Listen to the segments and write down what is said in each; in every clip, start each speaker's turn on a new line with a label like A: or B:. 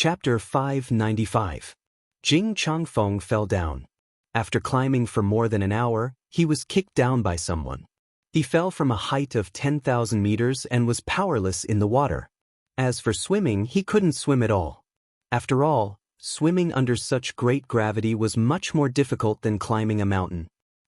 A: Chapter 595. Jing Changfeng fell down. After climbing for more than an hour, he was kicked down by someone. He fell from a height of 10,000 meters and was powerless in the water. As for swimming, he couldn't swim at all. After all, swimming under such great gravity was much more difficult than climbing a mountain.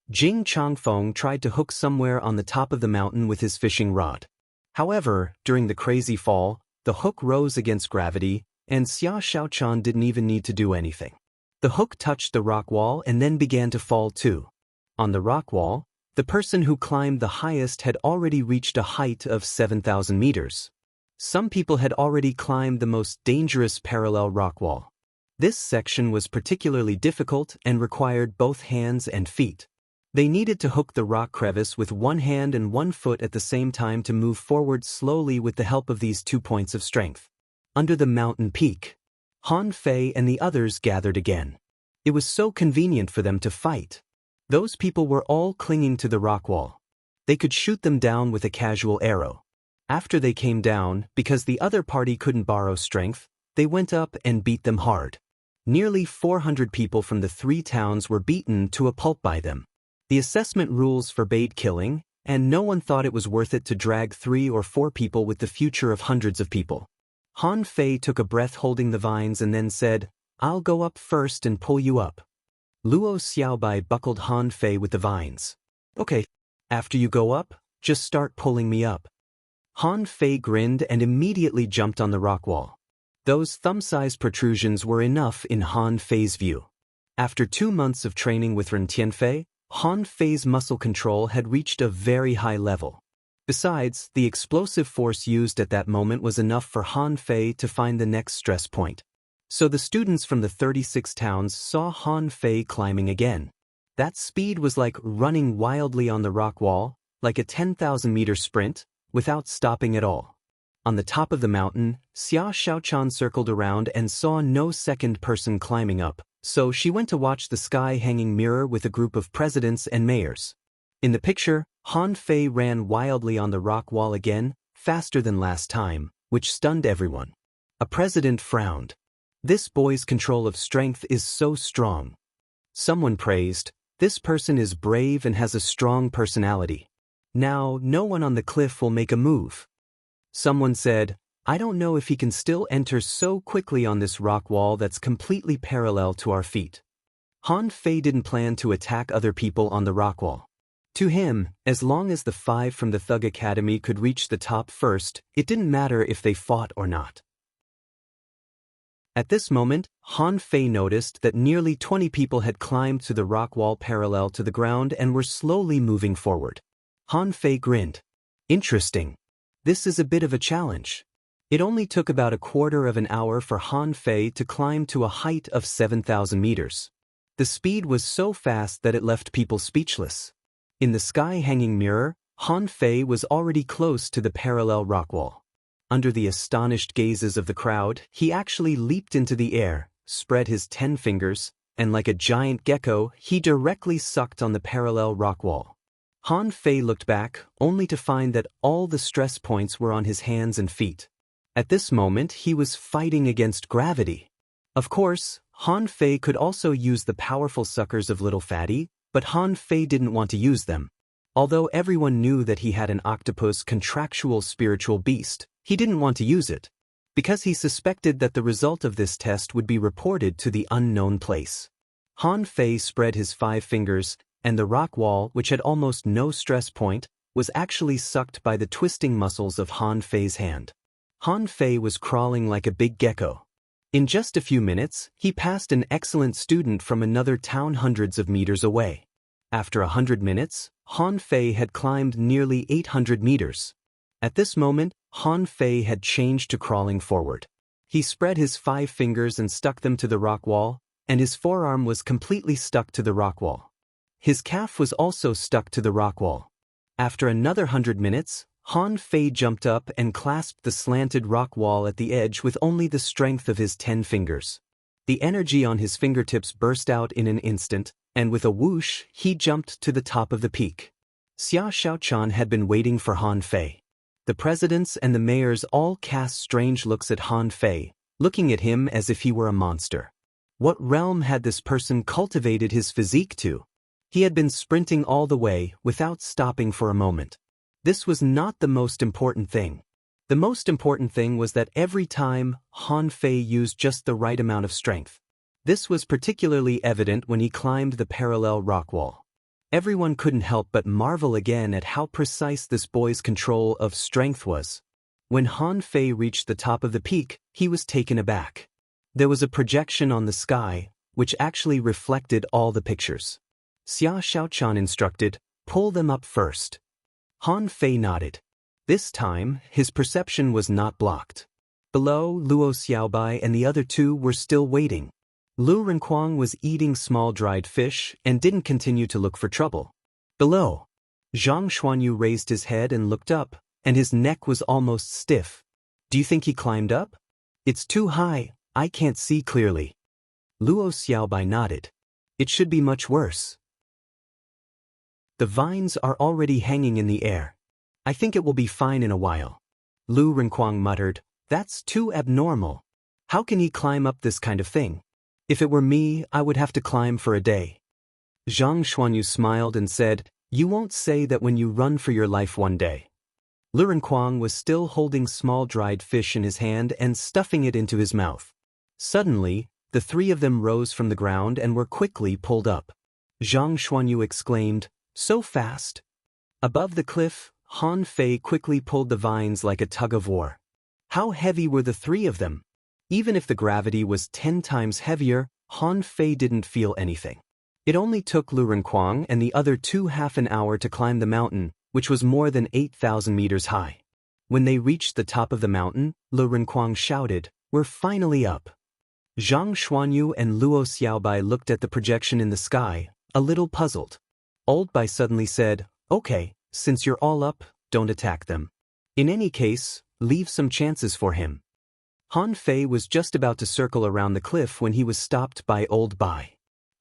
A: Jing Changfeng tried to hook somewhere on the top of the mountain with his fishing rod. However, during the crazy fall, the hook rose against gravity, and Xia Xiaochan didn't even need to do anything. The hook touched the rock wall and then began to fall too. On the rock wall, the person who climbed the highest had already reached a height of 7,000 meters. Some people had already climbed the most dangerous parallel rock wall. This section was particularly difficult and required both hands and feet. They needed to hook the rock crevice with one hand and one foot at the same time to move forward slowly with the help of these 2 points of strength. Under the mountain peak, Han Fei and the others gathered again. It was so convenient for them to fight. Those people were all clinging to the rock wall. They could shoot them down with a casual arrow. After they came down, because the other party couldn't borrow strength, they went up and beat them hard. Nearly 400 people from the 3 towns were beaten to a pulp by them. The assessment rules forbade killing, and no one thought it was worth it to drag 3 or 4 people with the future of hundreds of people. Han Fei took a breath holding the vines and then said, "I'll go up first and pull you up." Luo Xiaobai buckled Han Fei with the vines. "Okay. After you go up, just start pulling me up." Han Fei grinned and immediately jumped on the rock wall. Those thumb-sized protrusions were enough in Han Fei's view. After 2 months of training with Ren Tianfei, Han Fei's muscle control had reached a very high level. Besides, the explosive force used at that moment was enough for Han Fei to find the next stress point. So the students from the 36 towns saw Han Fei climbing again. That speed was like running wildly on the rock wall, like a 10,000-meter sprint, without stopping at all. On the top of the mountain, Xia Xiaochan circled around and saw no second person climbing up, so she went to watch the sky-hanging mirror with a group of presidents and mayors. In the picture, Han Fei ran wildly on the rock wall again, faster than last time, which stunned everyone. A president frowned. "This boy's control of strength is so strong." Someone praised, "This person is brave and has a strong personality. Now, no one on the cliff will make a move." Someone said, "I don't know if he can still enter so quickly on this rock wall that's completely parallel to our feet." Han Fei didn't plan to attack other people on the rock wall. To him, as long as the 5 from the Thug Academy could reach the top first, it didn't matter if they fought or not. At this moment, Han Fei noticed that nearly 20 people had climbed to the rock wall parallel to the ground and were slowly moving forward. Han Fei grinned. "Interesting. This is a bit of a challenge." It only took about a quarter of an hour for Han Fei to climb to a height of 7,000 meters. The speed was so fast that it left people speechless. In the sky-hanging mirror, Han Fei was already close to the parallel rock wall. Under the astonished gazes of the crowd, he actually leaped into the air, spread his 10 fingers, and like a giant gecko, he directly sucked on the parallel rock wall. Han Fei looked back, only to find that all the stress points were on his hands and feet. At this moment, he was fighting against gravity. Of course, Han Fei could also use the powerful suckers of Little Fatty, but Han Fei didn't want to use them. Although everyone knew that he had an octopus contractual spiritual beast, he didn't want to use it, because he suspected that the result of this test would be reported to the unknown place. Han Fei spread his 5 fingers, and the rock wall, which had almost no stress point, was actually sucked by the twisting muscles of Han Fei's hand. Han Fei was crawling like a big gecko. In just a few minutes, he passed an excellent student from another town hundreds of meters away. After 100 minutes, Han Fei had climbed nearly 800 meters. At this moment, Han Fei had changed to crawling forward. He spread his 5 fingers and stuck them to the rock wall, and his forearm was completely stuck to the rock wall. His calf was also stuck to the rock wall. After another 100 minutes, Han Fei jumped up and clasped the slanted rock wall at the edge with only the strength of his 10 fingers. The energy on his fingertips burst out in an instant, and with a whoosh, he jumped to the top of the peak. Xia Xiaochan had been waiting for Han Fei. The presidents and the mayors all cast strange looks at Han Fei, looking at him as if he were a monster. What realm had this person cultivated his physique to? He had been sprinting all the way without stopping for a moment. This was not the most important thing. The most important thing was that every time, Han Fei used just the right amount of strength. This was particularly evident when he climbed the parallel rock wall. Everyone couldn't help but marvel again at how precise this boy's control of strength was. When Han Fei reached the top of the peak, he was taken aback. There was a projection on the sky, which actually reflected all the pictures. Xia Xiaochan instructed, "Pull them up first." Han Fei nodded. This time, his perception was not blocked. Below, Luo Xiaobai and the other two were still waiting. Lu Renquang was eating small dried fish and didn't continue to look for trouble. Below, Zhang Xuanyu raised his head and looked up, and his neck was almost stiff. "Do you think he climbed up?" "It's too high, I can't see clearly." Luo Xiaobai nodded. "It should be much worse. The vines are already hanging in the air. I think it will be fine in a while." Lu Renquang muttered, "That's too abnormal. How can he climb up this kind of thing? If it were me, I would have to climb for a day." Zhang Xuanyu smiled and said, "You won't say that when you run for your life one day." Lu Renquang was still holding small dried fish in his hand and stuffing it into his mouth. Suddenly, the three of them rose from the ground and were quickly pulled up. Zhang Xuanyu exclaimed, "So fast!" Above the cliff, Han Fei quickly pulled the vines like a tug-of-war. How heavy were the three of them? Even if the gravity was 10 times heavier, Han Fei didn't feel anything. It only took Lu Renquang and the other two half an hour to climb the mountain, which was more than 8,000 meters high. When they reached the top of the mountain, Lu Renquang shouted, "We're finally up." Zhang Xuanyu and Luo Xiaobai looked at the projection in the sky, a little puzzled. Old Bai suddenly said, "Okay, since you're all up, don't attack them. In any case, leave some chances for him." Han Fei was just about to circle around the cliff when he was stopped by Old Bai.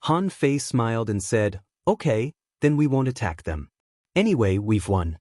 A: Han Fei smiled and said, "Okay, then we won't attack them. Anyway, we've won."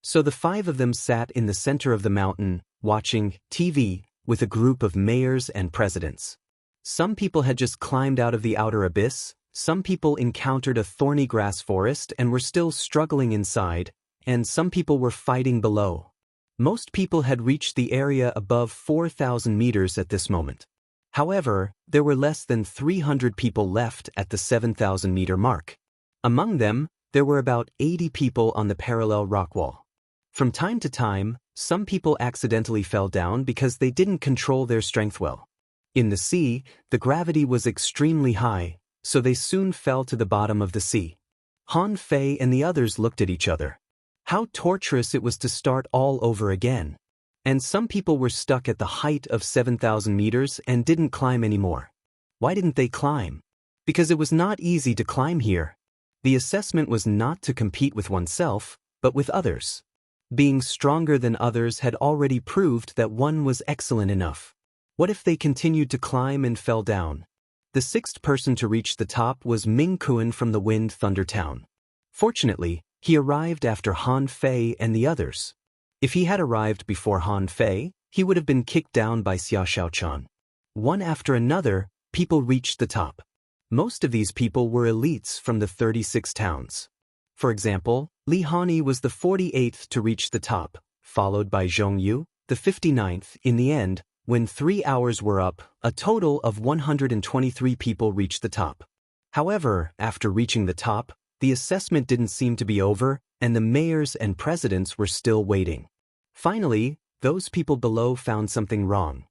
A: So the five of them sat in the center of the mountain, watching TV, with a group of mayors and presidents. Some people had just climbed out of the outer abyss, some people encountered a thorny grass forest and were still struggling inside, and some people were fighting below. Most people had reached the area above 4,000 meters at this moment. However, there were less than 300 people left at the 7,000-meter mark. Among them, there were about 80 people on the parallel rock wall. From time to time, some people accidentally fell down because they didn't control their strength well. In the sea, the gravity was extremely high, so they soon fell to the bottom of the sea. Han Fei and the others looked at each other. How torturous it was to start all over again. And some people were stuck at the height of 7,000 meters and didn't climb anymore. Why didn't they climb? Because it was not easy to climb here. The assessment was not to compete with oneself, but with others. Being stronger than others had already proved that one was excellent enough. What if they continued to climb and fell down? The sixth person to reach the top was Ming Kuan from the Wind Thunder Town. Fortunately, he arrived after Han Fei and the others. If he had arrived before Han Fei, he would have been kicked down by Xia Xiaochan. One after another, people reached the top. Most of these people were elites from the 36 towns. For example, Li Hani was the 48th to reach the top, followed by Zhong Yu, the 59th. In the end, when 3 hours were up, a total of 123 people reached the top. However, after reaching the top, the assessment didn't seem to be over, and the mayors and presidents were still waiting. Finally, those people below found something wrong.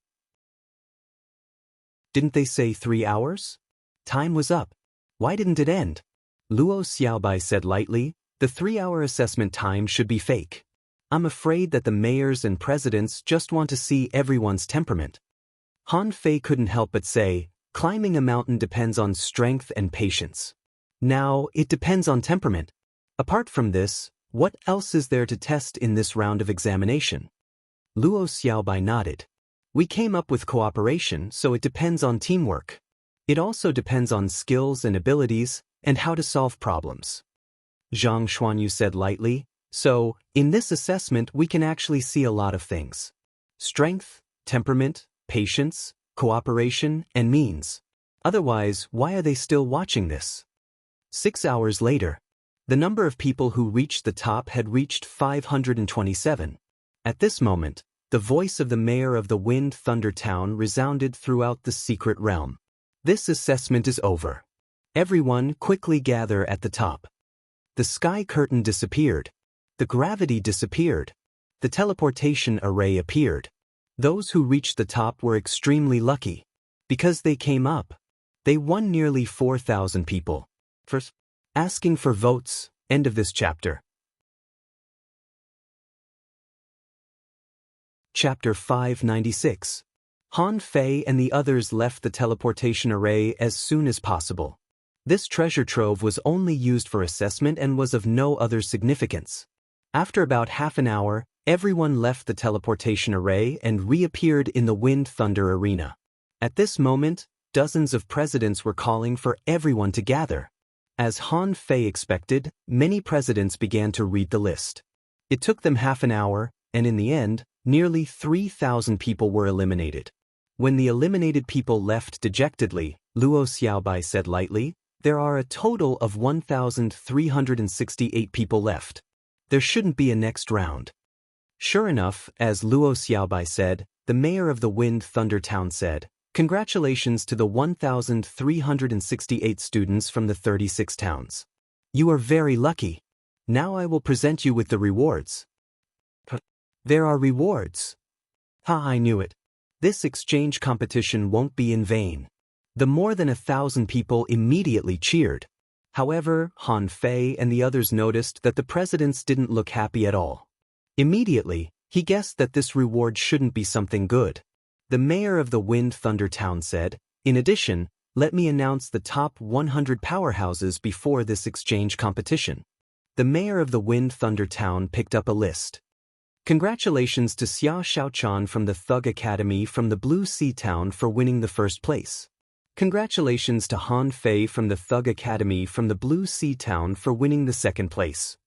A: Didn't they say 3 hours? Time was up. Why didn't it end? Luo Xiaobai said lightly, "The 3-hour assessment time should be fake. I'm afraid that the mayors and presidents just want to see everyone's temperament." Han Fei couldn't help but say, "Climbing a mountain depends on strength and patience. Now, it depends on temperament. Apart from this, what else is there to test in this round of examination?" Luo Xiaobai nodded. "We came up with cooperation, so it depends on teamwork. It also depends on skills and abilities, and how to solve problems." Zhang Xuanyu said lightly, "So, in this assessment we can actually see a lot of things. Strength, temperament, patience, cooperation, and means. Otherwise, why are they still watching this? 6 hours later, the number of people who reached the top had reached 527. At this moment, the voice of the mayor of the Wind Thunder Town resounded throughout the secret realm. This assessment is over. Everyone quickly gather at the top. The sky curtain disappeared. The gravity disappeared. The teleportation array appeared. Those who reached the top were extremely lucky. Because they came up. They won nearly 4,000 people. First, asking for votes. End of this chapter. Chapter 596. Han Fei and the others left the teleportation array as soon as possible. This treasure trove was only used for assessment and was of no other significance. After about half an hour, everyone left the teleportation array and reappeared in the Wind Thunder Arena. At this moment, dozens of presidents were calling for everyone to gather. As Han Fei expected, many presidents began to read the list. It took them half an hour, and in the end, nearly 3,000 people were eliminated. When the eliminated people left dejectedly, Luo Xiaobai said lightly, "There are a total of 1,368 people left. There shouldn't be a next round." Sure enough, as Luo Xiaobai said, the mayor of the Wind Thunder Town said, "Congratulations to the 1,368 students from the 36 towns. You are very lucky. Now I will present you with the rewards." There are rewards. I knew it. This exchange competition won't be in vain. The more than 1,000 people immediately cheered. However, Han Fei and the others noticed that the presidents didn't look happy at all. Immediately, he guessed that this reward shouldn't be something good. The mayor of the Wind Thunder Town said, "In addition, let me announce the top 100 powerhouses before this exchange competition." The mayor of the Wind Thunder Town picked up a list. Congratulations to Xia Shaochan from the Thug Academy from the Blue Sea Town for winning the first place. Congratulations to Han Fei from the Thug Academy from the Blue Sea Town for winning the second place.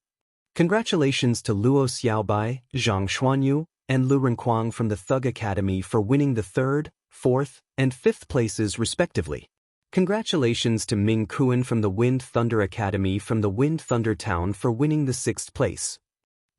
A: Congratulations to Luo Xiaobai, Zhang Xuanyu, and Lu Renquang from the Thug Academy for winning the third, fourth, and fifth places respectively. Congratulations to Ming Kuan from the Wind Thunder Academy from the Wind Thunder Town for winning the sixth place.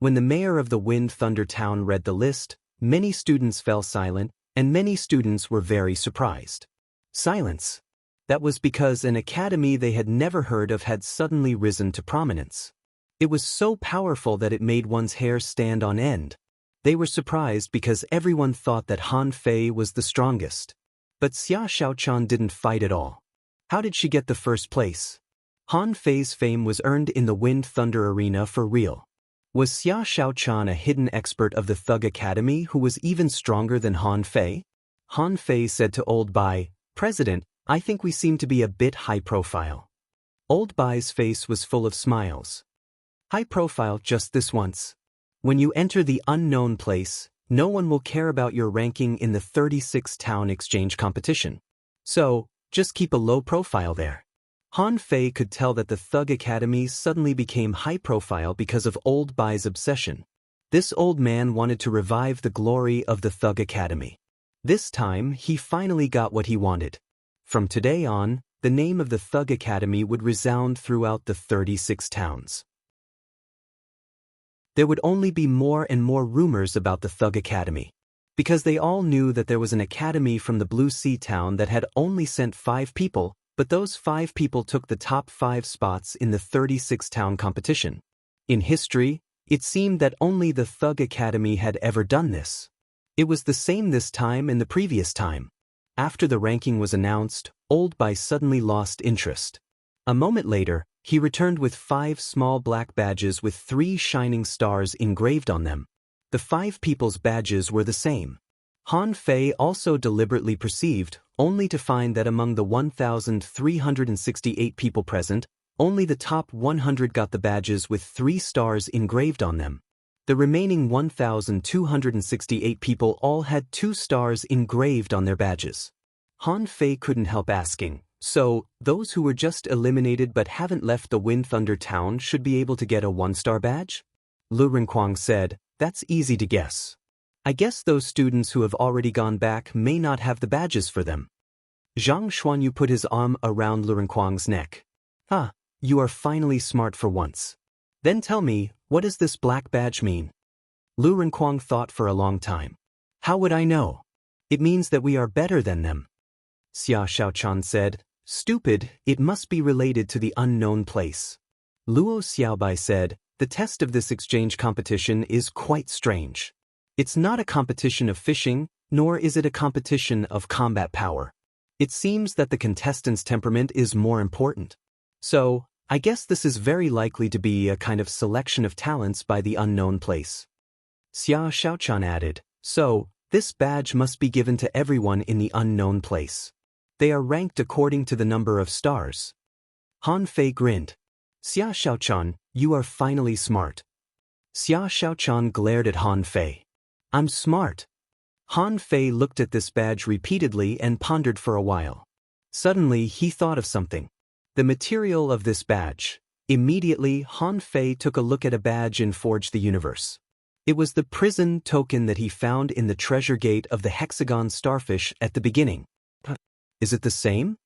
A: When the mayor of the Wind Thunder Town read the list, many students fell silent, and many students were very surprised. Silence. That was because an academy they had never heard of had suddenly risen to prominence. It was so powerful that it made one's hair stand on end. They were surprised because everyone thought that Han Fei was the strongest. But Xia Shaochan didn't fight at all. How did she get the first place? Han Fei's fame was earned in the Wind Thunder Arena for real. Was Xia Shaochan a hidden expert of the Thug Academy who was even stronger than Han Fei? Han Fei said to Old Bai, "President, I think we seem to be a bit high profile." Old Bai's face was full of smiles. "High profile just this once. When you enter the unknown place, no one will care about your ranking in the 36-town exchange competition. So, just keep a low profile there." Han Fei could tell that the Thug Academy suddenly became high profile because of Old Bai's obsession. This old man wanted to revive the glory of the Thug Academy. This time, he finally got what he wanted. From today on, the name of the Thug Academy would resound throughout the 36 towns. There would only be more and more rumors about the Thug Academy. Because they all knew that there was an academy from the Blue Sea Town that had only sent 5 people, but those 5 people took the top 5 spots in the 36-town competition. In history, it seemed that only the Thug Academy had ever done this. It was the same this time and the previous time. After the ranking was announced, Old Bai suddenly lost interest. A moment later, he returned with 5 small black badges with 3 shining stars engraved on them. The 5 people's badges were the same. Han Fei also deliberately perceived, only to find that among the 1,368 people present, only the top 100 got the badges with 3 stars engraved on them. The remaining 1,268 people all had 2 stars engraved on their badges. Han Fei couldn't help asking, "So, those who were just eliminated but haven't left the Wind Thunder Town should be able to get a 1-star badge?" Lu Renquang said, "That's easy to guess. I guess those students who have already gone back may not have the badges for them. Zhang Xuanyu put his arm around Lu Renkuang's neck. Ah, you are finally smart for once. Then tell me, what does this black badge mean? Lu Renkuang thought for a long time. How would I know? It means that we are better than them. Xia Xiaochan said, stupid, it must be related to the unknown place. Luo Xiaobai said, the test of this exchange competition is quite strange. It's not a competition of fishing, nor is it a competition of combat power. It seems that the contestant's temperament is more important. So, I guess this is very likely to be a kind of selection of talents by the unknown place. Xia Xiaochan added, so, this badge must be given to everyone in the unknown place. They are ranked according to the number of stars. Han Fei grinned. Xia Xiaochan, you are finally smart. Xia Xiaochan glared at Han Fei. I'm smart. Han Fei looked at this badge repeatedly and pondered for a while. Suddenly he thought of something. The material of this badge. Immediately Han Fei took a look at a badge in Forge the Universe. It was the prison token that he found in the treasure gate of the hexagon starfish at the beginning. Is it the same?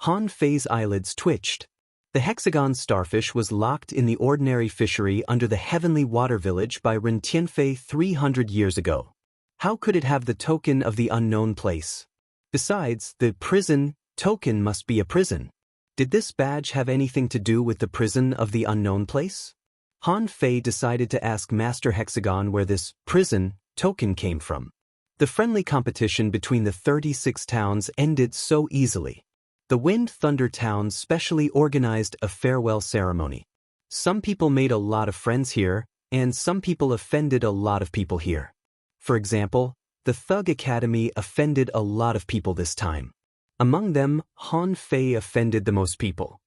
A: Han Fei's eyelids twitched. The hexagon starfish was locked in the ordinary fishery under the heavenly water village by Ren Tianfei 300 years ago. How could it have the token of the unknown place? Besides, the prison token must be a prison. Did this badge have anything to do with the prison of the unknown place? Han Fei decided to ask Master Hexagon where this prison token came from. The friendly competition between the 36 towns ended so easily. The Wind Thunder towns specially organized a farewell ceremony. Some people made a lot of friends here, and some people offended a lot of people here. For example, the Thug Academy offended a lot of people this time. Among them, Han Fei offended the most people.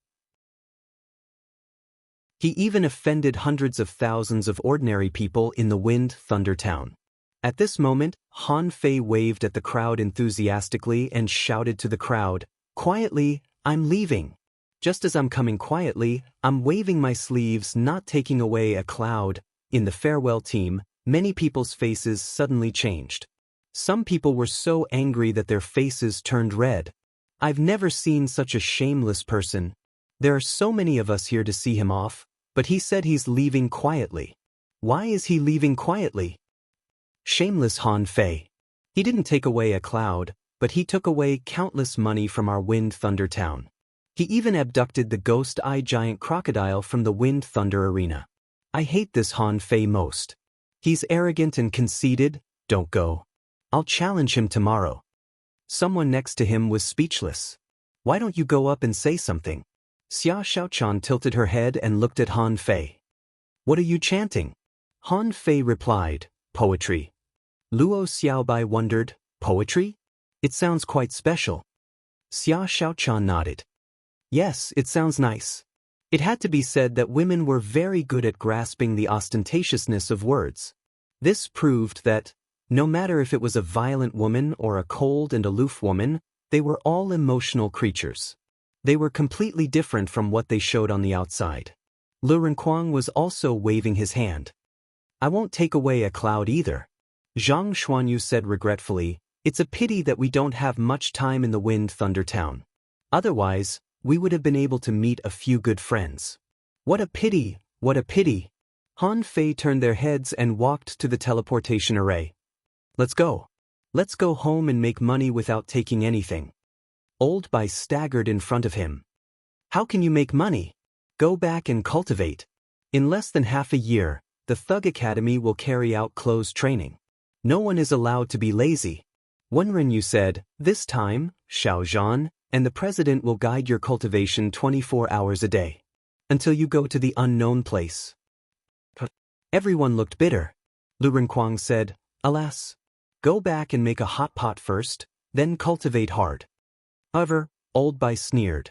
A: He even offended hundreds of thousands of ordinary people in the Wind Thunder town. At this moment, Han Fei waved at the crowd enthusiastically and shouted to the crowd, quietly, I'm leaving. Just as I'm coming quietly, I'm waving my sleeves, not taking away a cloud. In the farewell team, many people's faces suddenly changed. Some people were so angry that their faces turned red. I've never seen such a shameless person. There are so many of us here to see him off, but he said he's leaving quietly. Why is he leaving quietly? Shameless Han Fei. He didn't take away a cloud, but he took away countless money from our Wind Thunder town. He even abducted the ghost-eye giant crocodile from the Wind Thunder arena. I hate this Han Fei most. He's arrogant and conceited. Don't go. I'll challenge him tomorrow. Someone next to him was speechless. Why don't you go up and say something? Xia Xiaochan tilted her head and looked at Han Fei. What are you chanting? Han Fei replied, poetry. Luo Xiaobai wondered, poetry? It sounds quite special. Xia Xiaochan nodded. Yes, it sounds nice. It had to be said that women were very good at grasping the ostentatiousness of words. This proved that, no matter if it was a violent woman or a cold and aloof woman, they were all emotional creatures. They were completely different from what they showed on the outside. Lu Renkuang was also waving his hand. I won't take away a cloud either. Zhang Xuanyu said regretfully, it's a pity that we don't have much time in the Wind Thunder town. Otherwise, we would have been able to meet a few good friends. What a pity, what a pity. Han Fei turned their heads and walked to the teleportation array. Let's go. Let's go home and make money without taking anything. Old Bai staggered in front of him. How can you make money? Go back and cultivate. In less than half a year, the Thug Academy will carry out closed training. No one is allowed to be lazy. Wenren said, this time, Xiao Zhan, and the president will guide your cultivation 24 hours a day. Until you go to the unknown place. Everyone looked bitter. Lu Renkuang said, alas. Go back and make a hot pot first, then cultivate hard. However, Old Bai sneered.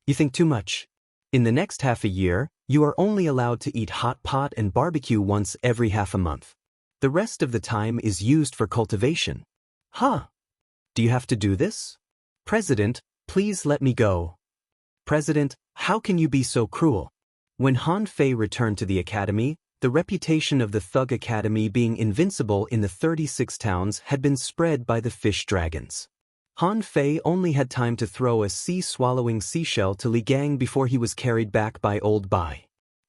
A: You think too much. In the next half a year, you are only allowed to eat hot pot and barbecue once every half a month. The rest of the time is used for cultivation. Huh? Do you have to do this? President, please let me go. President, how can you be so cruel? When Han Fei returned to the academy, the reputation of the Thug Academy being invincible in the 36 towns had been spread by the fish dragons. Han Fei only had time to throw a sea-swallowing seashell to Li Gang before he was carried back by Old Bai.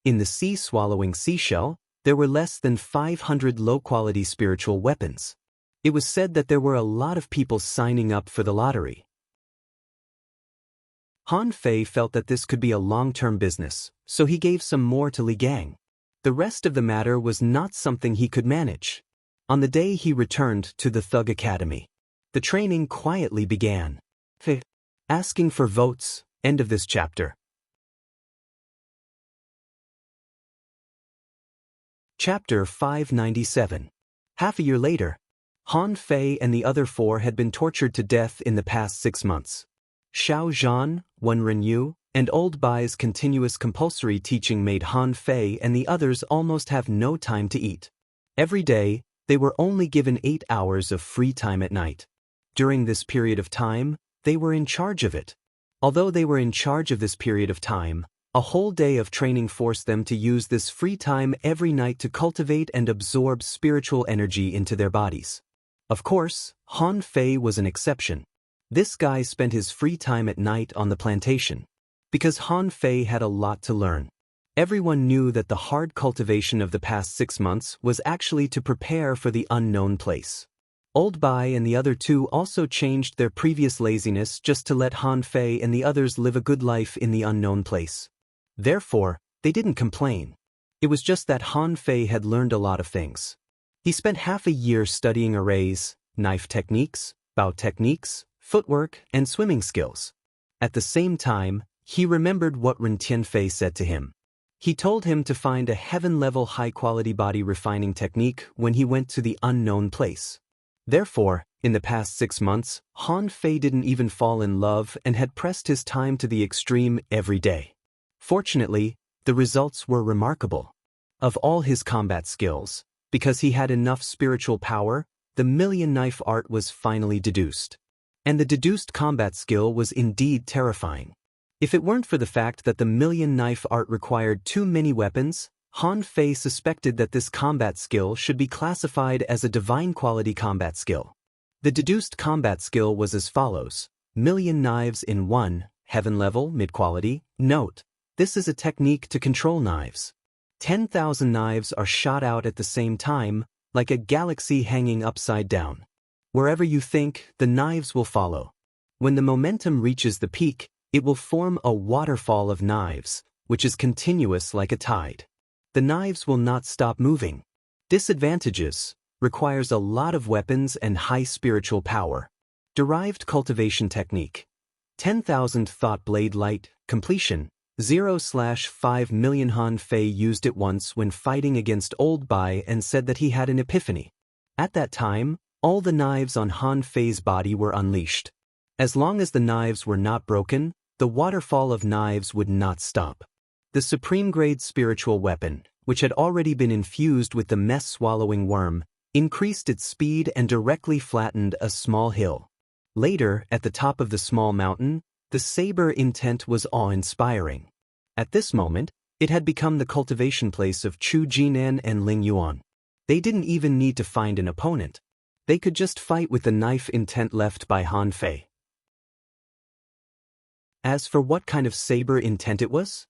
A: In the sea-swallowing seashell, there were less than 500 low-quality spiritual weapons. It was said that there were a lot of people signing up for the lottery. Han Fei felt that this could be a long-term business, so he gave some more to Li Gang. The rest of the matter was not something he could manage. On the day he returned to the Thug Academy, the training quietly began. Asking for votes. End of this chapter. Chapter 597. Half a year later, Han Fei and the other 4 had been tortured to death in the past 6 months. Xiao Zhan, Wen Renyu, and Old Bai's continuous compulsory teaching made Han Fei and the others almost have no time to eat. Every day, they were only given 8 hours of free time at night. During this period of time, they were in charge of it. Although they were in charge of this period of time, a whole day of training forced them to use this free time every night to cultivate and absorb spiritual energy into their bodies. Of course, Han Fei was an exception. This guy spent his free time at night on the plantation. Because Han Fei had a lot to learn. Everyone knew that the hard cultivation of the past 6 months was actually to prepare for the unknown place. Old Bai and the other 2 also changed their previous laziness just to let Han Fei and the others live a good life in the unknown place. Therefore, they didn't complain. It was just that Han Fei had learned a lot of things. He spent half a year studying arrays, knife techniques, bow techniques, footwork, and swimming skills. At the same time, he remembered what Ren Tianfei said to him. He told him to find a heaven-level high-quality body refining technique when he went to the unknown place. Therefore, in the past 6 months, Han Fei didn't even fall in love and had pressed his time to the extreme every day. Fortunately, the results were remarkable. Of all his combat skills, because he had enough spiritual power, the million knife art was finally deduced. And the deduced combat skill was indeed terrifying. If it weren't for the fact that the million knife art required too many weapons, Han Fei suspected that this combat skill should be classified as a divine quality combat skill. The deduced combat skill was as follows: million knives in 1, heaven level, mid-quality. Note, this is a technique to control knives. 10,000 knives are shot out at the same time, like a galaxy hanging upside down. Wherever you think, the knives will follow. When the momentum reaches the peak, it will form a waterfall of knives, which is continuous like a tide. The knives will not stop moving. Disadvantages: requires a lot of weapons and high spiritual power. Derived cultivation technique. 10,000 thought blade light, completion, 0/5 million. Han Fei used it once when fighting against Old Bai and said that he had an epiphany. At that time, all the knives on Han Fei's body were unleashed. As long as the knives were not broken, the waterfall of knives would not stop. The supreme-grade spiritual weapon, which had already been infused with the mess-swallowing worm, increased its speed and directly flattened a small hill. Later, at the top of the small mountain, the saber intent was awe-inspiring. At this moment, it had become the cultivation place of Chu Jinan and Ling Yuan. They didn't even need to find an opponent. They could just fight with the knife intent left by Han Fei. As for what kind of saber intent it was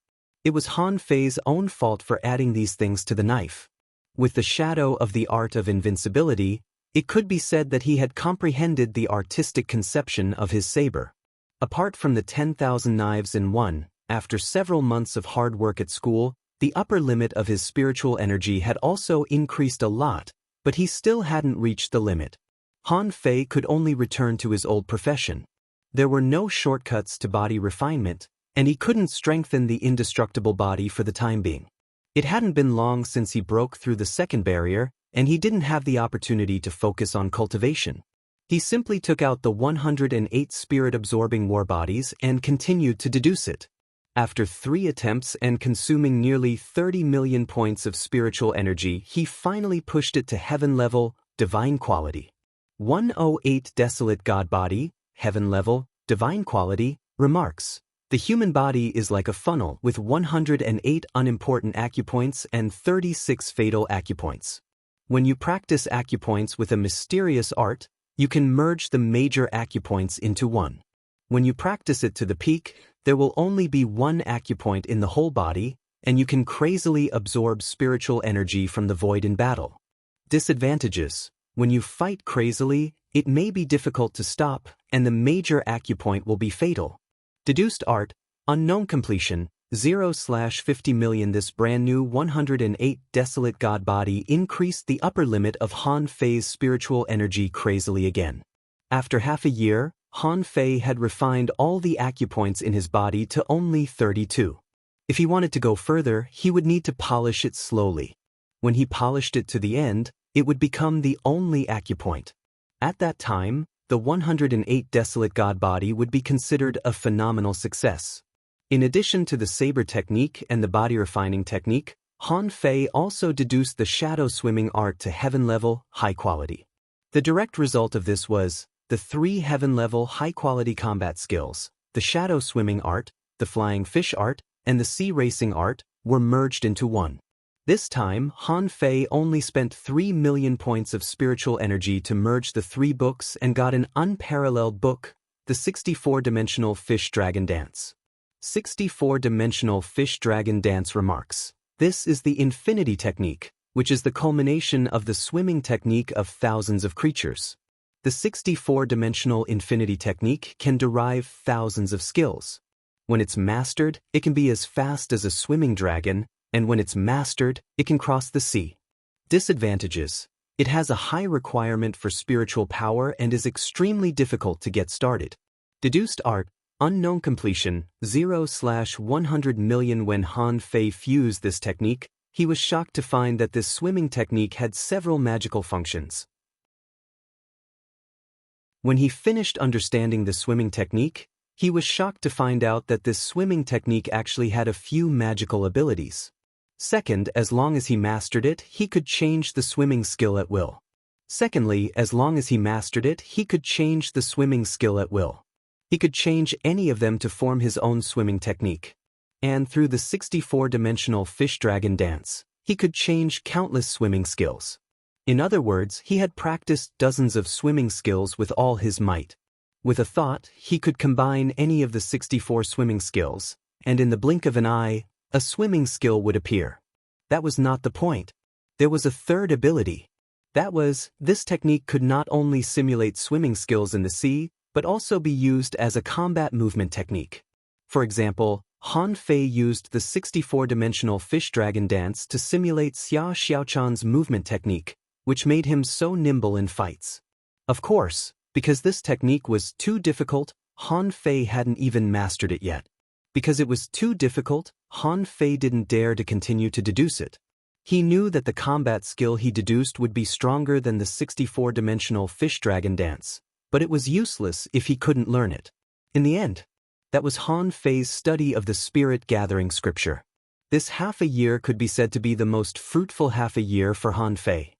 A: Han Fei's own fault for adding these things to the knife. With the shadow of the art of invincibility, it could be said that he had comprehended the artistic conception of his saber. Apart from the 10,000 knives in 1, after several months of hard work at school, the upper limit of his spiritual energy had also increased a lot, but he still hadn't reached the limit. Han Fei could only return to his old profession. There were no shortcuts to body refinement, and he couldn't strengthen the indestructible body for the time being. It hadn't been long since he broke through the second barrier, and he didn't have the opportunity to focus on cultivation. He simply took out the 108 spirit-absorbing war bodies and continued to deduce it. After 3 attempts and consuming nearly 30 million points of spiritual energy, he finally pushed it to heaven level, divine quality. 108 desolate god body, heaven level, divine quality. Remarks: The human body is like a funnel with 108 unimportant acupoints and 36 fatal acupoints. When you practice acupoints with a mysterious art, you can merge the major acupoints into one. When you practice it to the peak, there will only be one acupoint in the whole body, and you can crazily absorb spiritual energy from the void in battle. Disadvantages: when you fight crazily, it may be difficult to stop, and the major acupoint will be fatal. Deduced art, unknown completion, 0/50 million. This brand new 108 desolate god body increased the upper limit of Han Fei's spiritual energy crazily again. After half a year, Han Fei had refined all the acupoints in his body to only 32. If he wanted to go further, he would need to polish it slowly. When he polished it to the end, it would become the only acupoint. At that time, the 108 desolate god body would be considered a phenomenal success. In addition to the saber technique and the body refining technique, Han Fei also deduced the shadow swimming art to heaven level, high quality. The direct result of this was the 3 heaven level high quality combat skills: the shadow swimming art, the flying fish art, and the sea racing art were merged into one. This time, Han Fei only spent 3 million points of spiritual energy to merge the 3 books and got an unparalleled book, the 64-dimensional Fish Dragon Dance. 64-dimensional Fish Dragon Dance remarks: this is the infinity technique, which is the culmination of the swimming technique of thousands of creatures. The 64-dimensional infinity technique can derive thousands of skills. When it's mastered, it can be as fast as a swimming dragon, and when it's mastered, it can cross the sea. Disadvantages: it has a high requirement for spiritual power and is extremely difficult to get started. Deduced art, unknown completion, 0/100 million. When Han Fei fused this technique, he was shocked to find that this swimming technique had several magical functions. When he finished understanding the swimming technique, he was shocked to find out that this swimming technique actually had a few magical abilities. Second, as long as he mastered it, he could change the swimming skill at will. Secondly, as long as he mastered it, he could change the swimming skill at will. He could change any of them to form his own swimming technique. And through the 64-dimensional Fish Dragon Dance, he could change countless swimming skills. In other words, he had practiced dozens of swimming skills with all his might. With a thought, he could combine any of the 64 swimming skills, and in the blink of an eye, a swimming skill would appear. That was not the point. There was a third ability. That was, this technique could not only simulate swimming skills in the sea, but also be used as a combat movement technique. For example, Han Fei used the 64-dimensional Fish Dragon Dance to simulate Xia Xiaochan's movement technique, which made him so nimble in fights. Of course, because this technique was too difficult, Han Fei hadn't even mastered it yet. Because it was too difficult, Han Fei didn't dare to continue to deduce it. He knew that the combat skill he deduced would be stronger than the 64-dimensional Fish Dragon Dance, but it was useless if he couldn't learn it. In the end, that was Han Fei's study of the spirit-gathering scripture. This half a year could be said to be the most fruitful half a year for Han Fei.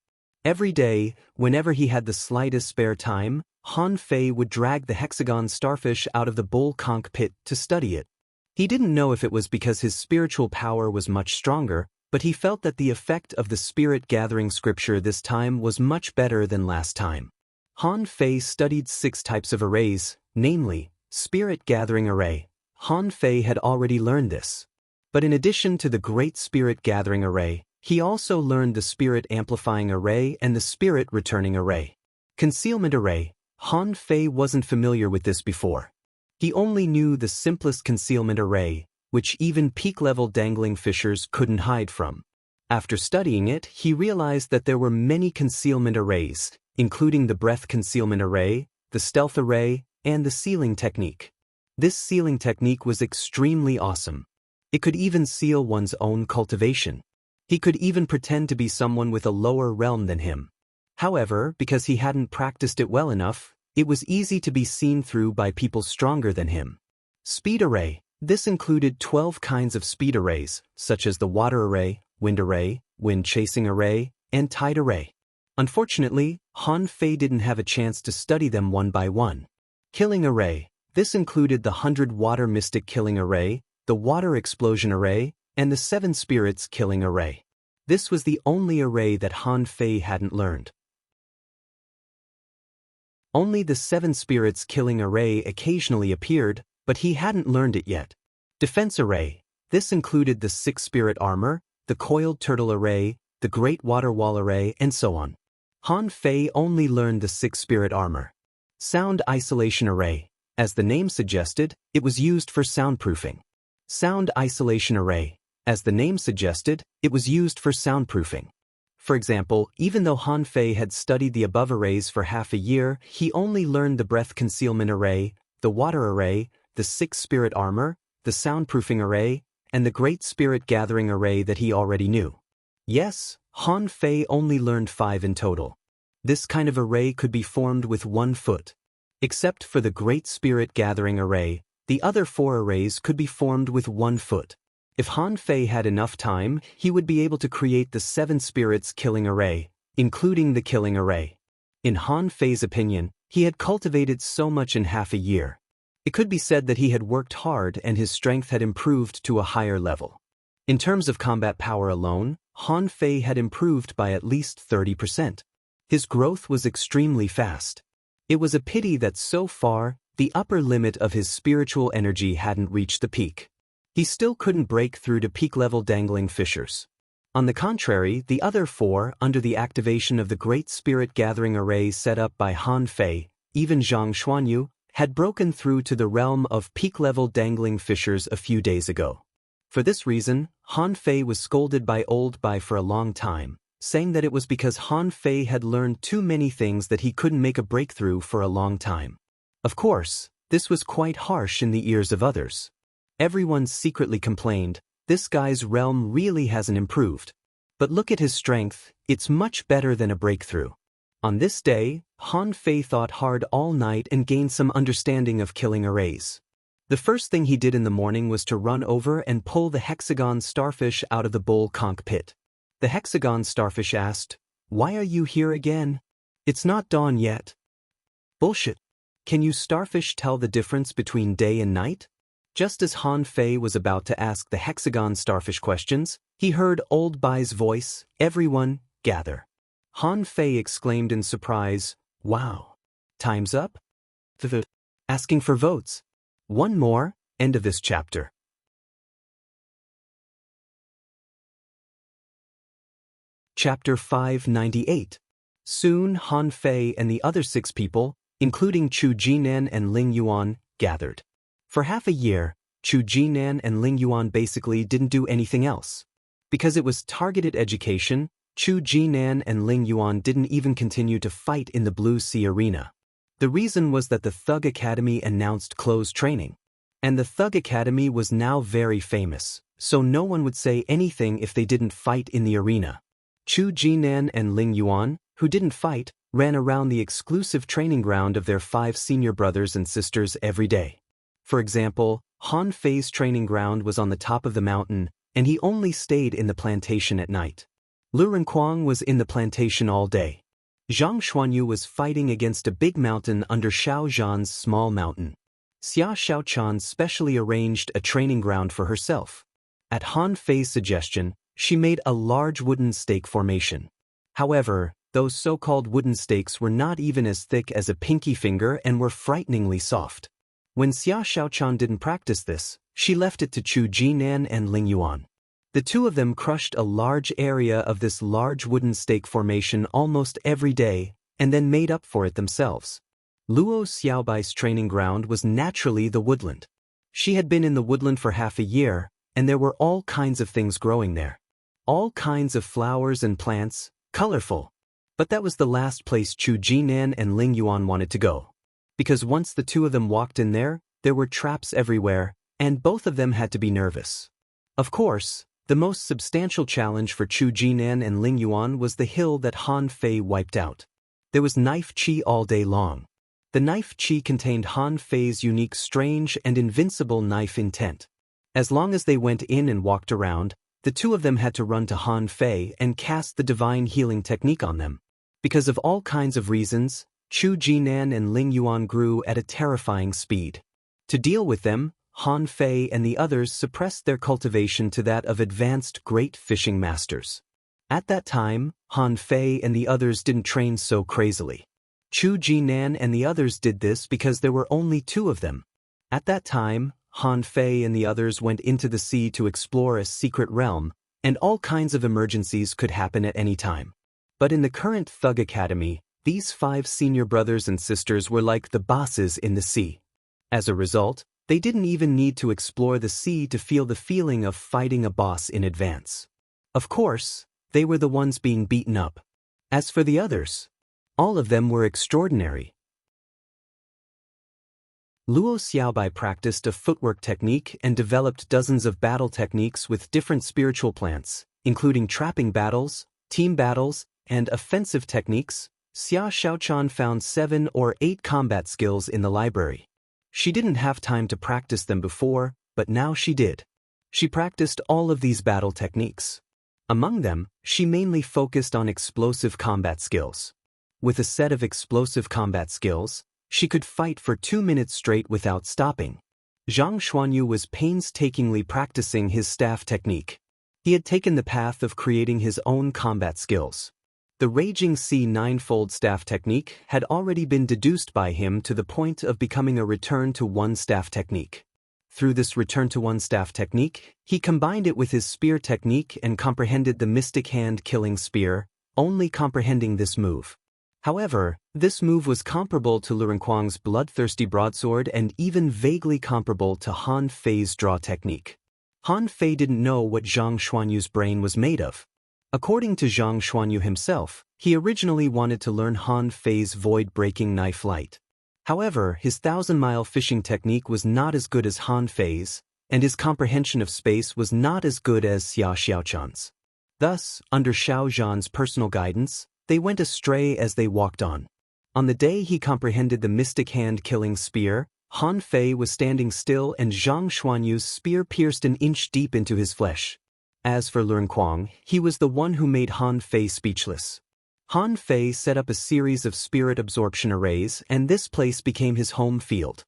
A: Every day, whenever he had the slightest spare time, Han Fei would drag the hexagon starfish out of the bull conch pit to study it. He didn't know if it was because his spiritual power was much stronger, but he felt that the effect of the spirit-gathering scripture this time was much better than last time. Han Fei studied 6 types of arrays, namely, spirit-gathering array. Han Fei had already learned this. But in addition to the Great Spirit-Gathering Array, he also learned the Spirit-Amplifying Array and the Spirit-Returning Array. Concealment Array. Han Fei wasn't familiar with this before. He only knew the simplest concealment array, which even peak-level dangling fishers couldn't hide from. After studying it, he realized that there were many concealment arrays, including the breath concealment array, the stealth array, and the sealing technique. This sealing technique was extremely awesome. It could even seal one's own cultivation. He could even pretend to be someone with a lower realm than him. However, because he hadn't practiced it well enough, it was easy to be seen through by people stronger than him. Speed array. This included 12 kinds of speed arrays, such as the water array, wind chasing array, and tide array. Unfortunately, Han Fei didn't have a chance to study them one by one. Killing array. This included the 100 Water Mystic Killing Array, the Water Explosion Array, and the 7 Spirits Killing Array. This was the only array that Han Fei hadn't learned. Only the 7 Spirits Killing Array occasionally appeared, but he hadn't learned it yet. Defense Array. This included the 6 Spirit Armor, the Coiled Turtle Array, the Great Water Wall Array, and so on. Han Fei only learned the 6 Spirit Armor. Sound Isolation Array. As the name suggested, it was used for soundproofing. Sound Isolation Array. As the name suggested, it was used for soundproofing. For example, even though Han Fei had studied the above arrays for half a year, he only learned the Breath Concealment Array, the Water Array, the 6 Spirit Armor, the Soundproofing Array, and the Great Spirit Gathering Array that he already knew. Yes, Han Fei only learned 5 in total. This kind of array could be formed with 1 foot. Except for the Great Spirit Gathering Array, the other 4 arrays could be formed with 1 foot. If Han Fei had enough time, he would be able to create the 7 Spirits Killing Array, including the Killing Array. In Han Fei's opinion, he had cultivated so much in half a year. It could be said that he had worked hard and his strength had improved to a higher level. In terms of combat power alone, Han Fei had improved by at least 30%. His growth was extremely fast. It was a pity that so far, the upper limit of his spiritual energy hadn't reached the peak. He still couldn't break through to peak-level dangling fissures. On the contrary, the other 4, under the activation of the Great Spirit Gathering Array set up by Han Fei, even Zhang Xuanyu, had broken through to the realm of peak-level dangling fissures a few days ago. For this reason, Han Fei was scolded by Old Bai for a long time, saying that it was because Han Fei had learned too many things that he couldn't make a breakthrough for a long time. Of course, this was quite harsh in the ears of others. Everyone secretly complained, this guy's realm really hasn't improved. But look at his strength, it's much better than a breakthrough. On this day, Han Fei thought hard all night and gained some understanding of killing arrays. The first thing he did in the morning was to run over and pull the hexagon starfish out of the bull conch pit. The hexagon starfish asked, "Why are you here again? It's not dawn yet." "Bullshit. Can you starfish tell the difference between day and night?" Just as Han Fei was about to ask the hexagon starfish questions, he heard Old Bai's voice, "Everyone, gather." Han Fei exclaimed in surprise, "Wow. Time's up?" Asking for votes. One more, end of this chapter. Chapter 598. Soon Han Fei and the other 6 people, including Chu Jinan and Ling Yuan, gathered. For half a year, Chu Jinan and Ling Yuan basically didn't do anything else. Because it was targeted education, Chu Jinan and Ling Yuan didn't even continue to fight in the Blue Sea Arena. The reason was that the Thug Academy announced closed training. And the Thug Academy was now very famous, so no one would say anything if they didn't fight in the arena. Chu Jinan and Ling Yuan, who didn't fight, ran around the exclusive training ground of their 5 senior brothers and sisters every day. For example, Han Fei's training ground was on the top of the mountain, and he only stayed in the plantation at night. Lu Renquang was in the plantation all day. Zhang Xuanyu was fighting against a big mountain under Xiao Zhan's small mountain. Xia Xiaochan specially arranged a training ground for herself. At Han Fei's suggestion, she made a large wooden stake formation. However, those so-called wooden stakes were not even as thick as a pinky finger and were frighteningly soft. When Xia Xiaochan didn't practice this, she left it to Chu Jinan and Ling Yuan. The 2 of them crushed a large area of this large wooden stake formation almost every day, and then made up for it themselves. Luo Xiaobai's training ground was naturally the woodland. She had been in the woodland for half a year, and there were all kinds of things growing there. All kinds of flowers and plants, colorful. But that was the last place Chu Jinan and Ling Yuan wanted to go. Because once the 2 of them walked in there were traps everywhere, and both of them had to be nervous. Of course, the most substantial challenge for Chu Jinan and Ling Yuan was the hill that Han Fei wiped out. There was knife chi all day long. The knife chi contained Han Fei's unique strange and invincible knife intent. As long as they went in and walked around, the 2 of them had to run to Han Fei and cast the divine healing technique on them. Because of all kinds of reasons, Chu Jinan and Ling Yuan grew at a terrifying speed. To deal with them, Han Fei and the others suppressed their cultivation to that of advanced great fishing masters. At that time, Han Fei and the others didn't train so crazily. Chu Jinan and the others did this because there were only 2 of them. At that time, Han Fei and the others went into the sea to explore a secret realm, and all kinds of emergencies could happen at any time. But in the current Thug Academy, these 5 senior brothers and sisters were like the bosses in the sea. As a result, they didn't even need to explore the sea to feel the feeling of fighting a boss in advance. Of course, they were the ones being beaten up. As for the others, all of them were extraordinary. Luo Xiaobai practiced a footwork technique and developed dozens of battle techniques with different spiritual plants, including trapping battles, team battles, and offensive techniques. Xia Xiaochan found 7 or 8 combat skills in the library. She didn't have time to practice them before, but now she did. She practiced all of these battle techniques. Among them, she mainly focused on explosive combat skills. With a set of explosive combat skills, she could fight for 2 minutes straight without stopping. Zhang Xuanyu was painstakingly practicing his staff technique. He had taken the path of creating his own combat skills. The Raging Sea Ninefold staff technique had already been deduced by him to the point of becoming a return to one staff technique. Through this return to one staff technique, he combined it with his spear technique and comprehended the Mystic Hand Killing Spear, only comprehending this move. However, this move was comparable to Lu Renkuang's Bloodthirsty Broadsword and even vaguely comparable to Han Fei's draw technique. Han Fei didn't know what Zhang Xuanyu's brain was made of. According to Zhang Xuanyu himself, he originally wanted to learn Han Fei's void-breaking knife light. However, his 1,000-mile fishing technique was not as good as Han Fei's, and his comprehension of space was not as good as Xia Xiaochan's. Thus, under Xiao Zhan's personal guidance, they went astray as they walked on. On the day he comprehended the Mystic Hand Killing Spear, Han Fei was standing still and Zhang Xuanyu's spear pierced an inch deep into his flesh. As for Lu Renkuang, he was the one who made Han Fei speechless. Han Fei set up a series of spirit absorption arrays and this place became his home field.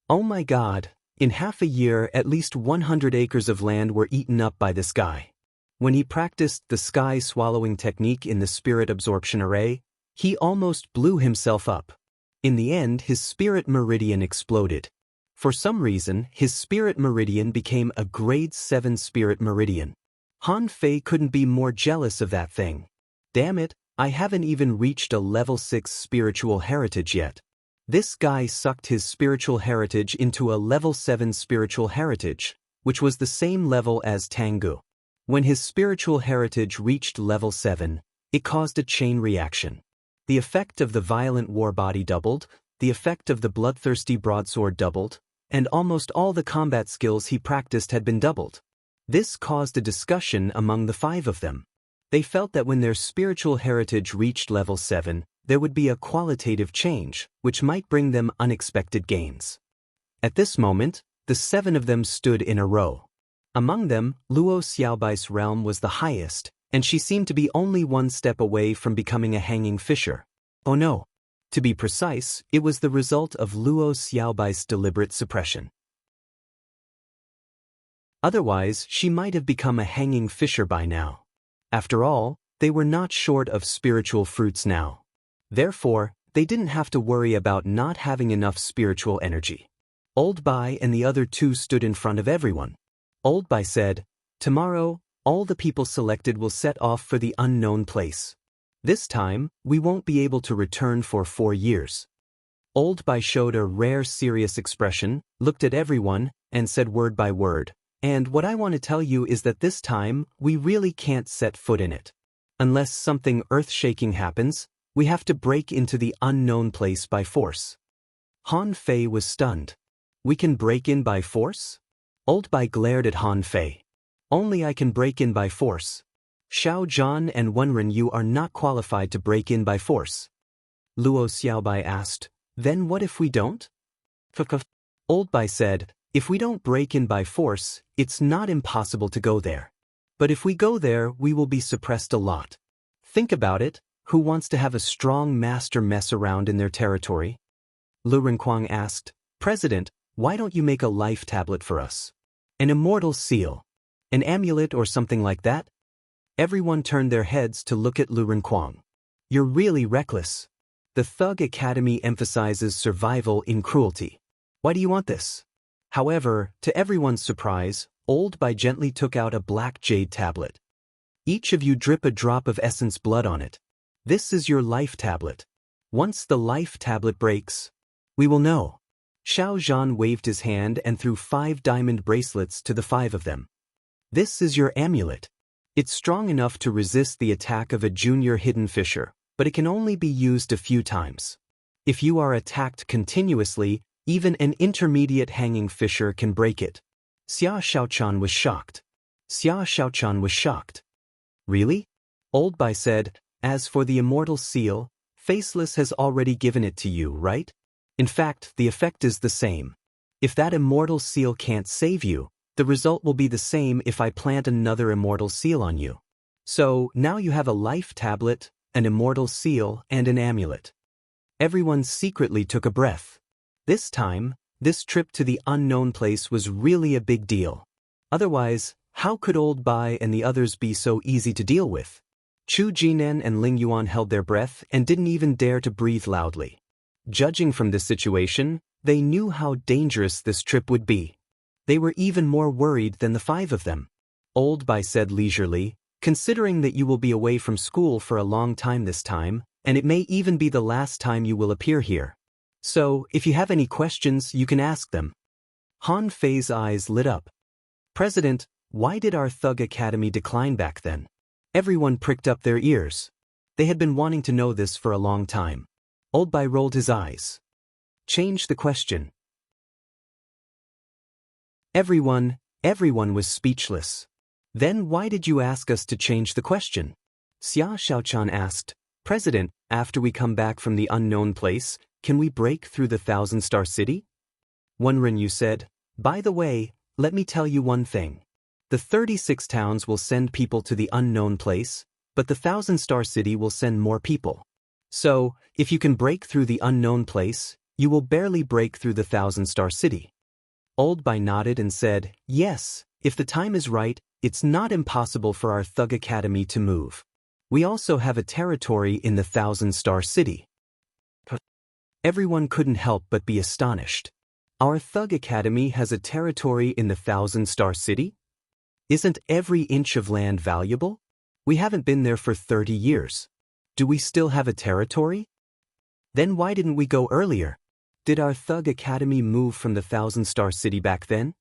A: Oh my god, in half a year at least 100 acres of land were eaten up by this guy. When he practiced the sky swallowing technique in the spirit absorption array, he almost blew himself up. In the end, his spirit meridian exploded. For some reason, his spirit meridian became a grade 7 spirit meridian. Han Fei couldn't be more jealous of that thing. Damn it, I haven't even reached a level 6 spiritual heritage yet. This guy sucked his spiritual heritage into a level 7 spiritual heritage, which was the same level as Tangu. When his spiritual heritage reached level 7, it caused a chain reaction. The effect of the violent war body doubled, the effect of the bloodthirsty broadsword doubled, and almost all the combat skills he practiced had been doubled. This caused a discussion among the 5 of them. They felt that when their spiritual heritage reached level 7, there would be a qualitative change, which might bring them unexpected gains. At this moment, the 7 of them stood in a row. Among them, Luo Xiaobai's realm was the highest, and she seemed to be only 1 step away from becoming a hanging fisher. Oh no! To be precise, it was the result of Luo Xiaobai's deliberate suppression. Otherwise, she might have become a hanging fisher by now. After all, they were not short of spiritual fruits now. Therefore, they didn't have to worry about not having enough spiritual energy. Old Bai and the other 2 stood in front of everyone. Old Bai said, "Tomorrow, all the people selected will set off for the unknown place. This time, we won't be able to return for 4 years." Old Bai showed a rare serious expression, looked at everyone, and said word by word, "And what I want to tell you is that this time, we really can't set foot in it. Unless something earth-shaking happens, we have to break into the unknown place by force." Han Fei was stunned. "We can break in by force?" Old Bai glared at Han Fei. "Only I can break in by force. Xiao Zhan and Wenren, you are not qualified to break in by force." Luo Xiaobai asked, "Then what if we don't?" Old Bai said, "If we don't break in by force, it's not impossible to go there. But if we go there, we will be suppressed a lot. Think about it, who wants to have a strong master mess around in their territory?" Lu Renkuang asked, "President, why don't you make a life tablet for us? An immortal seal. An amulet or something like that? Everyone turned their heads to look at Lu Renquang. You're really reckless. The Thug Academy emphasizes survival in cruelty. Why do you want this? However, to everyone's surprise, Old Bai gently took out a black jade tablet. Each of you drip a drop of essence blood on it. This is your life tablet. Once the life tablet breaks, we will know. Xiao Zhan waved his hand and threw 5 diamond bracelets to the 5 of them. This is your amulet. It's strong enough to resist the attack of a junior hidden fisher, but it can only be used a few times. If you are attacked continuously, even an intermediate hanging fisher can break it. Xia Xiaochan was shocked. Xia Xiaochan was shocked. Really? Old Bai said, as for the immortal seal, Faceless has already given it to you, right? In fact, the effect is the same. If that immortal seal can't save you, the result will be the same if I plant another immortal seal on you. So, now you have a life tablet, an immortal seal, and an amulet. Everyone secretly took a breath. This time, this trip to the unknown place was really a big deal. Otherwise, how could Old Bai and the others be so easy to deal with? Chu Jinan and Ling Yuan held their breath and didn't even dare to breathe loudly. Judging from this situation, they knew how dangerous this trip would be. They were even more worried than the 5 of them. Old Bai said leisurely, considering that you will be away from school for a long time this time, and it may even be the last time you will appear here. So, if you have any questions, you can ask them. Han Fei's eyes lit up. President, why did our Thug Academy decline back then? Everyone pricked up their ears. They had been wanting to know this for a long time. Old Bai rolled his eyes. Change the question. Everyone was speechless. Then why did you ask us to change the question? Xia Xiaochan asked, President, after we come back from the unknown place, can we break through the 1,000-star city? Wen Renyu said, by the way, let me tell you one thing. The 36 towns will send people to the unknown place, but the 1,000-star city will send more people. So, if you can break through the unknown place, you will barely break through the 1,000-star city. Old Bai nodded and said, yes, if the time is right, it's not impossible for our Thug Academy to move. We also have a territory in the 1,000-star city. Everyone couldn't help but be astonished. Our Thug Academy has a territory in the 1,000-star city? Isn't every inch of land valuable? We haven't been there for 30 years. Do we still have a territory? Then why didn't we go earlier? Did our Thug Academy move from the 1,000-star city back then?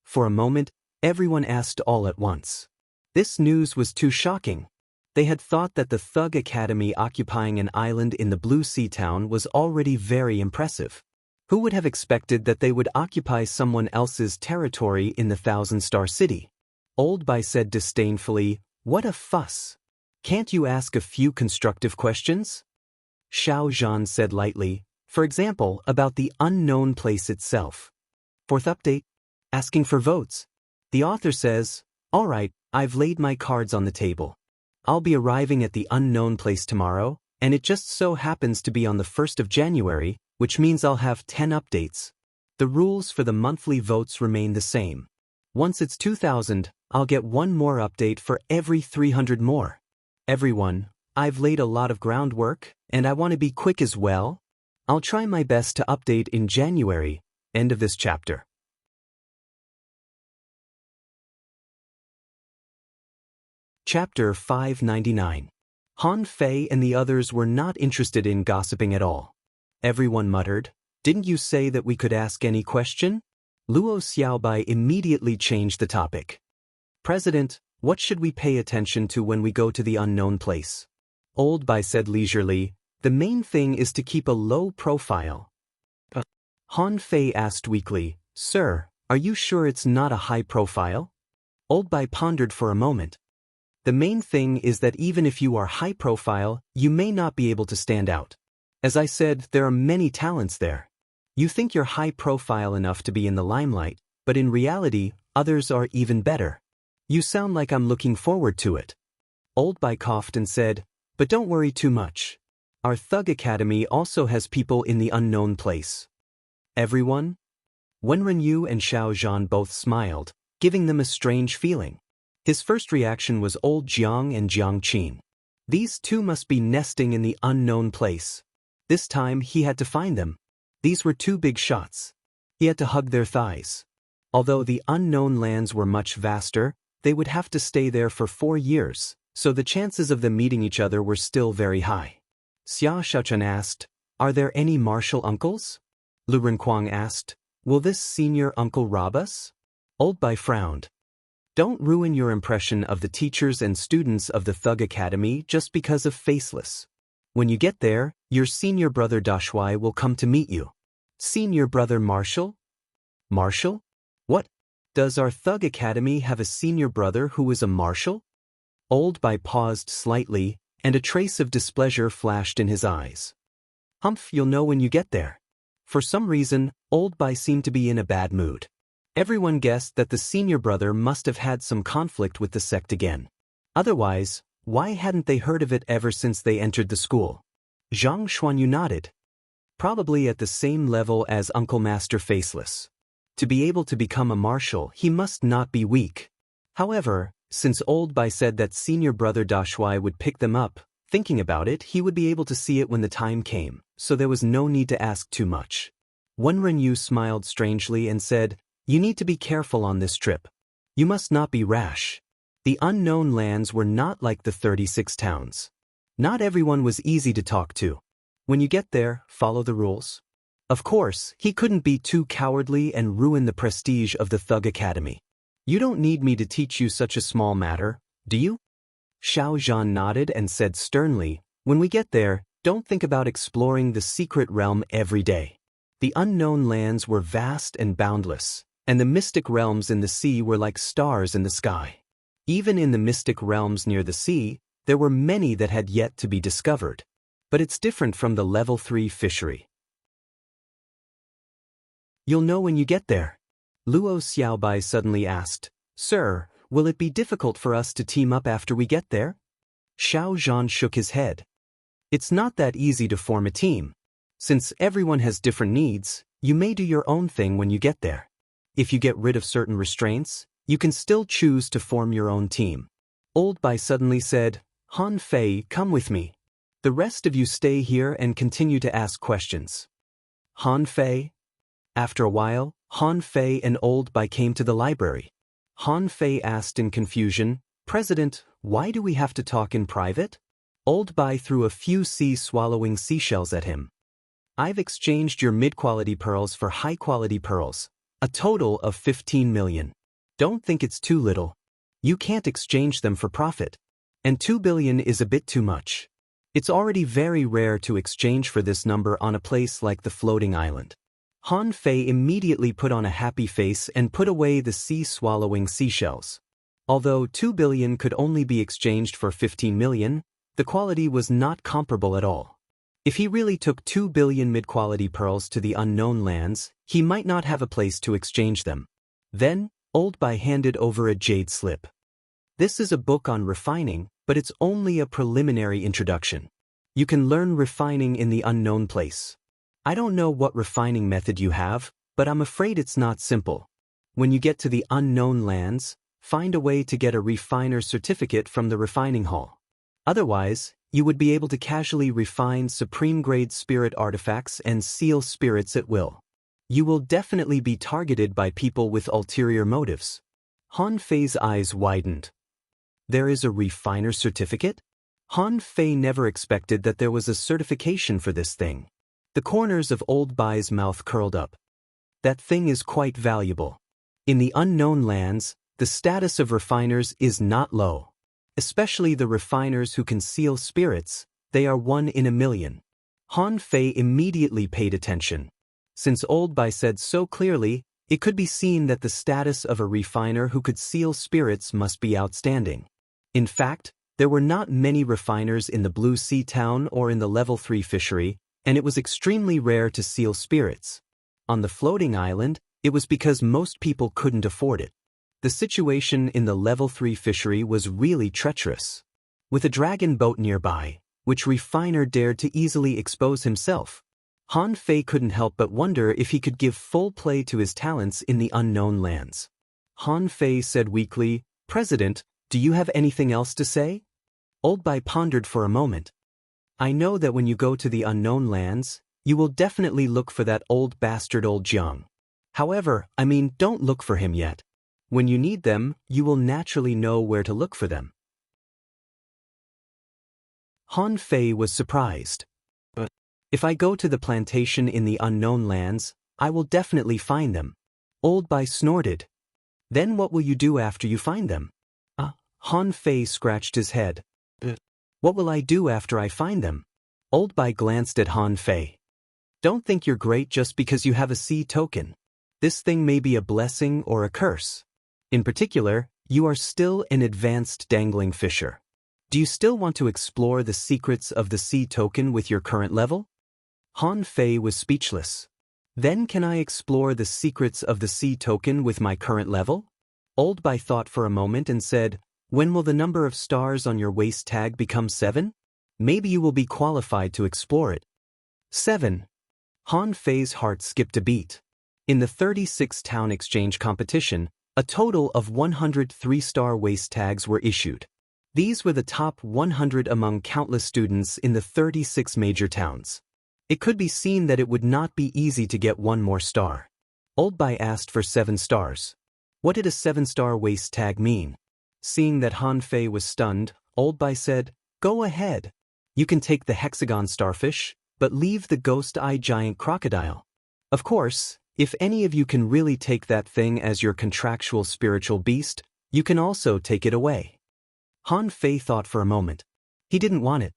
A: For a moment, everyone asked all at once. This news was too shocking. They had thought that the Thug Academy occupying an island in the Blue Sea town was already very impressive. Who would have expected that they would occupy someone else's territory in the 1,000-star city? Old Bai said disdainfully, what a fuss. Can't you ask a few constructive questions? Xiao Zhan said lightly, for example, about the unknown place itself. 4th update, asking for votes. The author says, all right, I've laid my cards on the table. I'll be arriving at the unknown place tomorrow, and it just so happens to be on the 1st of January, which means I'll have 10 updates. The rules for the monthly votes remain the same. Once it's 2,000, I'll get one more update for every 300 more. Everyone, I've laid a lot of groundwork, and I want to be quick as well. I'll try my best to update in January. End of this chapter. Chapter 599. Han Fei and the others were not interested in gossiping at all. Everyone muttered, didn't you say that we could ask any question? Luo Xiaobai immediately changed the topic. President, what should we pay attention to when we go to the unknown place? Old Bai said leisurely, the main thing is to keep a low profile. Han Fei asked weakly, Sir, are you sure it's not a high profile? Old Bai pondered for a moment. The main thing is that even if you are high profile, you may not be able to stand out. As I said, there are many talents there. You think you're high profile enough to be in the limelight, but in reality, others are even better. You sound like I'm looking forward to it. Old Bai coughed and said, but don't worry too much. Our Thug Academy also has people in the unknown place. Everyone? Wenren Yu and Xiao Zhan both smiled, giving them a strange feeling. His first reaction was old Jiang and Jiang Qin. These two must be nesting in the unknown place. This time he had to find them. These were two big shots. He had to hug their thighs. Although the unknown lands were much vaster, they would have to stay there for 4 years, so the chances of them meeting each other were still very high. Xia Shaochen asked, "Are there any martial uncles?" Lu Renquang asked, "Will this senior uncle rob us?" Old Bai frowned. Don't ruin your impression of the teachers and students of the Thug Academy just because of faceless. When you get there, your senior brother Dashuai will come to meet you. Senior brother Marshall? Marshall? What? Does our Thug Academy have a senior brother who is a marshal? Old Bai paused slightly, and a trace of displeasure flashed in his eyes. Humph, you'll know when you get there. For some reason, Old Bai seemed to be in a bad mood. Everyone guessed that the senior brother must have had some conflict with the sect again. Otherwise, why hadn't they heard of it ever since they entered the school? Zhang Xuanyu nodded. Probably at the same level as Uncle Master Faceless. To be able to become a marshal, he must not be weak. However, since Old Bai said that senior brother Dashuai would pick them up, thinking about it, he would be able to see it when the time came, so there was no need to ask too much. Wenren Yu smiled strangely and said, "You need to be careful on this trip. You must not be rash." The unknown lands were not like the 36 towns. Not everyone was easy to talk to. When you get there, follow the rules. Of course, he couldn't be too cowardly and ruin the prestige of the Thug Academy. You don't need me to teach you such a small matter, do you? Xiao Zhan nodded and said sternly, "When we get there, don't think about exploring the secret realm every day." The unknown lands were vast and boundless, and the mystic realms in the sea were like stars in the sky. Even in the mystic realms near the sea, there were many that had yet to be discovered. But it's different from the level 3 fishery. You'll know when you get there. Luo Xiaobai suddenly asked, "Sir, will it be difficult for us to team up after we get there?" Xiao Zhan shook his head. It's not that easy to form a team. Since everyone has different needs, you may do your own thing when you get there. If you get rid of certain restraints, you can still choose to form your own team. Old Bai suddenly said, "Han Fei, come with me. The rest of you stay here and continue to ask questions." Han Fei? After a while, Han Fei and Old Bai came to the library. Han Fei asked in confusion, "President, why do we have to talk in private?" Old Bai threw a few sea-swallowing seashells at him. "I've exchanged your mid-quality pearls for high-quality pearls. A total of 15 million. Don't think it's too little. You can't exchange them for profit. And 2 billion is a bit too much. It's already very rare to exchange for this number on a place like the floating island." Han Fei immediately put on a happy face and put away the sea-swallowing seashells. Although 2 billion could only be exchanged for 15 million, the quality was not comparable at all. If he really took 2 billion mid-quality pearls to the unknown lands, he might not have a place to exchange them. Then, Old Bai handed over a jade slip. This is a book on refining, but it's only a preliminary introduction. You can learn refining in the unknown place. I don't know what refining method you have, but I'm afraid it's not simple. When you get to the unknown lands, find a way to get a refiner certificate from the refining hall. Otherwise, you would be able to casually refine supreme-grade spirit artifacts and seal spirits at will. You will definitely be targeted by people with ulterior motives. Han Fei's eyes widened. There is a refiner certificate? Han Fei never expected that there was a certification for this thing. The corners of Old Bai's mouth curled up. That thing is quite valuable. In the unknown lands, the status of refiners is not low. Especially the refiners who can seal spirits, they are 1 in a million. Han Fei immediately paid attention. Since Old Bai said so clearly, it could be seen that the status of a refiner who could seal spirits must be outstanding. In fact, there were not many refiners in the Blue Sea town or in the level 3 fishery, and it was extremely rare to seal spirits. On the floating island, it was because most people couldn't afford it. The situation in the level 3 fishery was really treacherous. With a dragon boat nearby, which refiner dared to easily expose himself? Han Fei couldn't help but wonder if he could give full play to his talents in the unknown lands. Han Fei said weakly, "President, do you have anything else to say?" Old Bai pondered for a moment. "I know that when you go to the unknown lands, you will definitely look for that old bastard old Jiang. However, don't look for him yet. When you need them, you will naturally know where to look for them." Han Fei was surprised. "But if I go to the plantation in the unknown lands, I will definitely find them." Old Bai snorted. "Then what will you do after you find them?" Han Fei scratched his head. "What will I do after I find them?" Old Bai glanced at Han Fei. "Don't think you're great just because you have a sea token. This thing may be a blessing or a curse. In particular, you are still an advanced dangling fisher. Do you still want to explore the secrets of the sea token with your current level?" Han Fei was speechless. "Then can I explore the secrets of the sea token with my current level?" Old Bai thought for a moment and said, "When will the number of stars on your waist tag become 7? Maybe you will be qualified to explore it." 7. Han Fei's heart skipped a beat. In the 36 town exchange competition, a total of 100 3-star waist tags were issued. These were the top 100 among countless students in the 36 major towns. It could be seen that it would not be easy to get one more star. Old Bai asked for 7 stars. What did a 7-star waist tag mean? Seeing that Han Fei was stunned, Old Bai said, "Go ahead. You can take the hexagon starfish, but leave the ghost-eye giant crocodile. Of course, if any of you can really take that thing as your contractual spiritual beast, you can also take it away." Han Fei thought for a moment. He didn't want it.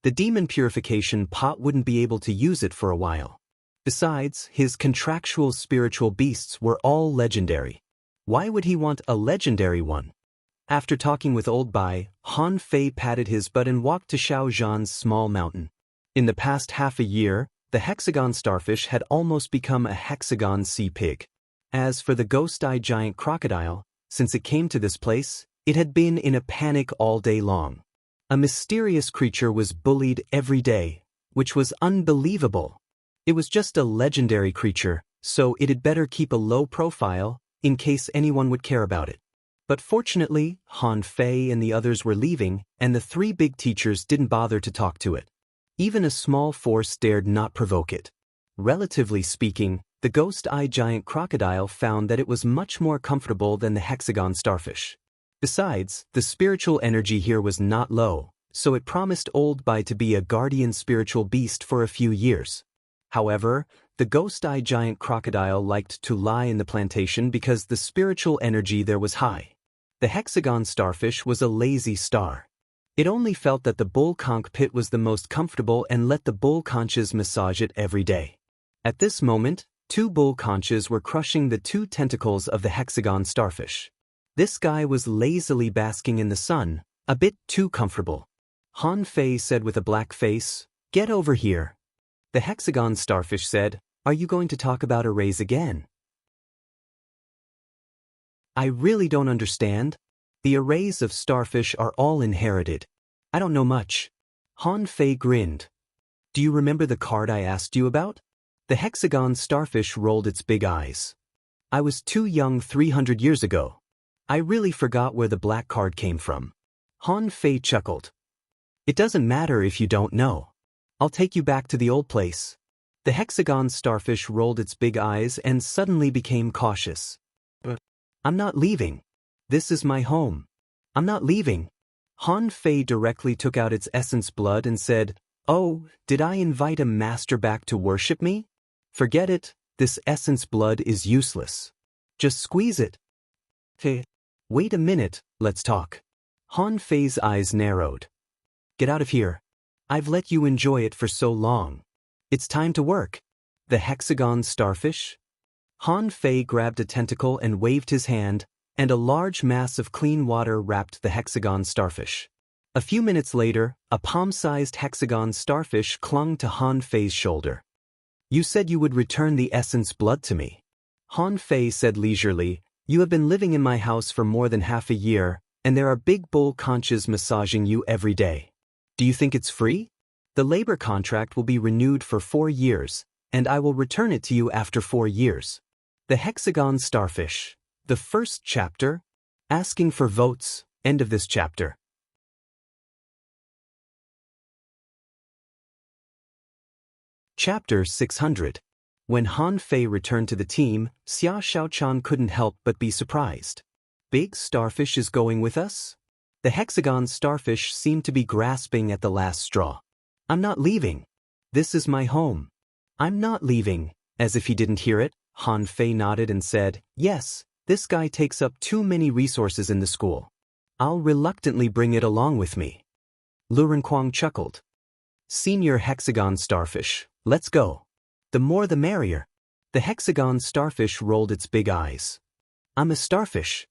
A: The demon purification pot wouldn't be able to use it for a while. Besides, his contractual spiritual beasts were all legendary. Why would he want a legendary one? After talking with Old Bai, Han Fei patted his butt and walked to Shaozhan's small mountain. In the past half a year, the hexagon starfish had almost become a hexagon sea pig. As for the ghost-eye giant crocodile, since it came to this place, it had been in a panic all day long. A mysterious creature was bullied every day, which was unbelievable. It was just a legendary creature, so it had better keep a low profile, in case anyone would care about it. But fortunately, Han Fei and the others were leaving, and the 3 big teachers didn't bother to talk to it. Even a small force dared not provoke it. Relatively speaking, the ghost-eye giant crocodile found that it was much more comfortable than the hexagon starfish. Besides, the spiritual energy here was not low, so it promised Old Bai to be a guardian spiritual beast for a few years. However, the ghost-eye giant crocodile liked to lie in the plantation because the spiritual energy there was high. The hexagon starfish was a lazy star. It only felt that the bull conch pit was the most comfortable and let the bull conches massage it every day. At this moment, 2 bull conches were crushing the 2 tentacles of the hexagon starfish. This guy was lazily basking in the sun, a bit too comfortable. Han Fei said with a black face, "Get over here." The hexagon starfish said, "Are you going to talk about arrays again?" "I really don't understand. The arrays of starfish are all inherited. I don't know much." Han Fei grinned. "Do you remember the card I asked you about?" The hexagon starfish rolled its big eyes. "I was too young 300 years ago. I really forgot where the black card came from." Han Fei chuckled. "It doesn't matter if you don't know. I'll take you back to the old place." The hexagon starfish rolled its big eyes and suddenly became cautious. "But I'm not leaving. This is my home. I'm not leaving." Han Fei directly took out its essence blood and said, "Oh, did I invite a master back to worship me? Forget it, this essence blood is useless. Just squeeze it." "Hey, wait a minute, let's talk." Han Fei's eyes narrowed. "Get out of here. I've let you enjoy it for so long. It's time to work." The hexagon starfish? Han Fei grabbed a tentacle and waved his hand, and a large mass of clean water wrapped the hexagon starfish. A few minutes later, a palm-sized hexagon starfish clung to Han Fei's shoulder. "You said you would return the essence blood to me." Han Fei said leisurely, "You have been living in my house for more than half a year, and there are big bull conches massaging you every day. Do you think it's free? The labor contract will be renewed for 4 years, and I will return it to you after 4 years. The Hexagon Starfish. The first chapter. Asking for votes. End of this chapter. Chapter 600. When Han Fei returned to the team, Xia Xiaochan couldn't help but be surprised. Big Starfish is going with us? The Hexagon Starfish seemed to be grasping at the last straw. I'm not leaving. This is my home. I'm not leaving. As if he didn't hear it, Han Fei nodded and said, yes, this guy takes up too many resources in the school. I'll reluctantly bring it along with me. Lu Renkuang chuckled. Senior Hexagon Starfish, let's go. The more the merrier. The Hexagon Starfish rolled its big eyes. I'm a starfish.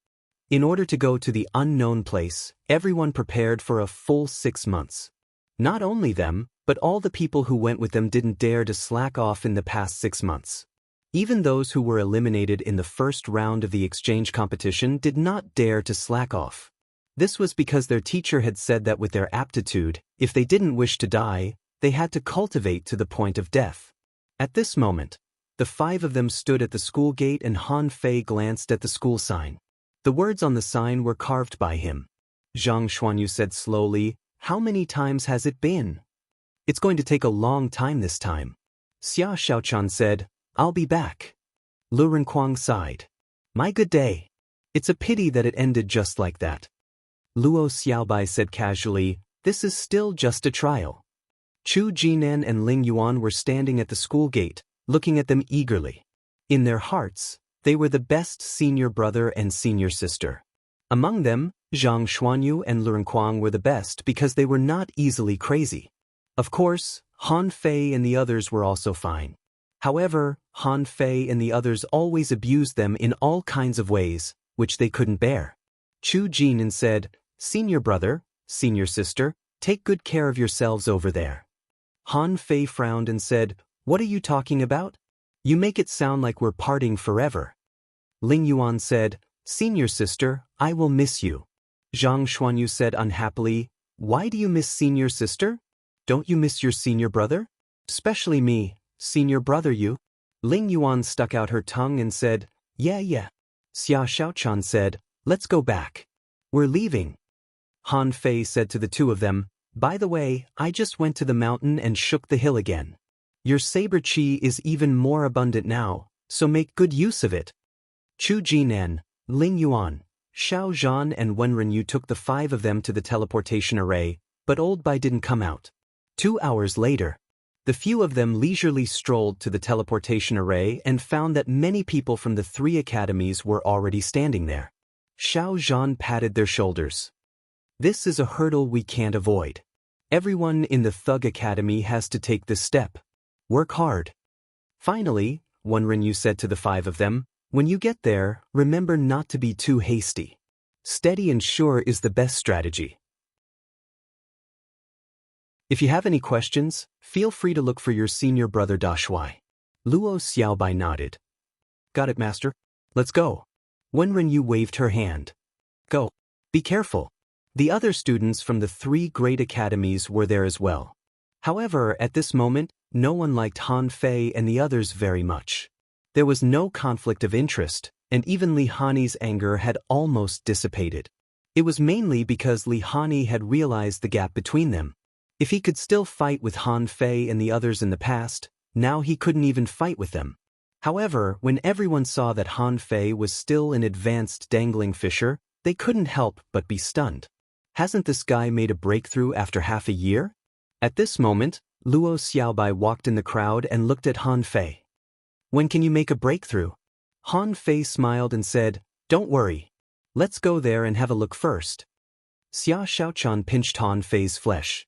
A: In order to go to the unknown place, everyone prepared for a full 6 months. Not only them, but all the people who went with them didn't dare to slack off in the past 6 months. Even those who were eliminated in the first round of the exchange competition did not dare to slack off. This was because their teacher had said that with their aptitude, if they didn't wish to die, they had to cultivate to the point of death. At this moment, the 5 of them stood at the school gate and Han Fei glanced at the school sign. The words on the sign were carved by him. Zhang Xuanyu said slowly, how many times has it been? It's going to take a long time this time. Xia Xiaochan said, I'll be back. Lu Renkuang sighed. My good day. It's a pity that it ended just like that. Luo Xiaobai said casually, this is still just a trial. Chu Jinan and Ling Yuan were standing at the school gate, looking at them eagerly. In their hearts, they were the best senior brother and senior sister. Among them, Zhang Xuanyu and Lu Renkuang were the best because they were not easily crazy. Of course, Han Fei and the others were also fine. However, Han Fei and the others always abused them in all kinds of ways, which they couldn't bear. Chu Jinan said, Senior brother, senior sister, take good care of yourselves over there. Han Fei frowned and said, what are you talking about? You make it sound like we're parting forever. Ling Yuan said, Senior sister, I will miss you. Zhang Xuanyu said unhappily, why do you miss senior sister? Don't you miss your senior brother? Especially me, senior brother you? Ling Yuan stuck out her tongue and said, yeah. Xia Xiaochan said, let's go back. We're leaving. Han Fei said to the 2 of them, by the way, I just went to the mountain and shook the hill again. Your saber chi is even more abundant now, so make good use of it. Chu Jinan, Ling Yuan, Xiao Zhan and Wen Renyu took the 5 of them to the teleportation array, but Old Bai didn't come out. 2 hours later, the few of them leisurely strolled to the teleportation array and found that many people from the 3 academies were already standing there. Xiao Zhan patted their shoulders. This is a hurdle we can't avoid. Everyone in the Thug Academy has to take this step. Work hard. Finally, Wen Renyu said to the 5 of them, when you get there, remember not to be too hasty. Steady and sure is the best strategy. If you have any questions, feel free to look for your senior brother Da Shuai. Luo Xiaobai nodded. Got it, master. Let's go. Wen Renyu waved her hand. Go. Be careful. The other students from the 3 great academies were there as well. However, at this moment, no one liked Han Fei and the others very much. There was no conflict of interest, and even Li Hani's anger had almost dissipated. It was mainly because Li Hani had realized the gap between them. If he could still fight with Han Fei and the others in the past, now he couldn't even fight with them. However, when everyone saw that Han Fei was still an advanced dangling fisher, they couldn't help but be stunned. Hasn't this guy made a breakthrough after half a year? At this moment, Luo Xiaobai walked in the crowd and looked at Han Fei. When can you make a breakthrough? Han Fei smiled and said, don't worry. Let's go there and have a look first. Xia Xiaochan pinched Han Fei's flesh.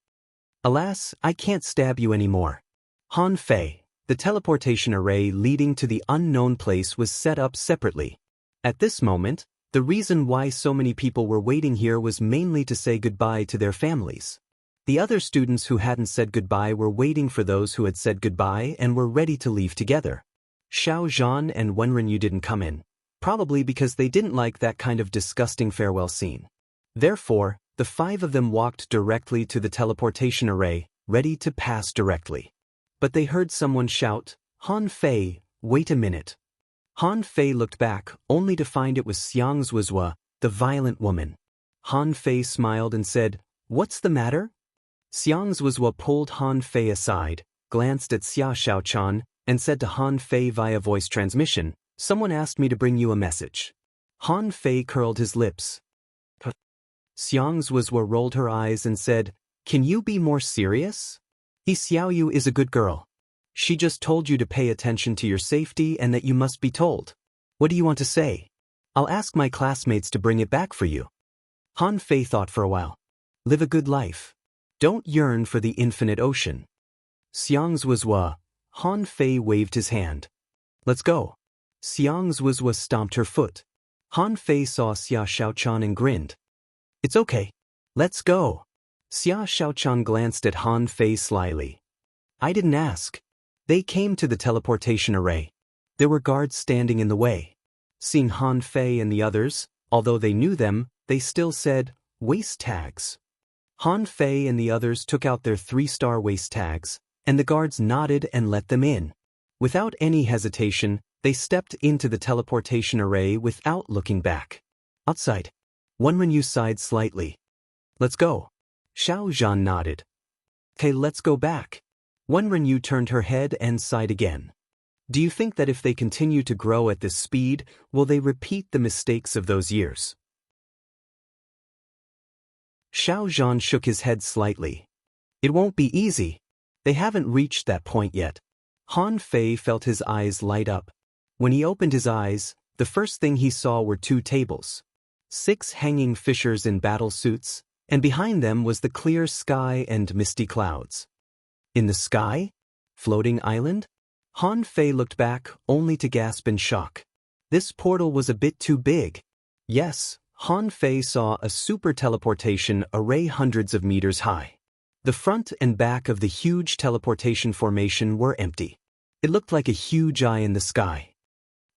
A: Alas, I can't stab you anymore. Han Fei, the teleportation array leading to the unknown place was set up separately. At this moment, the reason why so many people were waiting here was mainly to say goodbye to their families. The other students who hadn't said goodbye were waiting for those who had said goodbye and were ready to leave together. Xiao Zhan and Wen Renyu didn't come in, probably because they didn't like that kind of disgusting farewell scene. Therefore, the 5 of them walked directly to the teleportation array, ready to pass directly. But they heard someone shout, Han Fei, wait a minute. Han Fei looked back, only to find it was Xiang Zuozua, the violent woman. Han Fei smiled and said, "What's the matter?" Xiang Zuozua pulled Han Fei aside, glanced at Xia Xiaochan, and said to Han Fei via voice transmission, "Someone asked me to bring you a message." Han Fei curled his lips. Xiang Zuozua rolled her eyes and said, "Can you be more serious? He Xiaoyu is a good girl. She just told you to pay attention to your safety and that you must be told. What do you want to say? I'll ask my classmates to bring it back for you." Han Fei thought for a while. Live a good life. Don't yearn for the infinite ocean. Xiang Zuozua. Han Fei waved his hand. Let's go. Xiang Zuozua stomped her foot. Han Fei saw Xia Xiaochan and grinned. It's okay. Let's go. Xia Xiaochan glanced at Han Fei slyly. I didn't ask. They came to the teleportation array. There were guards standing in the way. Seeing Han Fei and the others, although they knew them, they still said, waist tags. Han Fei and the others took out their 3-star waist tags, and the guards nodded and let them in. Without any hesitation, they stepped into the teleportation array without looking back. Outside. Wenren sighed slightly. Let's go. Xiao Zhan nodded. Okay, let's go back. Wenren turned her head and sighed again. Do you think that if they continue to grow at this speed, will they repeat the mistakes of those years? Xiao Zhan shook his head slightly. It won't be easy. They haven't reached that point yet. Han Fei felt his eyes light up. When he opened his eyes, the first thing he saw were 2 tables. 6 hanging fishers in battle suits, and behind them was the clear sky and misty clouds. In the sky? Floating island? Han Fei looked back, only to gasp in shock. This portal was a bit too big. Yes, Han Fei saw a super teleportation array hundreds of meters high. The front and back of the huge teleportation formation were empty. It looked like a huge eye in the sky.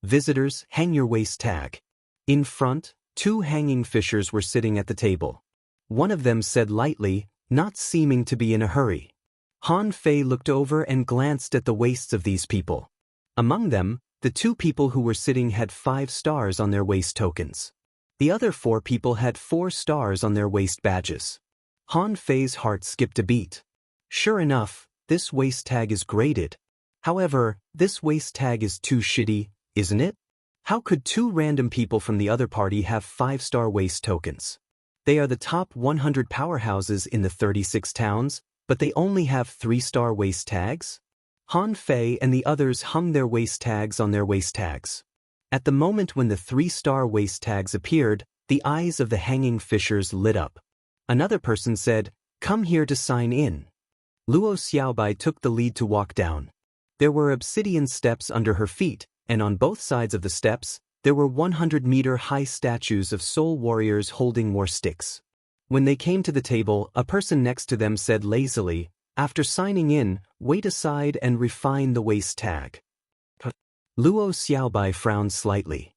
A: Visitors, hang your waist tag. In front, 2 hanging fishers were sitting at the table. One of them said lightly, not seeming to be in a hurry. Han Fei looked over and glanced at the waists of these people. Among them, the 2 people who were sitting had 5 stars on their waist tokens. The other 4 people had 4 stars on their waist badges. Han Fei's heart skipped a beat. Sure enough, this waist tag is graded. However, this waist tag is too shitty, isn't it? How could 2 random people from the other party have 5-star waist tokens? They are the top 100 powerhouses in the 36 towns, but they only have 3-star waist tags? Han Fei and the others hung their waist tags on their waist tags. At the moment when the 3-star waist tags appeared, the eyes of the hanging fishers lit up. Another person said, "Come here to sign in." Luo Xiaobai took the lead to walk down. There were obsidian steps under her feet, and on both sides of the steps, there were 100-meter-high statues of soul warriors holding war sticks. When they came to the table, a person next to them said lazily, "After signing in, wait aside and refine the waist tag." Luo Xiaobai frowned slightly.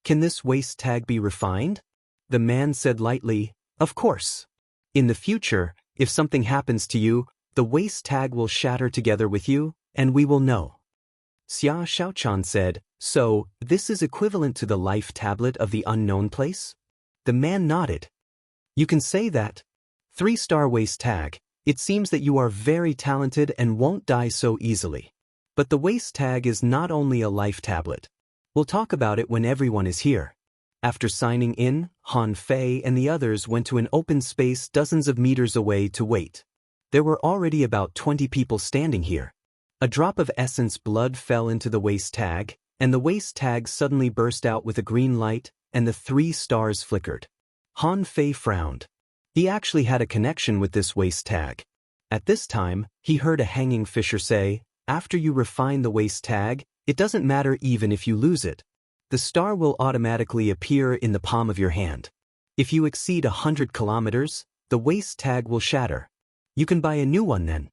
A: "Can this waist tag be refined?" The man said lightly, "Of course. In the future, if something happens to you, the waist tag will shatter together with you, and we will know." Xia Xiaochan said, "So, this is equivalent to the life tablet of the unknown place?" The man nodded. "You can say that. 3-star waist tag, it seems that you are very talented and won't die so easily. But the waist tag is not only a life tablet. We'll talk about it when everyone is here." After signing in, Han Fei and the others went to an open space dozens of meters away to wait. There were already about 20 people standing here. A drop of essence blood fell into the waist tag, and the waist tag suddenly burst out with a green light, and the 3 stars flickered. Han Fei frowned. He actually had a connection with this waist tag. At this time, he heard a hanging fisher say, "After you refine the waist tag, it doesn't matter even if you lose it. The star will automatically appear in the palm of your hand. If you exceed 100 kilometers, the waist tag will shatter. You can buy a new one then."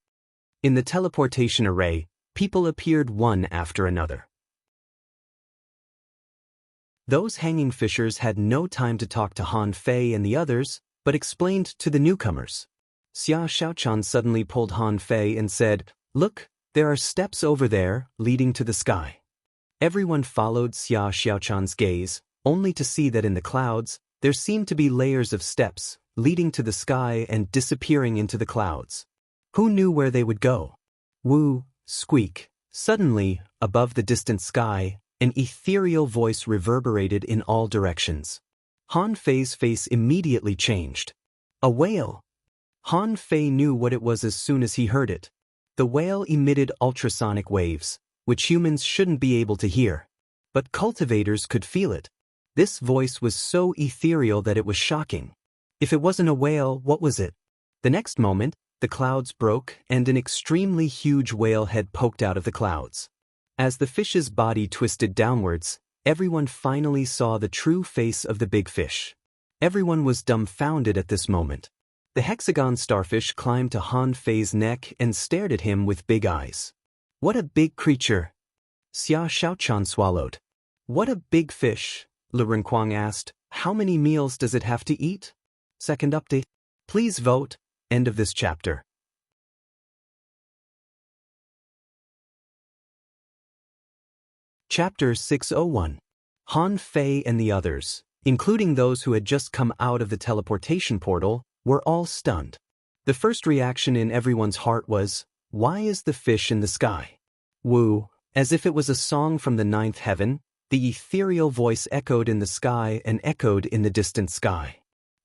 A: In the teleportation array, people appeared one after another. Those hanging fishers had no time to talk to Han Fei and the others, but explained to the newcomers. Xia Xiaochan suddenly pulled Han Fei and said, "Look, There are steps over there, leading to the sky. Everyone followed Xia Xiaochan's gaze, only to see that in the clouds, there seemed to be layers of steps, leading to the sky and disappearing into the clouds. Who knew where they would go? Woo, squeak. Suddenly, above the distant sky, an ethereal voice reverberated in all directions. Han Fei's face immediately changed. A whale! Han Fei knew what it was as soon as he heard it. The whale emitted ultrasonic waves, which humans shouldn't be able to hear. But cultivators could feel it. This voice was so ethereal that it was shocking. If it wasn't a whale, what was it? The next moment, the clouds broke and an extremely huge whale head poked out of the clouds. As the fish's body twisted downwards, everyone finally saw the true face of the big fish. Everyone was dumbfounded at this moment. The hexagon starfish climbed to Han Fei's neck and stared at him with big eyes. What a big creature! Xia Xiaochan swallowed. What a big fish! Lu Renkuang asked. How many meals does it have to eat? Second update. Please vote. End of this chapter. Chapter 601. Han Fei and the others, including those who had just come out of the teleportation portal, were all stunned. The first reaction in everyone's heart was, why is the fish in the sky? Woo, as if it was a song from the ninth heaven, the ethereal voice echoed in the sky and echoed in the distant sky.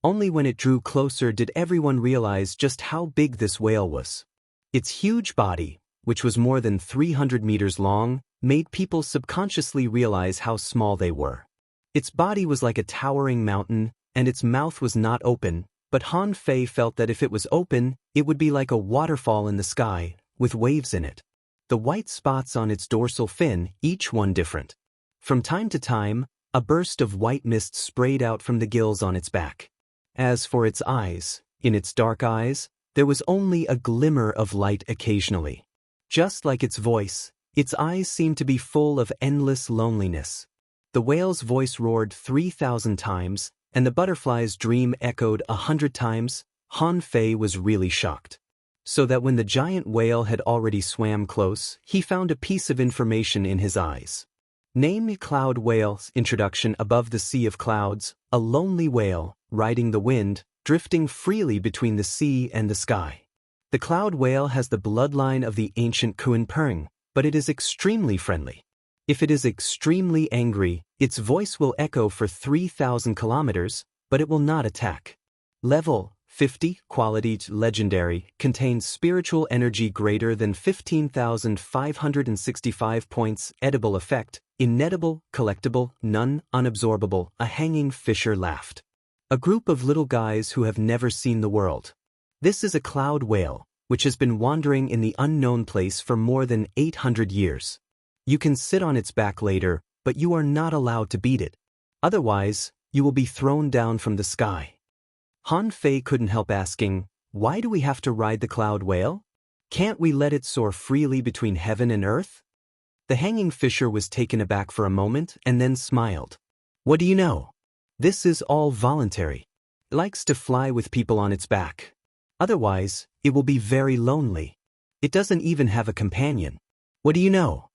A: Only when it drew closer did everyone realize just how big this whale was. Its huge body, which was more than 300 meters long, made people subconsciously realize how small they were. Its body was like a towering mountain, and its mouth was not open, but Han Fei felt that if it was open, it would be like a waterfall in the sky, with waves in it. The white spots on its dorsal fin, each one different. From time to time, a burst of white mist sprayed out from the gills on its back. As for its eyes, in its dark eyes, there was only a glimmer of light occasionally. Just like its voice, its eyes seemed to be full of endless loneliness. The whale's voice roared 3,000 times, and the butterfly's dream echoed 100 times. Han Fei was really shocked. So that when the giant whale had already swam close, he found a piece of information in his eyes. Name Cloud Whale's introduction above the sea of clouds, a lonely whale, riding the wind, drifting freely between the sea and the sky. The cloud whale has the bloodline of the ancient Kuan Peng, but it is extremely friendly. If it is extremely angry, its voice will echo for 3,000 kilometers, but it will not attack. Level 50, quality legendary, contains spiritual energy greater than 15,565 points, edible effect, inedible, collectible, none, unabsorbable. A hanging fisher laughed. A group of little guys who have never seen the world. This is a cloud whale, which has been wandering in the unknown place for more than 800 years. You can sit on its back later, but you are not allowed to beat it. Otherwise, you will be thrown down from the sky. Han Fei couldn't help asking, why do we have to ride the cloud whale? Can't we let it soar freely between heaven and earth? The hanging fisher was taken aback for a moment and then smiled. What do you know? This is all voluntary. It likes to fly with people on its back. Otherwise, it will be very lonely. It doesn't even have a companion. What do you know?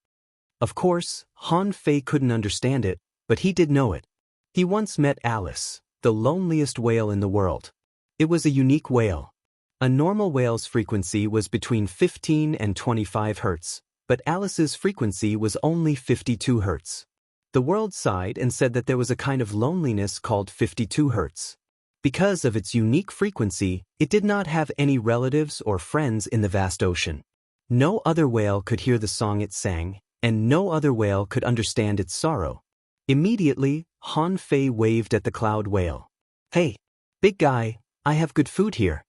A: Of course, Han Fei couldn't understand it, but he did know it. He once met Alice, the loneliest whale in the world. It was a unique whale. A normal whale's frequency was between 15 and 25 Hz, but Alice's frequency was only 52 Hz. The world sighed and said that there was a kind of loneliness called 52 Hz. Because of its unique frequency, it did not have any relatives or friends in the vast ocean. No other whale could hear the song it sang, and no other whale could understand its sorrow. Immediately, Han Fei waved at the cloud whale. Hey, big guy, I have good food here.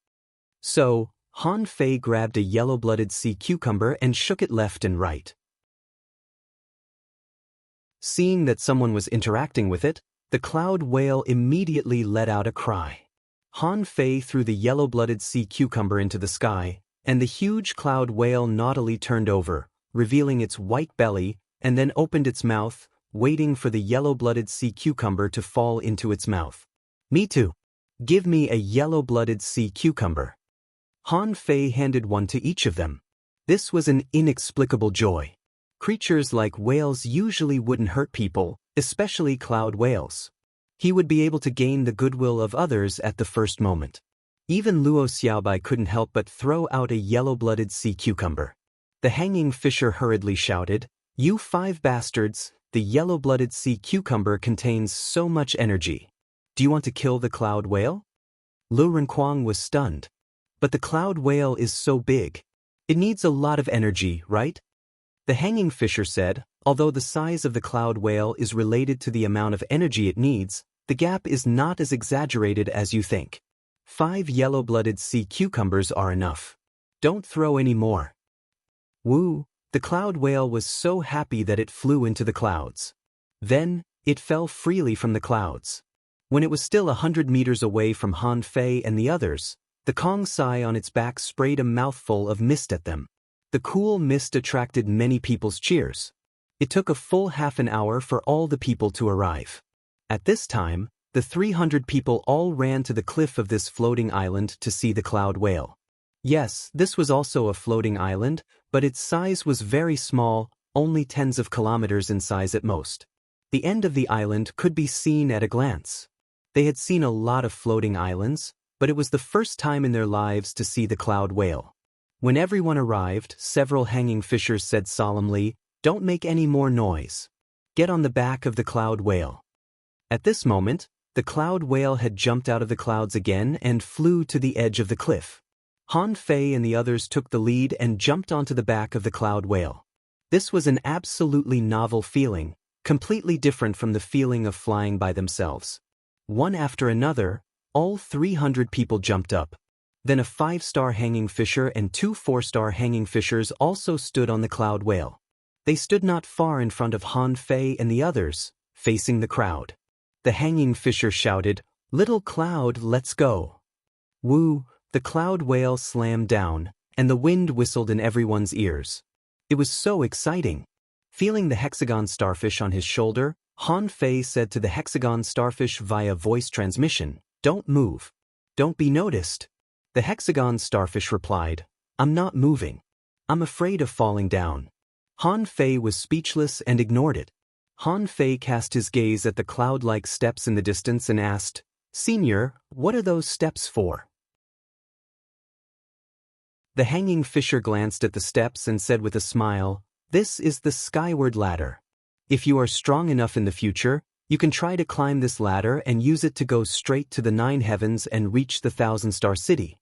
A: So, Han Fei grabbed a yellow-blooded sea cucumber and shook it left and right. Seeing that someone was interacting with it, the cloud whale immediately let out a cry. Han Fei threw the yellow-blooded sea cucumber into the sky, and the huge cloud whale naughtily turned over, revealing its white belly, and then opened its mouth, waiting for the yellow-blooded sea cucumber to fall into its mouth. Me too. Give me a yellow-blooded sea cucumber. Han Fei handed one to each of them. This was an inexplicable joy. Creatures like whales usually wouldn't hurt people, especially cloud whales. He would be able to gain the goodwill of others at the first moment. Even Luo Xiaobai couldn't help but throw out a yellow-blooded sea cucumber. The hanging fisher hurriedly shouted, "You 5 bastards, the yellow-blooded sea cucumber contains so much energy. Do you want to kill the cloud whale?" Lu Renquang was stunned. "But the cloud whale is so big. It needs a lot of energy, right?" The hanging fisher said, "Although the size of the cloud whale is related to the amount of energy it needs, the gap is not as exaggerated as you think. 5 yellow-blooded sea cucumbers are enough. Don't throw any more." Woo! The cloud whale was so happy that it flew into the clouds. Then, it fell freely from the clouds. When it was still 100 meters away from Han Fei and the others, the Kong Sai on its back sprayed a mouthful of mist at them. The cool mist attracted many people's cheers. It took a full half an hour for all the people to arrive. At this time, the 300 people all ran to the cliff of this floating island to see the cloud whale. Yes, this was also a floating island, but its size was very small, only tens of kilometers in size at most. The end of the island could be seen at a glance. They had seen a lot of floating islands, but it was the first time in their lives to see the cloud whale. When everyone arrived, several hanging fishers said solemnly, "Don't make any more noise. Get on the back of the cloud whale." At this moment, the cloud whale had jumped out of the clouds again and flew to the edge of the cliff. Han Fei and the others took the lead and jumped onto the back of the cloud whale. This was an absolutely novel feeling, completely different from the feeling of flying by themselves. One after another, all 300 people jumped up. Then a 5-star hanging fisher and 2 4-star hanging fishers also stood on the cloud whale. They stood not far in front of Han Fei and the others, facing the crowd. The hanging fisher shouted, "Little cloud, let's go." Woo! The cloud whale slammed down, and the wind whistled in everyone's ears. It was so exciting. Feeling the hexagon starfish on his shoulder, Han Fei said to the hexagon starfish via voice transmission, "Don't move. Don't be noticed." The hexagon starfish replied, "I'm not moving. I'm afraid of falling down." Han Fei was speechless and ignored it. Han Fei cast his gaze at the cloud-like steps in the distance and asked, "Senior, what are those steps for?" The hanging fisher glanced at the steps and said with a smile, "This is the skyward ladder. If you are strong enough in the future, you can try to climb this ladder and use it to go straight to the 9 heavens and reach the 1,000-star city."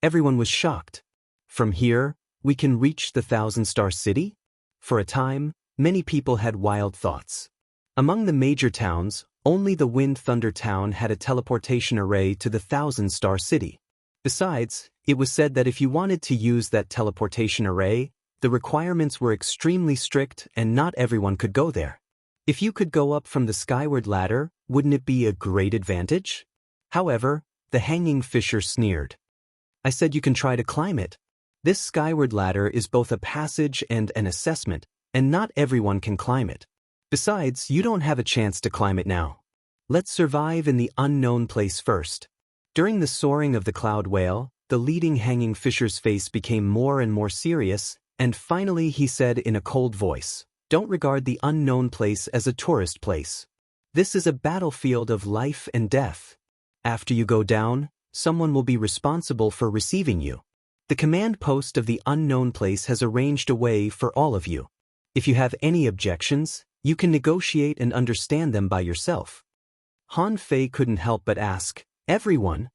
A: Everyone was shocked. From here, we can reach the 1,000-star city? For a time, many people had wild thoughts. Among the major towns, only the Wind Thunder town had a teleportation array to the 1,000-star city. Besides, it was said that if you wanted to use that teleportation array, the requirements were extremely strict and not everyone could go there. If you could go up from the skyward ladder, wouldn't it be a great advantage? However, the hanging fisher sneered. "I said you can try to climb it. This skyward ladder is both a passage and an assessment, and not everyone can climb it. Besides, you don't have a chance to climb it now. Let's survive in the unknown place first." During the soaring of the cloud whale, the leading hanging fisher's face became more and more serious, and finally he said in a cold voice, "Don't regard the unknown place as a tourist place. This is a battlefield of life and death. After you go down, someone will be responsible for receiving you. The command post of the unknown place has arranged a way for all of you. If you have any objections, you can negotiate and understand them by yourself." Han Fei couldn't help but ask, "Everyone?"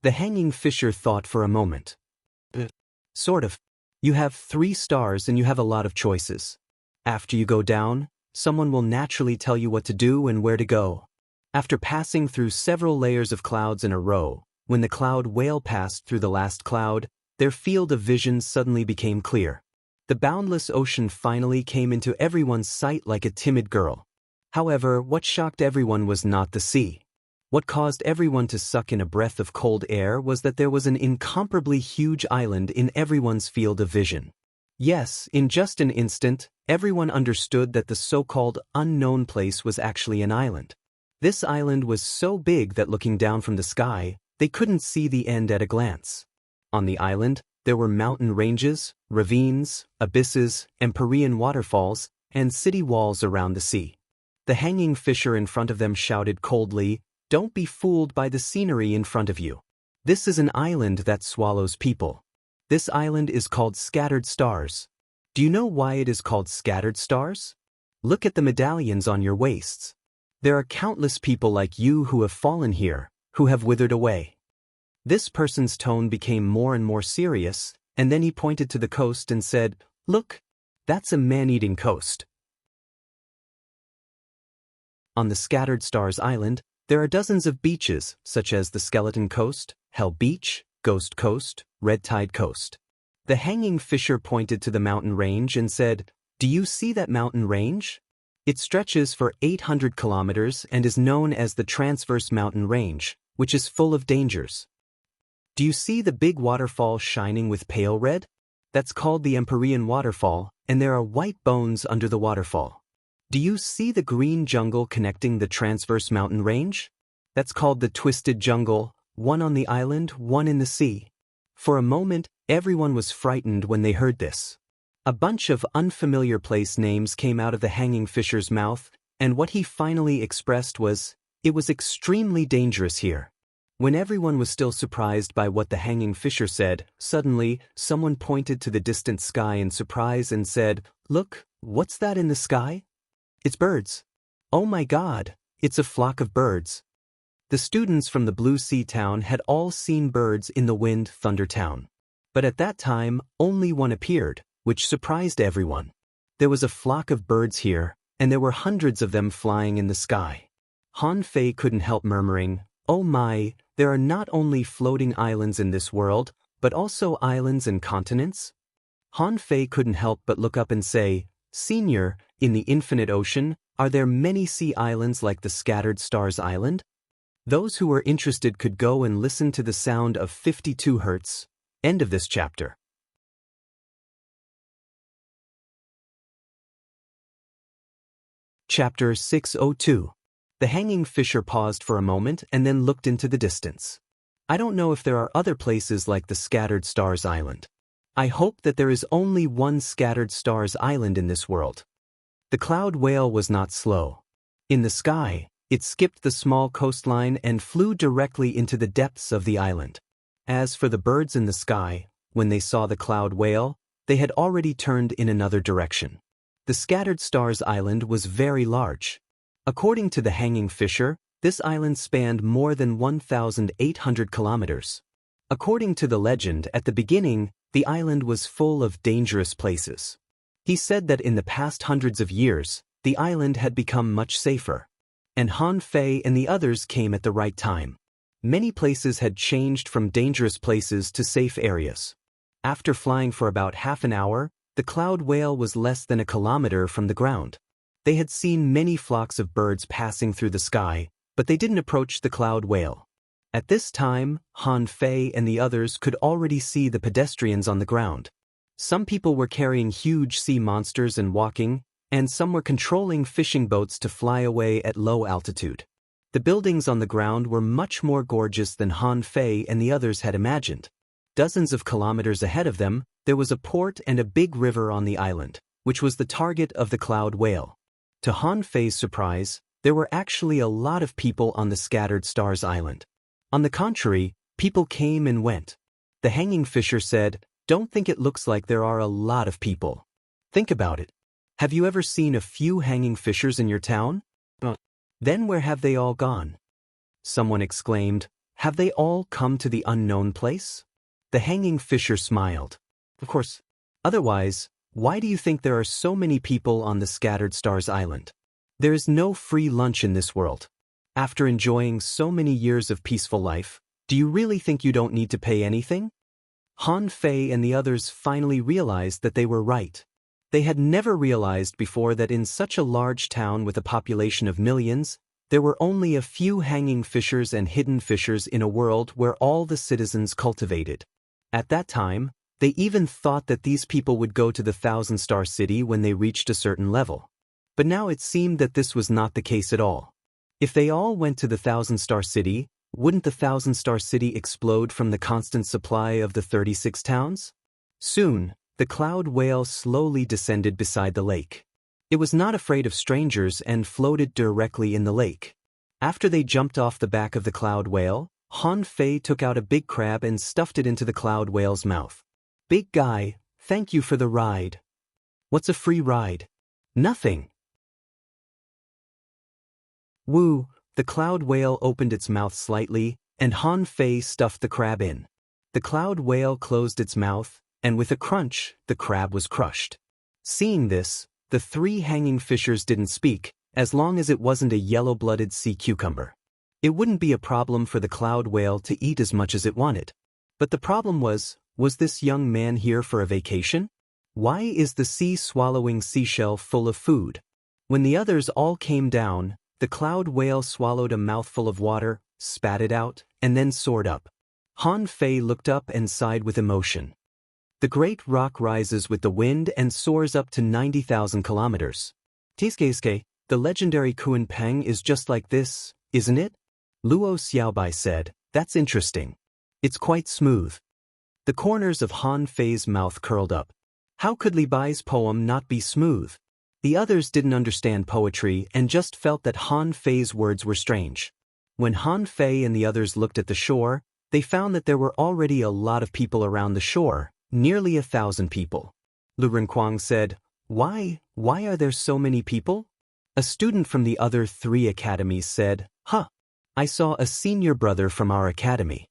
A: The hanging fisher thought for a moment. "Sort of. You have 3 stars and you have a lot of choices. After you go down, someone will naturally tell you what to do and where to go." After passing through several layers of clouds in a row, when the cloud whale passed through the last cloud, their field of vision suddenly became clear. The boundless ocean finally came into everyone's sight like a timid girl. However, what shocked everyone was not the sea. What caused everyone to suck in a breath of cold air was that there was an incomparably huge island in everyone's field of vision. Yes, in just an instant, everyone understood that the so-called unknown place was actually an island. This island was so big that looking down from the sky, they couldn't see the end at a glance. On the island, there were mountain ranges, ravines, abysses, empyrean waterfalls, and city walls around the sea. The hanging fisher in front of them shouted coldly, "Don't be fooled by the scenery in front of you. This is an island that swallows people. This island is called Scattered Stars. Do you know why it is called Scattered Stars? Look at the medallions on your waists. There are countless people like you who have fallen here, who have withered away." This person's tone became more and more serious, and then he pointed to the coast and said, "Look, that's a man-eating coast." On the Scattered Stars Island, there are dozens of beaches, such as the Skeleton Coast, Hell Beach, Ghost Coast, Red Tide Coast. The hanging fisher pointed to the mountain range and said, "Do you see that mountain range? It stretches for 800 kilometers and is known as the Transverse Mountain Range, which is full of dangers. Do you see the big waterfall shining with pale red? That's called the Empyrean Waterfall, and there are white bones under the waterfall. Do you see the green jungle connecting the Transverse Mountain Range? That's called the Twisted Jungle, one on the island, one in the sea." For a moment, everyone was frightened when they heard this. A bunch of unfamiliar place names came out of the hanging fisher's mouth, and what he finally expressed was, "It was extremely dangerous here." When everyone was still surprised by what the hanging fisher said, suddenly, someone pointed to the distant sky in surprise and said, "Look, what's that in the sky? It's birds. Oh my God, it's a flock of birds." The students from the Blue Sea town had all seen birds in the Wind Thunder town. But at that time, only one appeared, which surprised everyone. There was a flock of birds here, and there were hundreds of them flying in the sky. Han Fei couldn't help murmuring, "Oh my, there are not only floating islands in this world, but also islands and continents?" Han Fei couldn't help but look up and say, "Senior, in the infinite ocean, are there many sea islands like the Scattered Stars Island?" Those who were interested could go and listen to the sound of 52 Hertz. End of this chapter. Chapter 602. The hanging fisher paused for a moment and then looked into the distance. "I don't know if there are other places like the Scattered Stars Island. I hope that there is only one Scattered Stars Island in this world." The cloud whale was not slow. In the sky, it skipped the small coastline and flew directly into the depths of the island. As for the birds in the sky, when they saw the cloud whale, they had already turned in another direction. The Scattered Stars Island was very large. According to the hanging fisher, this island spanned more than 1,800 kilometers. According to the legend, at the beginning, the island was full of dangerous places. He said that in the past hundreds of years, the island had become much safer. And Han Fei and the others came at the right time. Many places had changed from dangerous places to safe areas. After flying for about half an hour, the cloud whale was less than a kilometer from the ground. They had seen many flocks of birds passing through the sky, but they didn't approach the cloud whale. At this time, Han Fei and the others could already see the pedestrians on the ground. Some people were carrying huge sea monsters and walking, and some were controlling fishing boats to fly away at low altitude. The buildings on the ground were much more gorgeous than Han Fei and the others had imagined. Dozens of kilometers ahead of them, there was a port and a big river on the island, which was the target of the cloud whale. To Han Fei's surprise, there were actually a lot of people on the Scattered Stars Island. On the contrary, people came and went. The hanging fisher said, "Don't think it looks like there are a lot of people. Think about it. Have you ever seen a few hanging fishers in your town? Then where have they all gone?" Someone exclaimed, "Have they all come to the unknown place?" The hanging fisher smiled. "Of course. Otherwise, why do you think there are so many people on the Scattered Stars Island? There is no free lunch in this world. After enjoying so many years of peaceful life, do you really think you don't need to pay anything?" Han Fei and the others finally realized that they were right. They had never realized before that in such a large town with a population of millions, there were only a few hanging fishers and hidden fishers in a world where all the citizens cultivated. At that time, they even thought that these people would go to the Thousand-Star City when they reached a certain level. But now it seemed that this was not the case at all. If they all went to the Thousand-Star City, Wouldn't the thousand-star city explode from the constant supply of the 36 towns? Soon, the cloud whale slowly descended beside the lake. It was not afraid of strangers and floated directly in the lake. After they jumped off the back of the cloud whale, Han Fei took out a big crab and stuffed it into the cloud whale's mouth. Big guy, thank you for the ride. What's a free ride? Nothing. Woo, the cloud whale opened its mouth slightly, and Han Fei stuffed the crab in. The cloud whale closed its mouth, and with a crunch, the crab was crushed. Seeing this, the three hanging fishers didn't speak, as long as it wasn't a yellow-blooded sea cucumber. It wouldn't be a problem for the cloud whale to eat as much as it wanted. But the problem was this young man here for a vacation? Why is the sea-swallowing seashell full of food? When the others all came down, the cloud whale swallowed a mouthful of water, spat it out, and then soared up. Han Fei looked up and sighed with emotion. The great rock rises with the wind and soars up to 90,000 kilometers. Tiske, the legendary Kuan Peng is just like this, isn't it? Luo Xiaobai said, that's interesting. It's quite smooth. The corners of Han Fei's mouth curled up. How could Li Bai's poem not be smooth? The others didn't understand poetry and just felt that Han Fei's words were strange. When Han Fei and the others looked at the shore, they found that there were already a lot of people around the shore, nearly 1,000 people. Lu Renquang said, Why are there so many people? A student from the other 3 academies said, I saw a senior brother from our academy.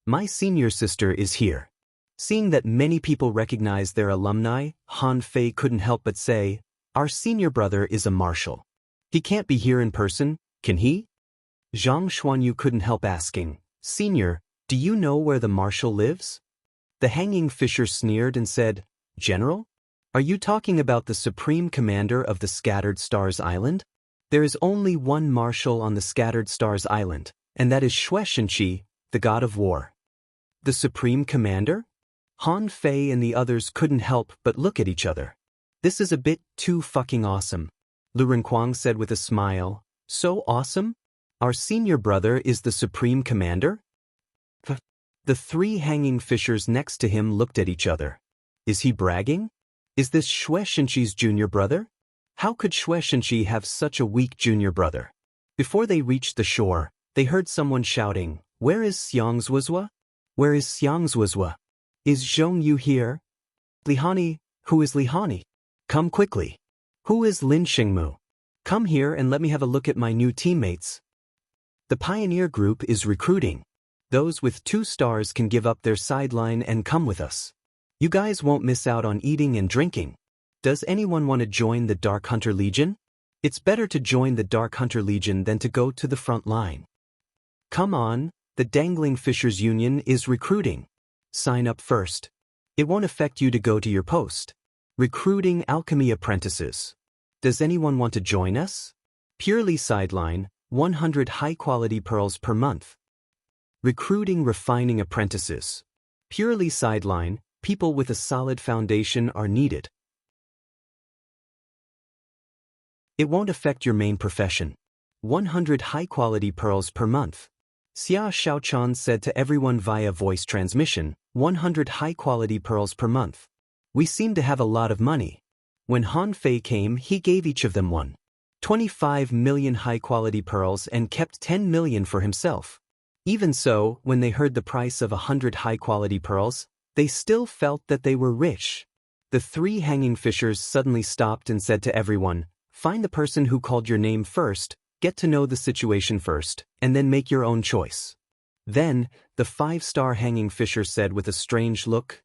A: My senior sister is here. Seeing that many people recognized their alumni, Han Fei couldn't help but say, our senior brother is a marshal. He can't be here in person, can he? Zhang Xuanyu couldn't help asking, Senior, do you know where the marshal lives? The hanging fisher sneered and said, General? Are you talking about the supreme commander of the Scattered Stars Island? There is only one marshal on the Scattered Stars Island, and that is Xue Shenqi, the god of war. The supreme commander? Han Fei and the others couldn't help but look at each other. This is a bit too fucking awesome. Lu Renquang said with a smile, So awesome? Our senior brother is the supreme commander? The 3 hanging fishers next to him looked at each other. Is he bragging? Is this Xue Shenqi's junior brother? How could Xue Shenqi have such a weak junior brother? Before they reached the shore, they heard someone shouting, Where is Xiang Zuozua? Where is Xiang Zuozua? Is Zhong Yu here? Lihani, who is Lihani? Come quickly. Who is Lin Xingmu? Come here and let me have a look at my new teammates. The pioneer group is recruiting. Those with 2 stars can give up their sideline and come with us. You guys won't miss out on eating and drinking. Does anyone want to join the Dark Hunter Legion? It's better to join the Dark Hunter Legion than to go to the front line. Come on, the Dangling Fishers Union is recruiting. Sign up first. It won't affect you to go to your post. Recruiting alchemy apprentices. Does anyone want to join us? Purely sideline, 100 high-quality pearls per month. Recruiting refining apprentices. Purely sideline, people with a solid foundation are needed. It won't affect your main profession. 100 high-quality pearls per month. Xia Xiaochan said to everyone via voice transmission, 100 high-quality pearls per month. We seem to have a lot of money. When Han Fei came, he gave each of them 25 million high-quality pearls and kept 10 million for himself. Even so, when they heard the price of 100 high-quality pearls, they still felt that they were rich. The 3 hanging fishers suddenly stopped and said to everyone, Find the person who called your name first, get to know the situation first, and then make your own choice. Then, the 5-star hanging fisher said with a strange look,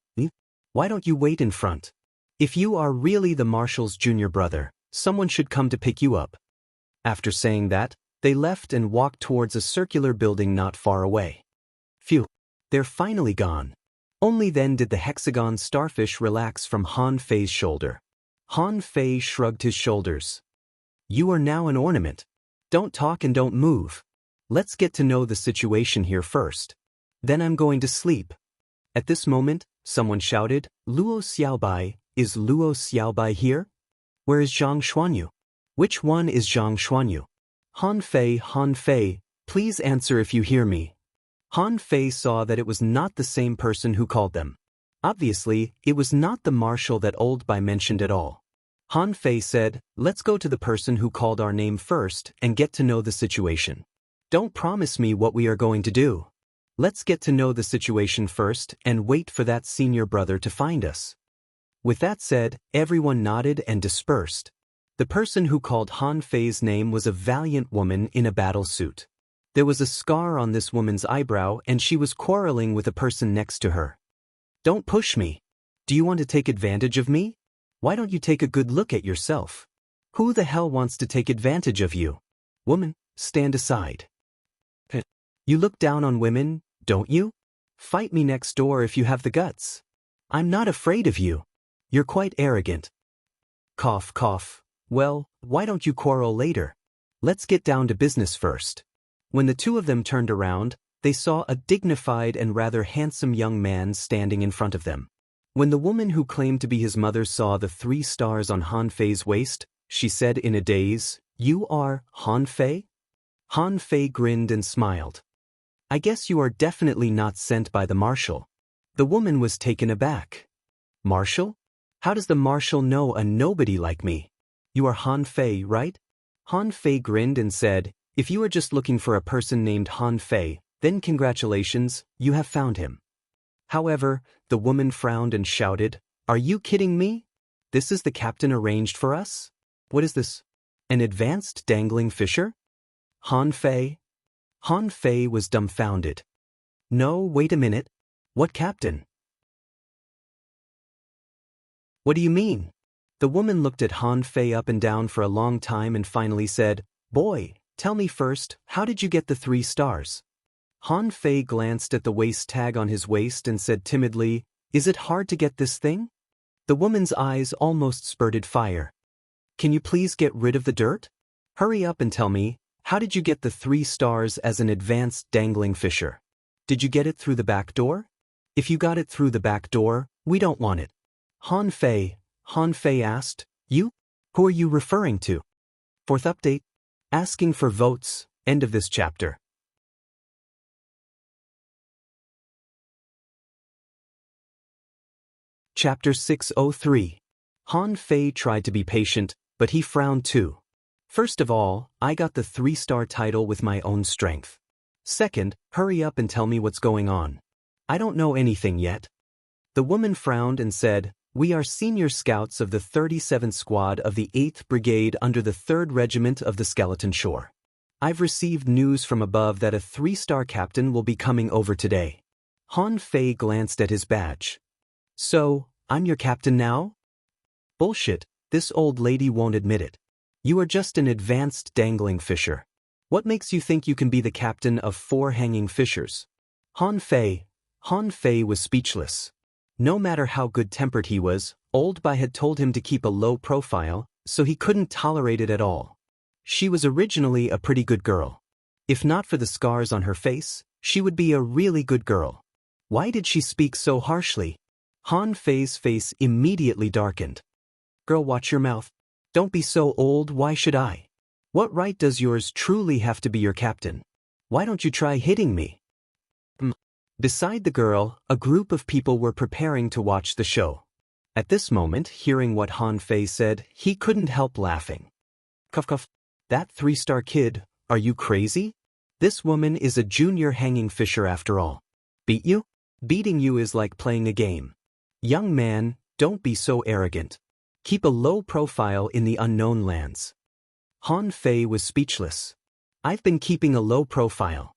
A: Why don't you wait in front? If you are really the marshal's junior brother, someone should come to pick you up. After saying that, they left and walked towards a circular building not far away. Phew, they're finally gone. Only then did the hexagon starfish relax from Han Fei's shoulder. Han Fei shrugged his shoulders. You are now an ornament. Don't talk and don't move. Let's get to know the situation here first. Then I'm going to sleep. At this moment, someone shouted, Luo Xiaobai, is Luo Xiaobai here? Where is Zhang Xuanyu? Which one is Zhang Xuanyu? Han Fei, Please answer if you hear me. Han Fei saw that it was not the same person who called them. Obviously, it was not the marshal that Old Bai mentioned at all. Han Fei said, let's go to the person who called our name first and get to know the situation. Don't promise me what we are going to do. Let's get to know the situation first and wait for that senior brother to find us. With that said, everyone nodded and dispersed. The person who called Han Fei's name was a valiant woman in a battle suit. There was a scar on this woman's eyebrow and she was quarreling with a person next to her. Don't push me. Do you want to take advantage of me? Why don't you take a good look at yourself? Who the hell wants to take advantage of you? Woman, stand aside. You look down on women, don't you? Fight me next door if you have the guts. I'm not afraid of you. You're quite arrogant. Cough, cough. Well, why don't you quarrel later? Let's get down to business first. When the two of them turned around, they saw a dignified and rather handsome young man standing in front of them. When the woman who claimed to be his mother saw the 3 stars on Han Fei's waist, she said in a daze, "You are Han Fei?" Han Fei grinned and smiled. "I guess you are definitely not sent by the marshal." The woman was taken aback. "Marshal? How does the marshal know a nobody like me? You are Han Fei, right?" Han Fei grinned and said, "If you are just looking for a person named Han Fei, then congratulations, you have found him." However, the woman frowned and shouted, "Are you kidding me? This is the captain arranged for us? What is this? An advanced dangling fisher? Han Fei?" Han Fei was dumbfounded. "No, wait a minute. What captain? What do you mean?" The woman looked at Han Fei up and down for a long time and finally said, "Boy, tell me first, how did you get the 3 stars?" Han Fei glanced at the waist tag on his waist and said timidly, "Is it hard to get this thing?" The woman's eyes almost spurted fire. "Can you please get rid of the dirt? Hurry up and tell me, how did you get the 3 stars as an advanced dangling fisher? Did you get it through the back door? If you got it through the back door, we don't want it." Han Fei asked, "You? Who are you referring to?" 4th update. Asking for votes, end of this chapter. Chapter 603. Han Fei tried to be patient, but he frowned too. "First of all, I got the 3-star title with my own strength. Second, hurry up and tell me what's going on. I don't know anything yet." The woman frowned and said, "We are senior scouts of the 37th Squad of the 8th Brigade under the 3rd Regiment of the Skeleton Shore. I've received news from above that a 3-star captain will be coming over today." Han Fei glanced at his badge. "So, I'm your captain now?" "Bullshit, this old lady won't admit it. You are just an advanced dangling fisher. What makes you think you can be the captain of 4 hanging fishers?" Han Fei was speechless. No matter how good-tempered he was, Old Bai had told him to keep a low profile, so he couldn't tolerate it at all. She was originally a pretty good girl. If not for the scars on her face, she would be a really good girl. Why did she speak so harshly? Han Fei's face immediately darkened. "Girl, watch your mouth. Don't be so old, why should I? What right does yours truly have to be your captain? Why don't you try hitting me?" Beside the girl, a group of people were preparing to watch the show. At this moment, hearing what Han Fei said, he couldn't help laughing. "Cuff cuff. That 3-star kid, are you crazy? This woman is a junior hanging fisher after all. Beat you? Beating you is like playing a game. Young man, don't be so arrogant. Keep a low profile in the unknown lands." Han Fei was speechless. "I've been keeping a low profile.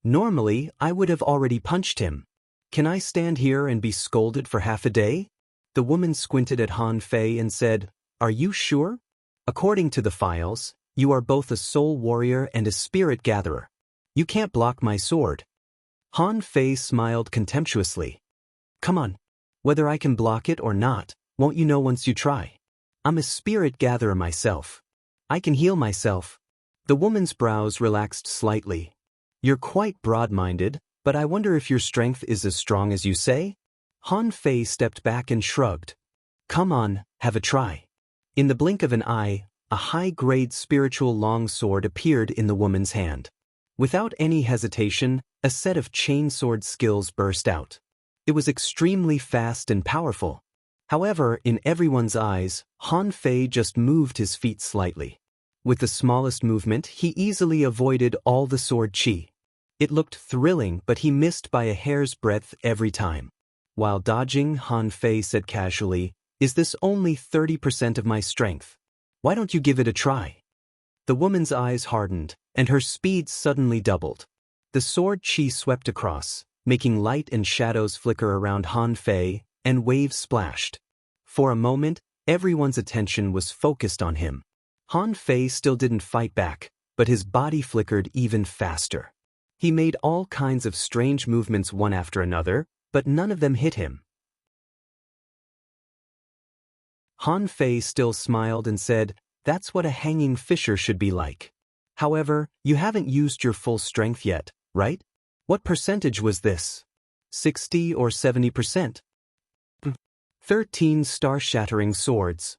A: Normally, I would have already punched him. Can I stand here and be scolded for half a day?" The woman squinted at Han Fei and said, "Are you sure? According to the files, you are both a soul warrior and a spirit gatherer. You can't block my sword." Han Fei smiled contemptuously. "Come on. Whether I can block it or not, won't you know once you try? I'm a spirit gatherer myself. I can heal myself." The woman's brows relaxed slightly. "You're quite broad-minded, but I wonder if your strength is as strong as you say?" Han Fei stepped back and shrugged. "Come on, have a try." In the blink of an eye, a high-grade spiritual long sword appeared in the woman's hand. Without any hesitation, a set of chainsword skills burst out. It was extremely fast and powerful. However, in everyone's eyes, Han Fei just moved his feet slightly. With the smallest movement, he easily avoided all the sword chi. It looked thrilling, but he missed by a hair's breadth every time. While dodging, Han Fei said casually, "Is this only 30% of my strength? Why don't you give it a try?" The woman's eyes hardened, and her speed suddenly doubled. The sword chi swept across, making light and shadows flicker around Han Fei, and waves splashed. For a moment, everyone's attention was focused on him. Han Fei still didn't fight back, but his body flickered even faster. He made all kinds of strange movements one after another, but none of them hit him. Han Fei still smiled and said, "That's what a hanging fisher should be like. However, you haven't used your full strength yet, right? What percentage was this? 60 or 70%? 13 star-shattering swords.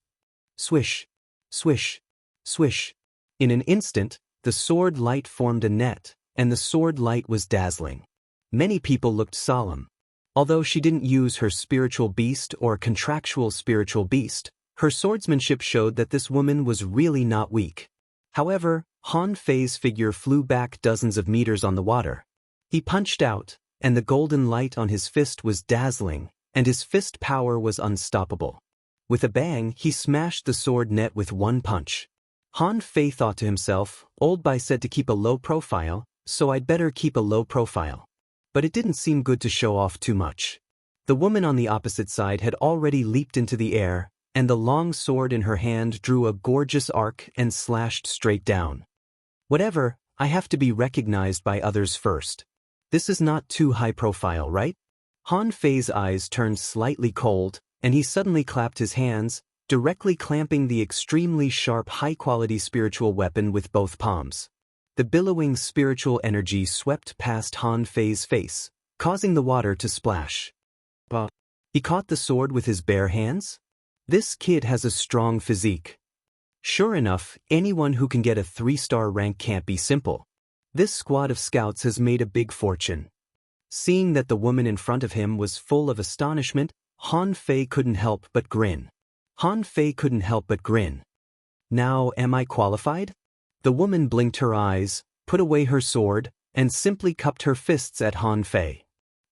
A: Swish, swish, swish. In an instant, the sword light formed a net, and the sword light was dazzling. Many people looked solemn. Although she didn't use her spiritual beast or contractual spiritual beast, her swordsmanship showed that this woman was really not weak. However, Han Fei's figure flew back dozens of meters on the water. He punched out, and the golden light on his fist was dazzling, and his fist power was unstoppable. With a bang, he smashed the sword net with one punch. Han Fei thought to himself, "Old Bai said to keep a low profile, so I'd better keep a low profile." But it didn't seem good to show off too much. The woman on the opposite side had already leaped into the air, and the long sword in her hand drew a gorgeous arc and slashed straight down. "Whatever, I have to be recognized by others first. This is not too high profile, right?" Han Fei's eyes turned slightly cold, and he suddenly clapped his hands, directly clamping the extremely sharp high-quality spiritual weapon with both palms. The billowing spiritual energy swept past Han Fei's face, causing the water to splash. He caught the sword with his bare hands? This kid has a strong physique. Sure enough, anyone who can get a 3-star rank can't be simple. This squad of scouts has made a big fortune. Seeing that the woman in front of him was full of astonishment, Han Fei couldn't help but grin. "Now, am I qualified?" The woman blinked her eyes, put away her sword, and simply cupped her fists at Han Fei.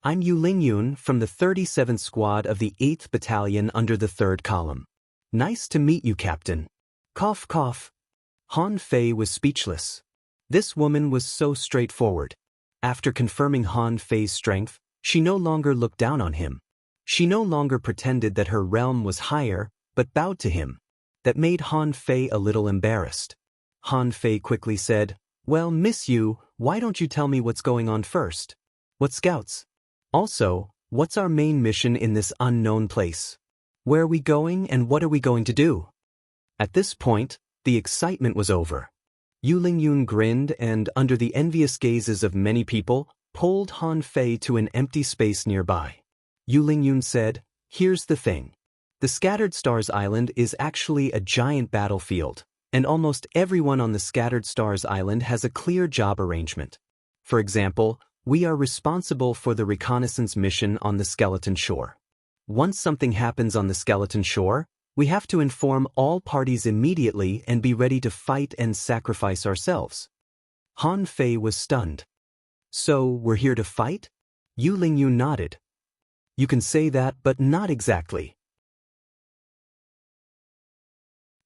A: "I'm Yu Lingyun from the 37th Squad of the 8th Battalion under the 3rd Column. Nice to meet you, Captain." Cough, cough. Han Fei was speechless. This woman was so straightforward. After confirming Han Fei's strength, she no longer looked down on him. She no longer pretended that her realm was higher, but bowed to him. That made Han Fei a little embarrassed. Han Fei quickly said, "Well, Miss Yu, why don't you tell me what's going on first? What scouts? Also, what's our main mission in this unknown place? Where are we going and what are we going to do?" At this point, the excitement was over. Yu Lingyun grinned and, under the envious gazes of many people, pulled Han Fei to an empty space nearby. Yu Lingyun said, "Here's the thing. The Scattered Stars Island is actually a giant battlefield, and almost everyone on the Scattered Stars Island has a clear job arrangement. For example, we are responsible for the reconnaissance mission on the Skeleton Shore. Once something happens on the Skeleton Shore, we have to inform all parties immediately and be ready to fight and sacrifice ourselves." Han Fei was stunned. "So, we're here to fight?" Yu Lingyun nodded. "You can say that, but not exactly.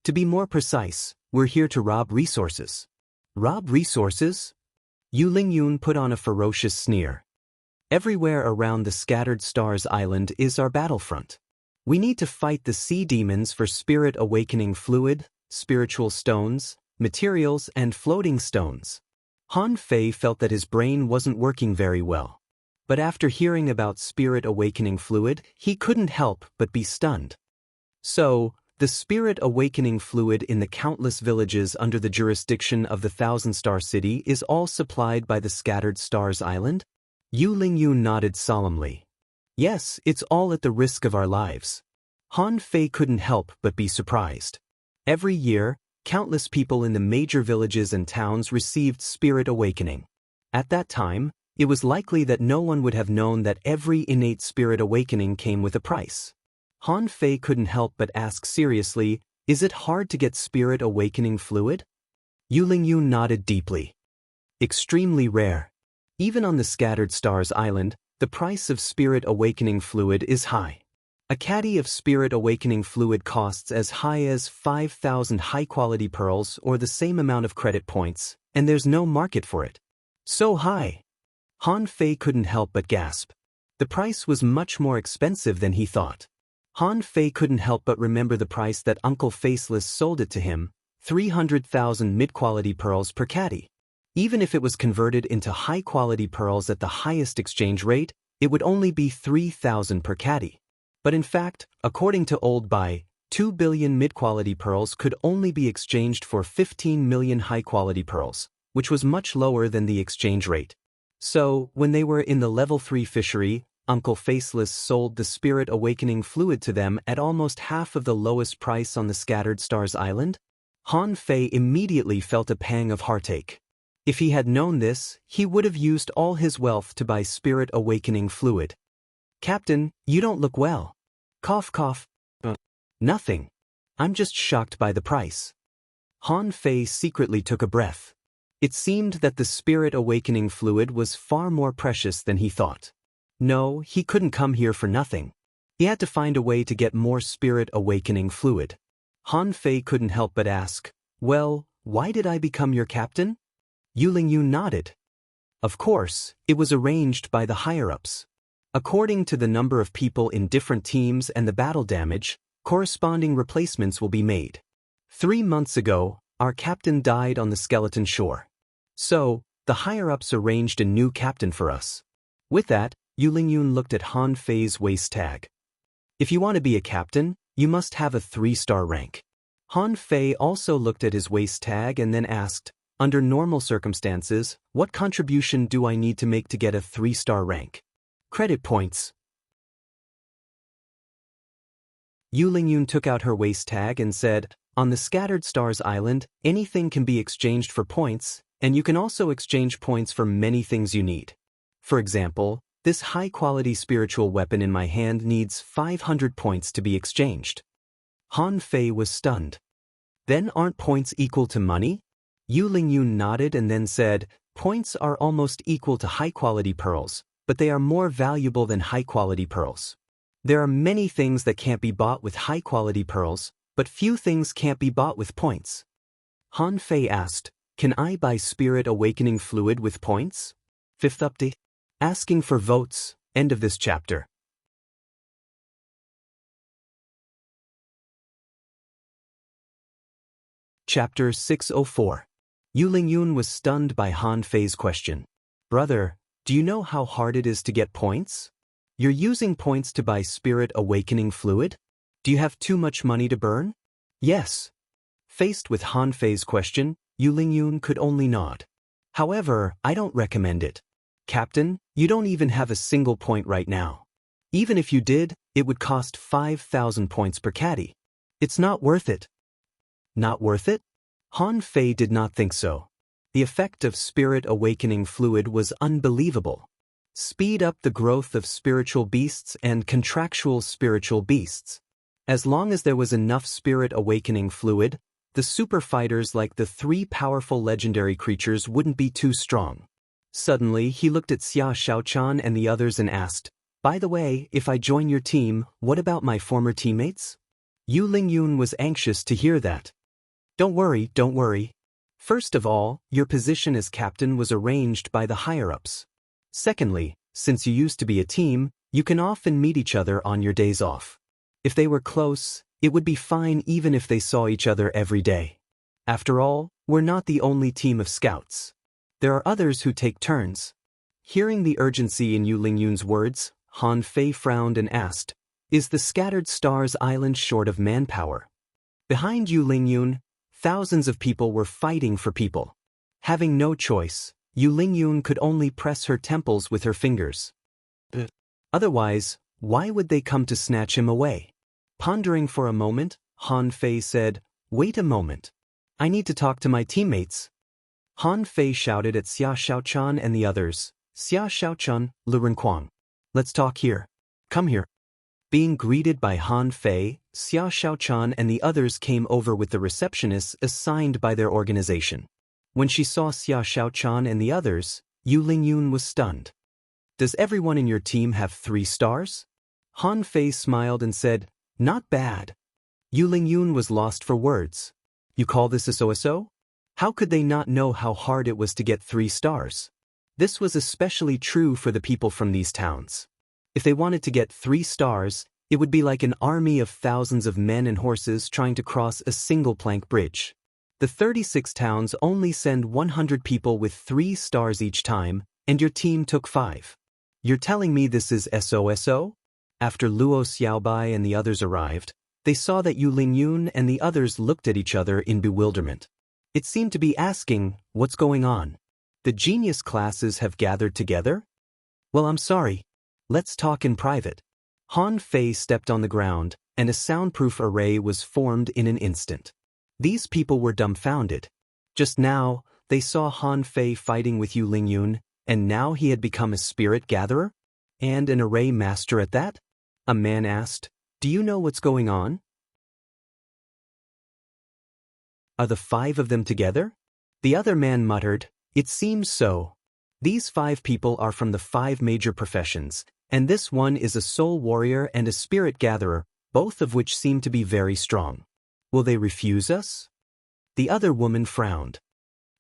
A: To be more precise, we're here to rob resources." "Rob resources?" Yu Lingyun put on a ferocious sneer. "Everywhere around the Scattered Stars Island is our battlefront. We need to fight the sea demons for spirit awakening fluid, spiritual stones, materials, and floating stones." Han Fei felt that his brain wasn't working very well. But after hearing about spirit awakening fluid, he couldn't help but be stunned. "So, the spirit awakening fluid in the countless villages under the jurisdiction of the Thousand-Star City is all supplied by the Scattered Stars Island?" Yu Lingyun nodded solemnly. "Yes, it's all at the risk of our lives." Han Fei couldn't help but be surprised. Every year, countless people in the major villages and towns received spirit awakening. At that time, it was likely that no one would have known that every innate spirit awakening came with a price. Han Fei couldn't help but ask seriously, "Is it hard to get spirit awakening fluid?" Yu Lingyun nodded deeply. "Extremely rare. Even on the Scattered Stars Island, the price of spirit awakening fluid is high. A caddy of spirit awakening fluid costs as high as 5,000 high-quality pearls or the same amount of credit points, and there's no market for it." So high! Han Fei couldn't help but gasp. The price was much more expensive than he thought. Han Fei couldn't help but remember the price that Uncle Faceless sold it to him, 300,000 mid-quality pearls per caddy. Even if it was converted into high-quality pearls at the highest exchange rate, it would only be 3,000 per caddy. But in fact, according to Old Bai, 2 billion mid-quality pearls could only be exchanged for 15 million high-quality pearls, which was much lower than the exchange rate. So, when they were in the level 3 fishery, Uncle Faceless sold the spirit awakening fluid to them at almost half of the lowest price on the Scattered Stars Island? Han Fei immediately felt a pang of heartache. If he had known this, he would have used all his wealth to buy spirit awakening fluid. "Captain, you don't look well." Cough cough. "Nothing. I'm just shocked by the price." Han Fei secretly took a breath. It seemed that the spirit awakening fluid was far more precious than he thought. No, he couldn't come here for nothing. He had to find a way to get more spirit awakening fluid. Han Fei couldn't help but ask, "Well, why did I become your captain?" Yu Lingyun nodded. Of course, it was arranged by the higher-ups. According to the number of people in different teams and the battle damage, corresponding replacements will be made. 3 months ago, our captain died on the Skeleton Shore. So, the higher-ups arranged a new captain for us. With that, Yu Lingyun looked at Han Fei's waist tag. "If you want to be a captain, you must have a 3-star rank." Han Fei also looked at his waist tag and then asked, "Under normal circumstances, what contribution do I need to make to get a 3-star rank?" "Credit points." Yu Lingyun took out her waist tag and said, "On the Scattered Stars Island, anything can be exchanged for points, and you can also exchange points for many things you need. For example, this high-quality spiritual weapon in my hand needs 500 points to be exchanged." Han Fei was stunned. "Then aren't points equal to money?" Yu Lingyun nodded and then said, "Points are almost equal to high-quality pearls, but they are more valuable than high-quality pearls. There are many things that can't be bought with high-quality pearls, but few things can't be bought with points." Han Fei asked, "Can I buy spirit awakening fluid with points?" 5th update. Asking for votes, end of this chapter. Chapter 604. Yu Lingyun was stunned by Han Fei's question. "Brother, do you know how hard it is to get points? You're using points to buy spirit awakening fluid? Do you have too much money to burn?" "Yes." Faced with Han Fei's question, Yu Lingyun could only nod. "However, I don't recommend it. Captain, you don't even have a single point right now. Even if you did, it would cost 5,000 points per caddy. It's not worth it." Not worth it? Han Fei did not think so. The effect of spirit awakening fluid was unbelievable. Speed up the growth of spiritual beasts and contractual spiritual beasts. As long as there was enough spirit awakening fluid, the super fighters like the 3 powerful legendary creatures wouldn't be too strong. Suddenly, he looked at Xia Xiaochan and the others and asked, "By the way, if I join your team, what about my former teammates?" Yu Lingyun was anxious to hear that. Don't worry. First of all, your position as captain was arranged by the higher-ups. Secondly, since you used to be a team, you can often meet each other on your days off. If they were close, it would be fine even if they saw each other every day. After all, we're not the only team of scouts. There are others who take turns." Hearing the urgency in Yu Lingyun's words, Han Fei frowned and asked, "Is the Scattered Stars Island short of manpower?" Behind Yu Lingyun, thousands of people were fighting for people. Having no choice, Yu Lingyun could only press her temples with her fingers. Otherwise, why would they come to snatch him away? Pondering for a moment, Han Fei said, "Wait a moment. I need to talk to my teammates." Han Fei shouted at Xia Xiaochan and the others. Xia Xiaochan, Lu Renquang. Let's talk here. Come here. Being greeted by Han Fei, Xia Xiaochan and the others came over with the receptionists assigned by their organization. When she saw Xia Xiaochan and the others, Yu Lingyun was stunned. Does everyone in your team have 3 stars? Han Fei smiled and said, Not bad. Yu Lingyun was lost for words. You call this a so-so? How could they not know how hard it was to get 3 stars? This was especially true for the people from these towns. If they wanted to get 3 stars, it would be like an army of thousands of men and horses trying to cross a single plank bridge. The 36 towns only send 100 people with 3 stars each time, and your team took 5. You're telling me this is SOSO? After Luo Xiaobai and the others arrived, they saw that Yu Lingyun and the others looked at each other in bewilderment. It seemed to be asking, what's going on? The genius classes have gathered together? Well, I'm sorry. Let's talk in private. Han Fei stepped on the ground, and a soundproof array was formed in an instant. These people were dumbfounded. Just now, they saw Han Fei fighting with Yu Lingyun, and now he had become a spirit gatherer? And an array master at that? A man asked, Do you know what's going on? Are the 5 of them together? The other man muttered, It seems so. These 5 people are from the 5 major professions, and this one is a soul warrior and a spirit gatherer, both of which seem to be very strong. Will they refuse us? The other woman frowned.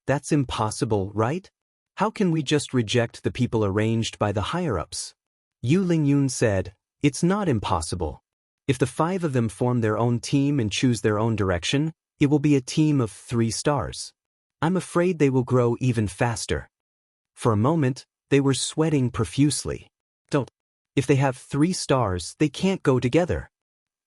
A: That's impossible, right? How can we just reject the people arranged by the higher-ups? Yu Lingyun said, It's not impossible. If the 5 of them form their own team and choose their own direction, it will be a team of 3 stars. I'm afraid they will grow even faster. For a moment, they were sweating profusely. Don't. If they have 3 stars, they can't go together.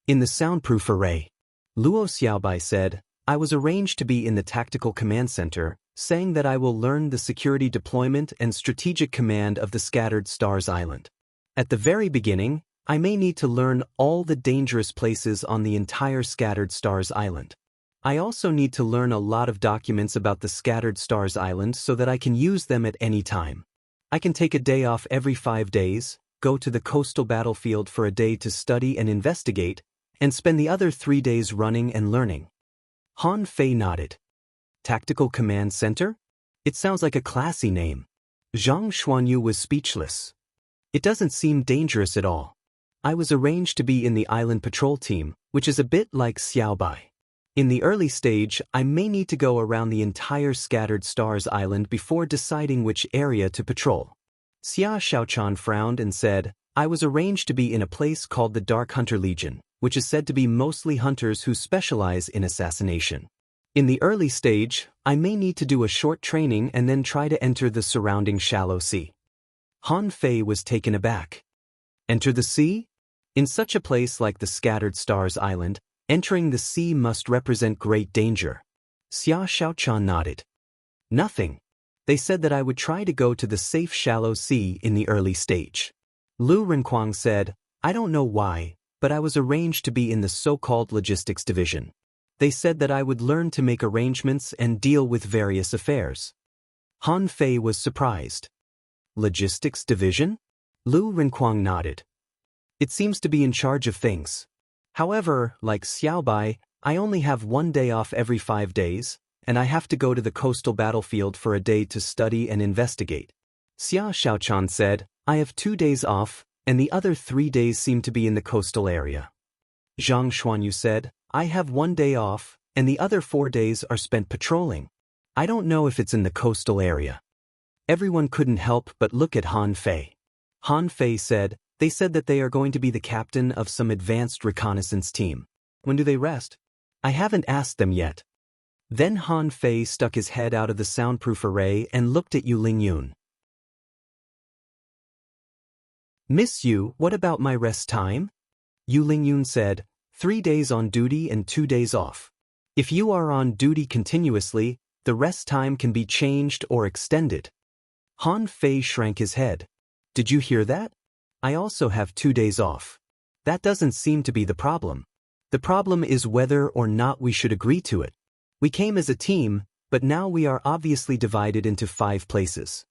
A: In the soundproof array, Luo Xiaobai said, I was arranged to be in the Tactical Command Center, saying that I will learn the security deployment and strategic command of the Scattered Stars Island. At the very beginning, I may need to learn all the dangerous places on the entire Scattered Stars Island. I also need to learn a lot of documents about the Scattered Stars Island so that I can use them at any time. I can take a day off every 5 days, go to the coastal battlefield for a day to study and investigate, and spend the other 3 days running and learning. Han Fei nodded. Tactical Command Center? It sounds like a classy name. Zhang Xuanyu was speechless. It doesn't seem dangerous at all. I was arranged to be in the island patrol team, which is a bit like Xiaobai. In the early stage, I may need to go around the entire Scattered Stars Island before deciding which area to patrol. Xia Xiaochan frowned and said, I was arranged to be in a place called the Dark Hunter Legion, which is said to be mostly hunters who specialize in assassination. In the early stage, I may need to do a short training and then try to enter the surrounding shallow sea. Han Fei was taken aback. Enter the sea? In such a place like the Scattered Stars Island, entering the sea must represent great danger. Xia Xiaochan nodded. Nothing. They said that I would try to go to the safe shallow sea in the early stage. Lu Renquang said, I don't know why, but I was arranged to be in the so-called logistics division. They said that I would learn to make arrangements and deal with various affairs. Han Fei was surprised. Logistics division? Lu Renquang nodded. It seems to be in charge of things. However, like Xiaobai, I only have 1 day off every 5 days, and I have to go to the coastal battlefield for a day to study and investigate. Xia Xiaochan said, I have 2 days off, and the other 3 days seem to be in the coastal area. Zhang Xuanyu said, I have 1 day off, and the other 4 days are spent patrolling. I don't know if it's in the coastal area. Everyone couldn't help but look at Han Fei. Han Fei said, they said that they are going to be the captain of some advanced reconnaissance team. When do they rest? I haven't asked them yet. Then Han Fei stuck his head out of the soundproof array and looked at Yu Lingyun. Miss Yu, what about my rest time? Yu Lingyun said, 3 days on duty and 2 days off. If you are on duty continuously, the rest time can be changed or extended. Han Fei shrank his head. Did you hear that? I also have 2 days off. That doesn't seem to be the problem. The problem is whether or not we should agree to it. We came as a team, but now we are obviously divided into 5 places.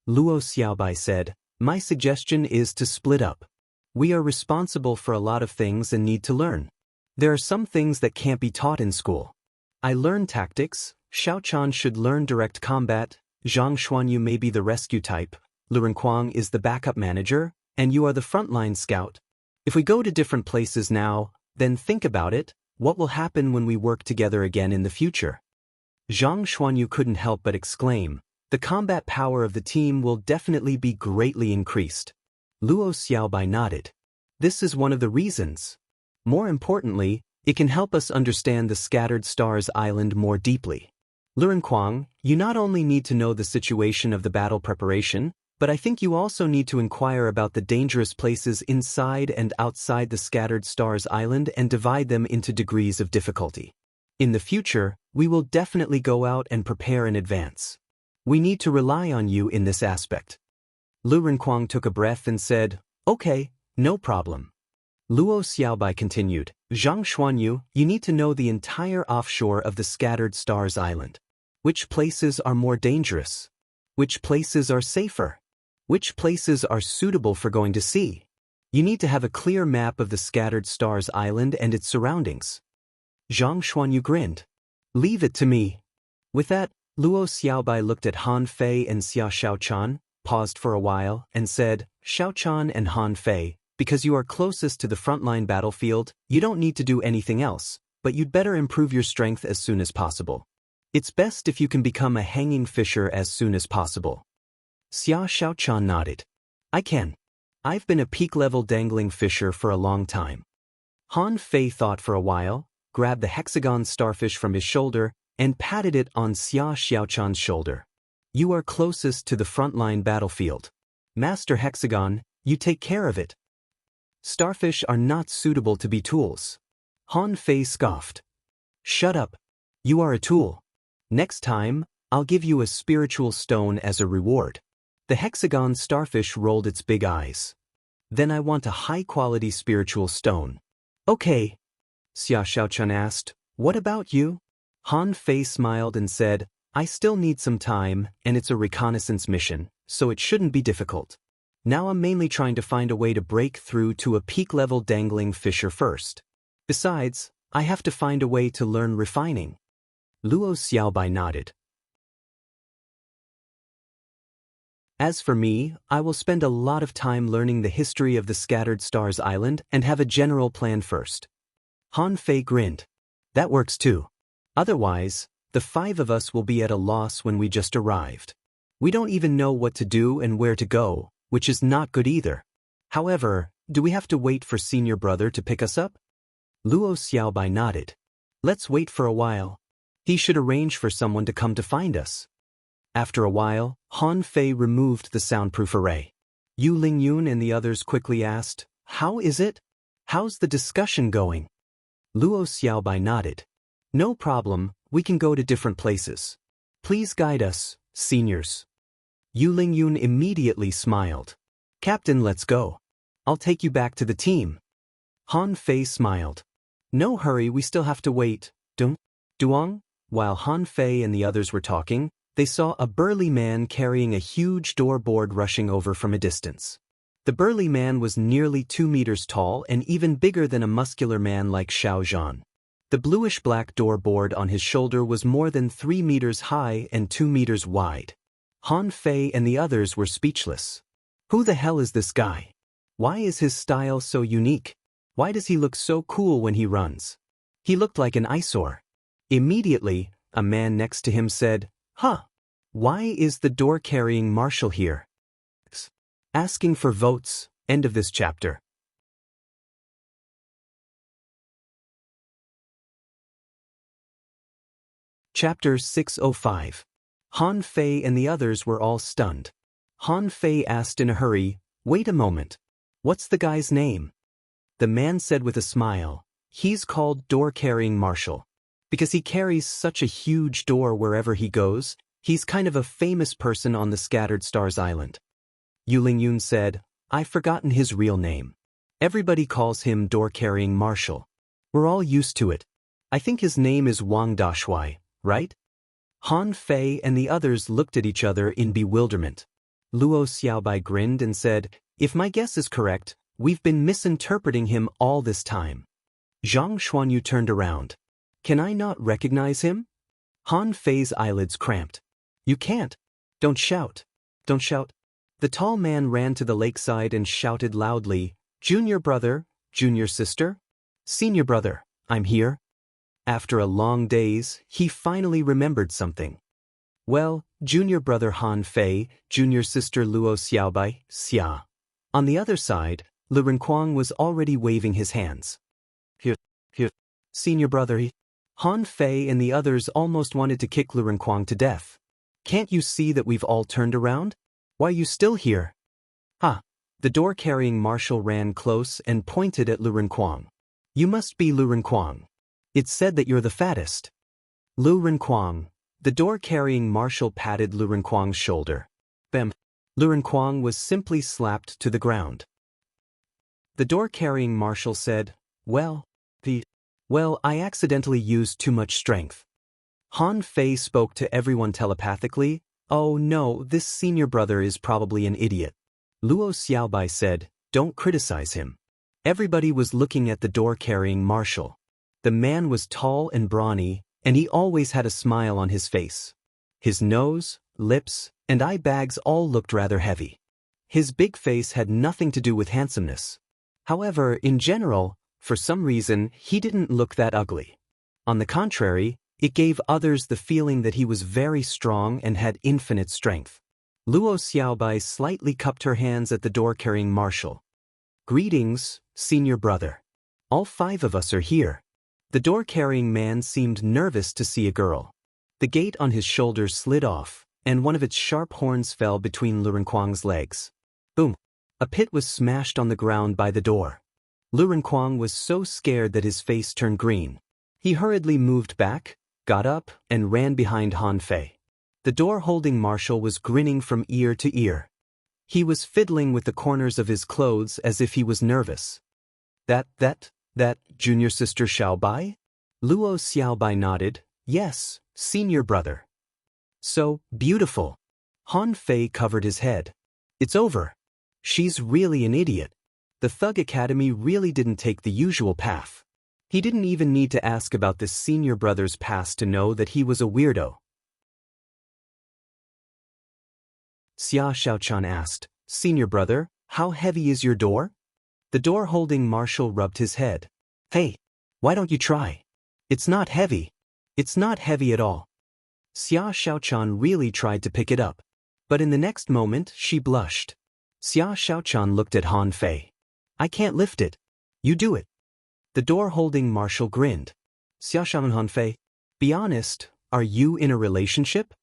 A: Luo Xiaobai said, my suggestion is to split up. We are responsible for a lot of things and need to learn. There are some things that can't be taught in school. I learn tactics, Xiaochan should learn direct combat, Zhang Xuanyu may be the rescue type, Lu Renkuang is the backup manager, and you are the frontline scout. If we go to different places now, then think about it, what will happen when we work together again in the future? Zhang Xuanyu couldn't help but exclaim, the combat power of the team will definitely be greatly increased. Luo Xiaobai nodded. This is one of the reasons. More importantly, it can help us understand the Scattered Stars Island more deeply. Lu Renkuang, you not only need to know the situation of the battle preparation, but I think you also need to inquire about the dangerous places inside and outside the Scattered Stars Island and divide them into degrees of difficulty. In the future, we will definitely go out and prepare in advance. We need to rely on you in this aspect. Lu Renkuang took a breath and said, okay, no problem. Luo Xiaobai continued, Zhang Xuanyu, you need to know the entire offshore of the Scattered Stars Island. Which places are more dangerous? Which places are safer? Which places are suitable for going to sea? You need to have a clear map of the Scattered Stars Island and its surroundings. Zhang Xuanyu grinned. Leave it to me. With that, Luo Xiaobai looked at Han Fei and Xia Xiaochan, paused for a while, and said, Xiaochan and Han Fei, because you are closest to the frontline battlefield, you don't need to do anything else, but you'd better improve your strength as soon as possible. It's best if you can become a hanging fisher as soon as possible. Xia Xiaochan nodded. I can. I've been a peak-level dangling fisher for a long time. Han Fei thought for a while, grabbed the hexagon starfish from his shoulder, and patted it on Xia Xiaochan's shoulder. You are closest to the frontline battlefield. Master Hexagon, you take care of it. Starfish are not suitable to be tools. Han Fei scoffed. Shut up. You are a tool. Next time, I'll give you a spiritual stone as a reward. The hexagon starfish rolled its big eyes. Then I want a high-quality spiritual stone. Okay. Xia Xiaochan asked, what about you? Han Fei smiled and said, I still need some time, and it's a reconnaissance mission, so it shouldn't be difficult. Now I'm mainly trying to find a way to break through to a peak-level dangling fisher first. Besides, I have to find a way to learn refining. Luo Xiaobai nodded. As for me, I will spend a lot of time learning the history of the Scattered Stars Island and have a general plan first. Han Fei grinned. That works too. Otherwise, the 5 of us will be at a loss when we just arrived. We don't even know what to do and where to go, which is not good either. However, do we have to wait for senior brother to pick us up? Luo Xiaobai nodded. Let's wait for a while. He should arrange for someone to come to find us. After a while, Han Fei removed the soundproof array. Yu Lingyun and the others quickly asked, how is it? How's the discussion going? Luo Xiaobai nodded. No problem, we can go to different places. Please guide us, seniors. Yu Lingyun immediately smiled. Captain, let's go. I'll take you back to the team. Han Fei smiled. No hurry, we still have to wait. Duong? While Han Fei and the others were talking, they saw a burly man carrying a huge door board rushing over from a distance. The burly man was nearly 2 meters tall and even bigger than a muscular man like Xiao Zhan. The bluish-black door board on his shoulder was more than 3 meters high and 2 meters wide. Han Fei and the others were speechless. Who the hell is this guy? Why is his style so unique? Why does he look so cool when he runs? He looked like an eyesore. Immediately, a man next to him said, why is the door-carrying marshal here? Asking for votes. End of this chapter. Chapter 605. Han Fei and the others were all stunned. Han Fei asked in a hurry, wait a moment. What's the guy's name? The man said with a smile, he's called Door-Carrying Marshal. Because he carries such a huge door wherever he goes, he's kind of a famous person on the Scattered Stars Island. Yu Lingyun said, I've forgotten his real name. Everybody calls him Door-Carrying Marshal. We're all used to it. I think his name is Wang Dashuai, right? Han Fei and the others looked at each other in bewilderment. Luo Xiaobai grinned and said, "If my guess is correct, we've been misinterpreting him all this time." Zhang Xuanyu turned around. "Can I not recognize him?" Han Fei's eyelids cramped. "You can't. Don't shout. Don't shout." The tall man ran to the lakeside and shouted loudly, "Junior brother, junior sister? Senior brother, I'm here." After a long daze, he finally remembered something. "Well, junior brother Han Fei, junior sister Luo Xiaobai, Xia." On the other side, Lu Renkuang was already waving his hands. "Here, here, senior brother." Han Fei and the others almost wanted to kick Lu Renkuang to death. "Can't you see that we've all turned around? Why are you still here?" "Ah." The door-carrying marshal ran close and pointed at Lu Renkuang. "You must be Lu Renkuang. It's said that you're the fattest." Lu Renkuang. The door-carrying marshal patted Lu Renkuang's shoulder. Bam. Lu Renkuang was simply slapped to the ground. The door-carrying marshal said, Well, I accidentally used too much strength." Han Fei spoke to everyone telepathically. "Oh no, this senior brother is probably an idiot." Luo Xiaobai said, "Don't criticize him." Everybody was looking at the door-carrying marshal. The man was tall and brawny, and he always had a smile on his face. His nose, lips, and eye bags all looked rather heavy. His big face had nothing to do with handsomeness. However, in general, for some reason, he didn't look that ugly. On the contrary, it gave others the feeling that he was very strong and had infinite strength. Luo Xiaobai slightly cupped her hands at the door-carrying marshal. "Greetings, senior brother. All 5 of us are here." The door-carrying man seemed nervous to see a girl. The gate on his shoulder slid off, and one of its sharp horns fell between Lu Renkuang's legs. Boom! A pit was smashed on the ground by the door. Lu Renkuang was so scared that his face turned green. He hurriedly moved back, got up, and ran behind Han Fei. The door-holding marshal was grinning from ear to ear. He was fiddling with the corners of his clothes as if he was nervous. That, junior sister Xiaobai?" Luo Xiaobai nodded. "Yes, senior brother." "So beautiful." Han Fei covered his head. "It's over. She's really an idiot." The Thug Academy really didn't take the usual path. He didn't even need to ask about this senior brother's past to know that he was a weirdo. Xia Xiaochan asked, "Senior brother, how heavy is your door?" The door-holding marshal rubbed his head. "Hey, why don't you try? It's not heavy. It's not heavy at all." Xia Xiaochan really tried to pick it up. But in the next moment, she blushed. Xia Xiaochan looked at Han Fei. "I can't lift it. You do it." The door-holding marshal grinned. "Xia Xiaochan and Han Fei, be honest, are you in a relationship?"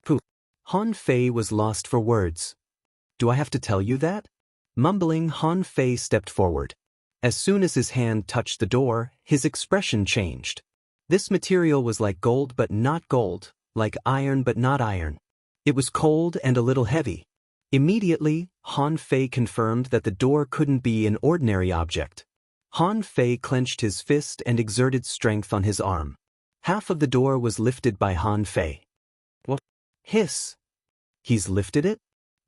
A: Pooh. Han Fei was lost for words. "Do I have to tell you that?" Mumbling, Han Fei stepped forward. As soon as his hand touched the door, his expression changed. This material was like gold but not gold, like iron but not iron. It was cold and a little heavy. Immediately, Han Fei confirmed that the door couldn't be an ordinary object. Han Fei clenched his fist and exerted strength on his arm. Half of the door was lifted by Han Fei. "What?" Hiss. "He's lifted it?"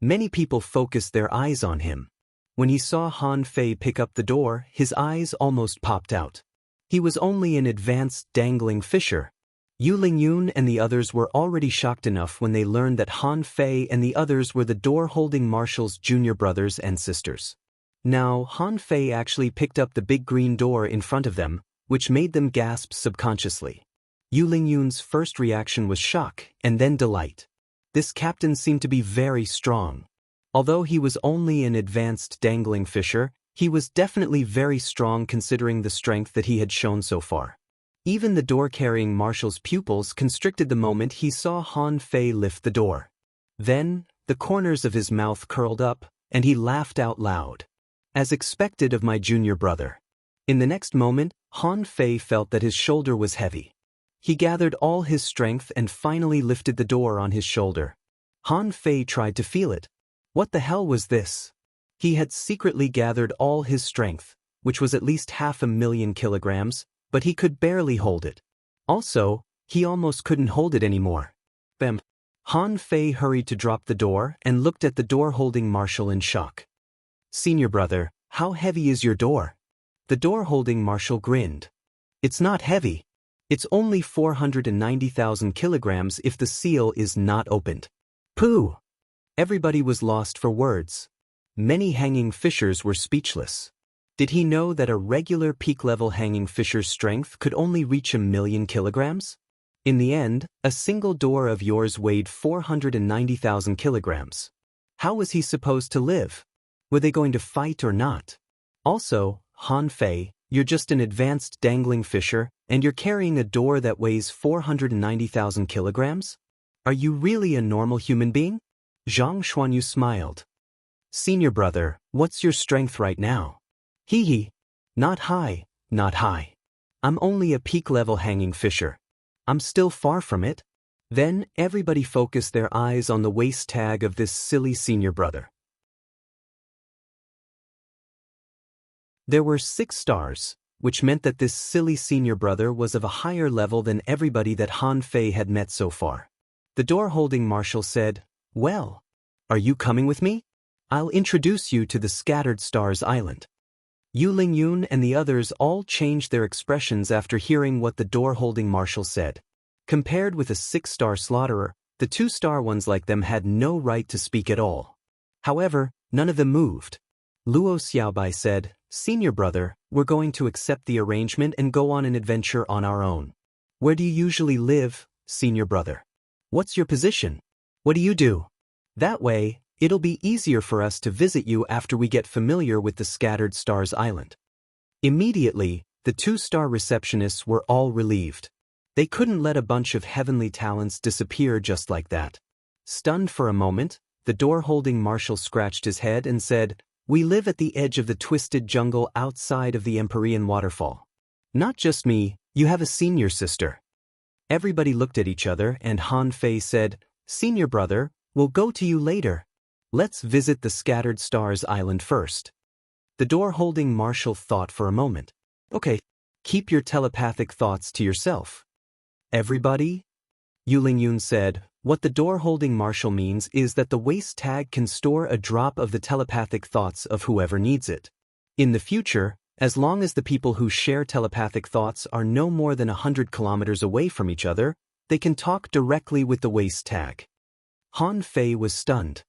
A: Many people focused their eyes on him. When he saw Han Fei pick up the door, his eyes almost popped out. He was only an advanced dangling fisher. Yu Lingyun and the others were already shocked enough when they learned that Han Fei and the others were the door-holding marshal's junior brothers and sisters. Now, Han Fei actually picked up the big green door in front of them, which made them gasp subconsciously. Yu Lingyun's first reaction was shock and then delight. This captain seemed to be very strong. Although he was only an advanced dangling fisher, he was definitely very strong considering the strength that he had shown so far. Even the door-carrying marshal's pupils constricted the moment he saw Han Fei lift the door. Then, the corners of his mouth curled up, and he laughed out loud. As expected of my junior brother. In the next moment, Han Fei felt that his shoulder was heavy. He gathered all his strength and finally lifted the door on his shoulder. Han Fei tried to feel it. What the hell was this? He had secretly gathered all his strength, which was at least 500,000 kilograms, but he could barely hold it. Also, He almost couldn't hold it anymore. Bam. Han Fei hurried to drop the door and looked at the door-holding marshal in shock. Senior brother, how heavy is your door? The door-holding marshal grinned. It's not heavy. It's only 490,000 kilograms if the seal is not opened. Pooh! Everybody was lost for words. Many hanging fishers were speechless. Did he know that a regular peak-level hanging fisher's strength could only reach 1,000,000 kilograms? In the end, a single door of yours weighed 490,000 kilograms. How was he supposed to live? Were they going to fight or not? Also, Han Fei, you're just an advanced dangling fisher, and you're carrying a door that weighs 490,000 kilograms? Are you really a normal human being? Zhang Xuanyu smiled. Senior brother, what's your strength right now? Hee hee. Not high, not high. I'm only a peak-level hanging fisher. I'm still far from it. Then everybody focused their eyes on the waist tag of this silly senior brother. There were 6 stars, which meant that this silly senior brother was of a higher level than everybody that Han Fei had met so far. The door-holding marshal said, Well, are you coming with me? I'll introduce you to the Scattered Stars Island. Yu Lingyun and the others all changed their expressions after hearing what the door-holding marshal said. Compared with a 6-star slaughterer, the 2-star ones like them had no right to speak at all. However, none of them moved. Luo Xiaobai said, Senior brother, we're going to accept the arrangement and go on an adventure on our own. Where do you usually live, senior brother? What's your position? What do you do? That way, it'll be easier for us to visit you after we get familiar with the Scattered Stars Island. Immediately, the 2-star receptionists were all relieved. They couldn't let a bunch of heavenly talents disappear just like that. Stunned for a moment, the door-holding marshal scratched his head and said, We live at the edge of the twisted jungle outside of the Empyrean waterfall. Not just me, you have a senior sister. Everybody looked at each other and Han Fei said, Senior brother, we'll go to you later. Let's visit the Scattered Stars Island first. The door-holding marshal thought for a moment. Okay, keep your telepathic thoughts to yourself. Everybody? Yu Lingyun said, what the door-holding marshal means is that the waist tag can store a drop of the telepathic thoughts of whoever needs it. In the future, as long as the people who share telepathic thoughts are no more than 100 kilometers away from each other, they can talk directly with the waist tag. Han Fei was stunned.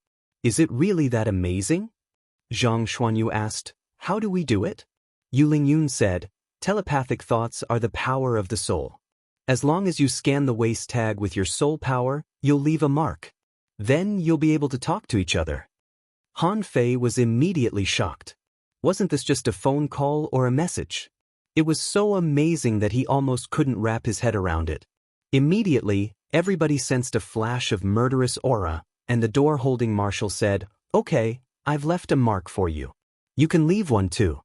A: Is it really that amazing? Zhang Xuanyu asked, How do we do it? Yu Lingyun said, Telepathic thoughts are the power of the soul. As long as you scan the waist tag with your soul power, you'll leave a mark. Then you'll be able to talk to each other. Han Fei was immediately shocked. Wasn't this just a phone call or a message? It was so amazing that he almost couldn't wrap his head around it. Immediately, everybody sensed a flash of murderous aura, and the door-holding marshal said, Okay, I've left a mark for you. You can leave one too.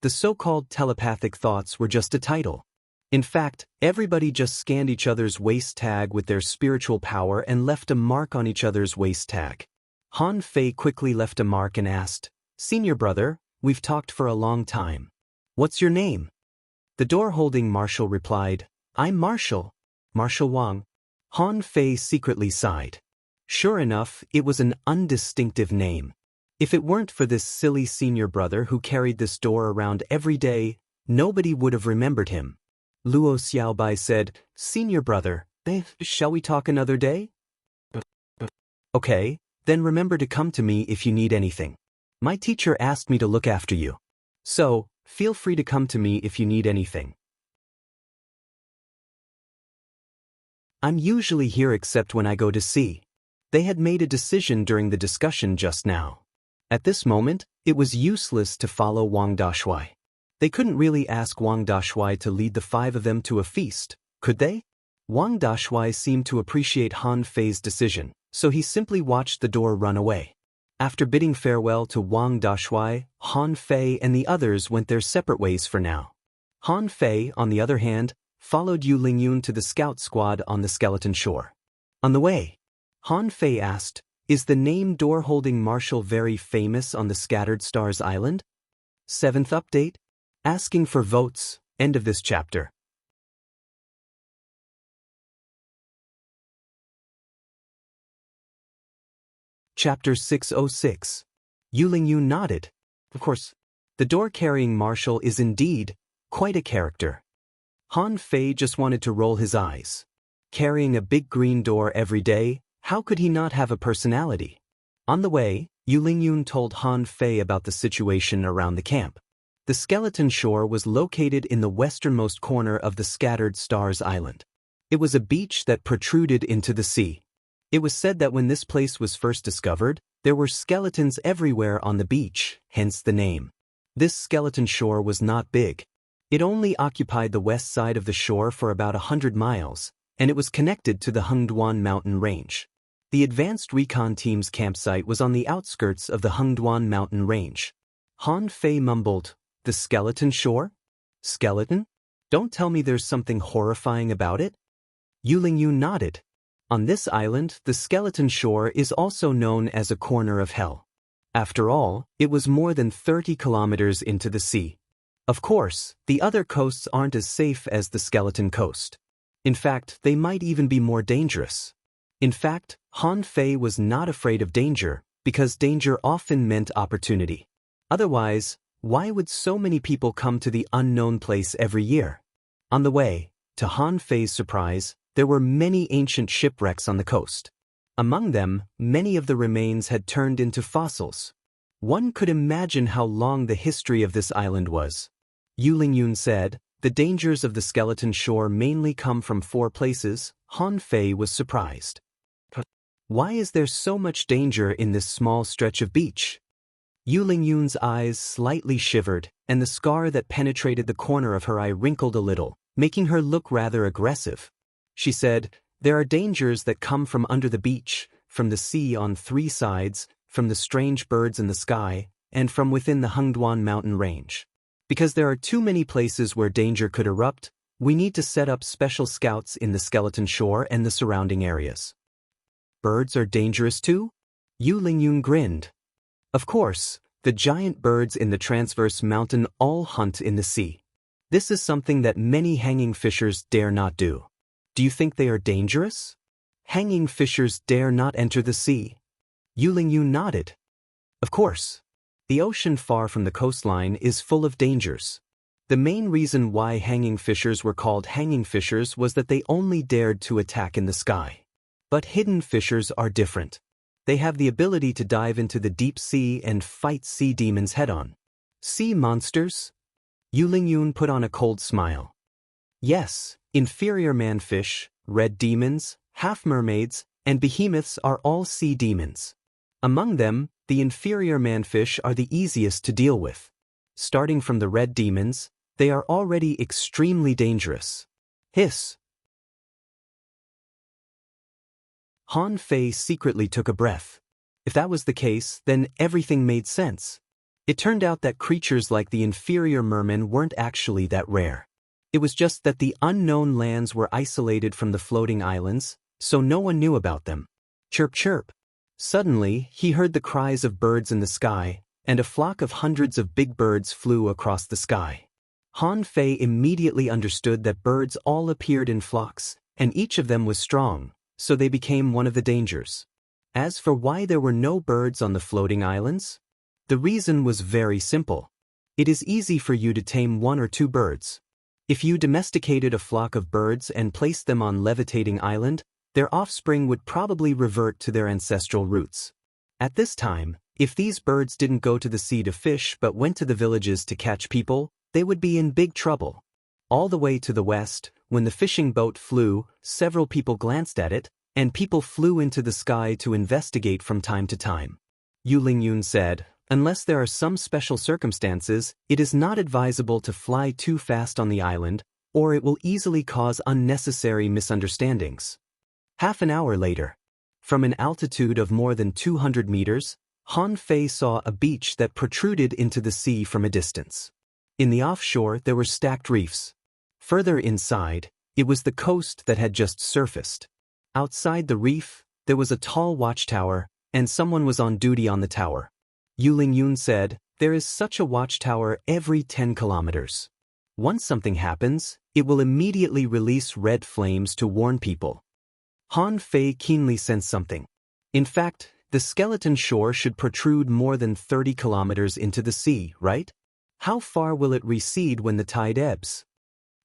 A: The so-called telepathic thoughts were just a title. In fact, everybody just scanned each other's waist tag with their spiritual power and left a mark on each other's waist tag. Han Fei quickly left a mark and asked, Senior brother, we've talked for a long time. What's your name? The door-holding marshal replied, I'm Marshal. Marshal Wang. Han Fei secretly sighed. Sure enough, it was an undistinctive name. If it weren't for this silly senior brother who carried this door around every day, nobody would have remembered him. Luo Xiaobai said, Senior brother, shall we talk another day? Okay, then remember to come to me if you need anything. My teacher asked me to look after you. So, feel free to come to me if you need anything. I'm usually here except when I go to sea. They had made a decision during the discussion just now. At this moment, it was useless to follow Wang Dashui. They couldn't really ask Wang Dashui to lead the 5 of them to a feast, could they? Wang Dashui seemed to appreciate Han Fei's decision, so he simply watched the door run away. After bidding farewell to Wang Dashui, Han Fei and the others went their separate ways for now. Han Fei, on the other hand, followed Yu Lingyun to the scout squad on the skeleton shore. On the way, Han Fei asked, Is the name door-holding marshal very famous on the Scattered Stars Island? 7th update? Asking for votes, end of this chapter. Chapter 606. Yu Lingyun nodded. Of course, the door-carrying marshal is indeed quite a character. Han Fei just wanted to roll his eyes. Carrying a big green door every day, how could he not have a personality? On the way, Yu Lingyun told Han Fei about the situation around the camp. The skeleton shore was located in the westernmost corner of the scattered stars island. It was a beach that protruded into the sea. It was said that when this place was first discovered, there were skeletons everywhere on the beach, hence the name. This skeleton shore was not big. It only occupied the west side of the shore for about 100 miles, and it was connected to the Hengduan mountain range. The advanced recon team's campsite was on the outskirts of the Hengduan mountain range. Han Fei mumbled, "The skeleton shore? Skeleton? Don't tell me there's something horrifying about it?" Yu Lingyun nodded. On this island, the skeleton shore is also known as a corner of hell. After all, it was more than 30 kilometers into the sea. Of course, the other coasts aren't as safe as the skeleton coast. In fact, they might even be more dangerous. In fact, Han Fei was not afraid of danger, because danger often meant opportunity. Otherwise, why would so many people come to the unknown place every year? On the way, to Han Fei's surprise, there were many ancient shipwrecks on the coast. Among them, many of the remains had turned into fossils. One could imagine how long the history of this island was. Yu Lingyun said, "The dangers of the skeleton shore mainly come from 4 places." Han Fei was surprised. Why is there so much danger in this small stretch of beach? Yu Lingyun's eyes slightly shivered, and the scar that penetrated the corner of her eye wrinkled a little, making her look rather aggressive. She said, "There are dangers that come from under the beach, from the sea on 3 sides, from the strange birds in the sky, and from within the Hengduan mountain range. Because there are too many places where danger could erupt, we need to set up special scouts in the skeleton shore and the surrounding areas." Birds are dangerous too? Yu Lingyun grinned. Of course, the giant birds in the transverse mountain all hunt in the sea. This is something that many hanging fishers dare not do. Do you think they are dangerous? Hanging fishers dare not enter the sea. Yu Lingyun nodded. Of course. The ocean far from the coastline is full of dangers. The main reason why hanging fishers were called hanging fishers was that they only dared to attack in the sky. But hidden fishers are different. They have the ability to dive into the deep sea and fight sea demons head-on. Sea monsters? Yu Lingyun put on a cold smile. Yes, inferior manfish, red demons, half-mermaids, and behemoths are all sea demons. Among them, the inferior manfish are the easiest to deal with. Starting from the red demons, they are already extremely dangerous. Hiss. Han Fei secretly took a breath. If that was the case, then everything made sense. It turned out that creatures like the inferior mermen weren't actually that rare. It was just that the unknown lands were isolated from the floating islands, so no one knew about them. Chirp chirp. Suddenly, he heard the cries of birds in the sky, and a flock of hundreds of big birds flew across the sky. Han Fei immediately understood that birds all appeared in flocks, and each of them was strong, so they became one of the dangers. As for why there were no birds on the floating islands, the reason was very simple. It is easy for you to tame 1 or 2 birds. If you domesticated a flock of birds and placed them on levitating island, their offspring would probably revert to their ancestral roots. At this time, if these birds didn't go to the sea to fish but went to the villages to catch people, they would be in big trouble. All the way to the west, when the fishing boat flew, several people glanced at it, and people flew into the sky to investigate from time to time. Yu Lingyun said, "Unless there are some special circumstances, it is not advisable to fly too fast on the island, or it will easily cause unnecessary misunderstandings." Half an hour later, from an altitude of more than 200 meters, Han Fei saw a beach that protruded into the sea from a distance. In the offshore, there were stacked reefs. Further inside, it was the coast that had just surfaced. Outside the reef, there was a tall watchtower, and someone was on duty on the tower. Yu Lingyun said, "There is such a watchtower every 10 kilometers. Once something happens, it will immediately release red flames to warn people." Han Fei keenly sensed something. In fact, the skeleton shore should protrude more than 30 kilometers into the sea, right? How far will it recede when the tide ebbs?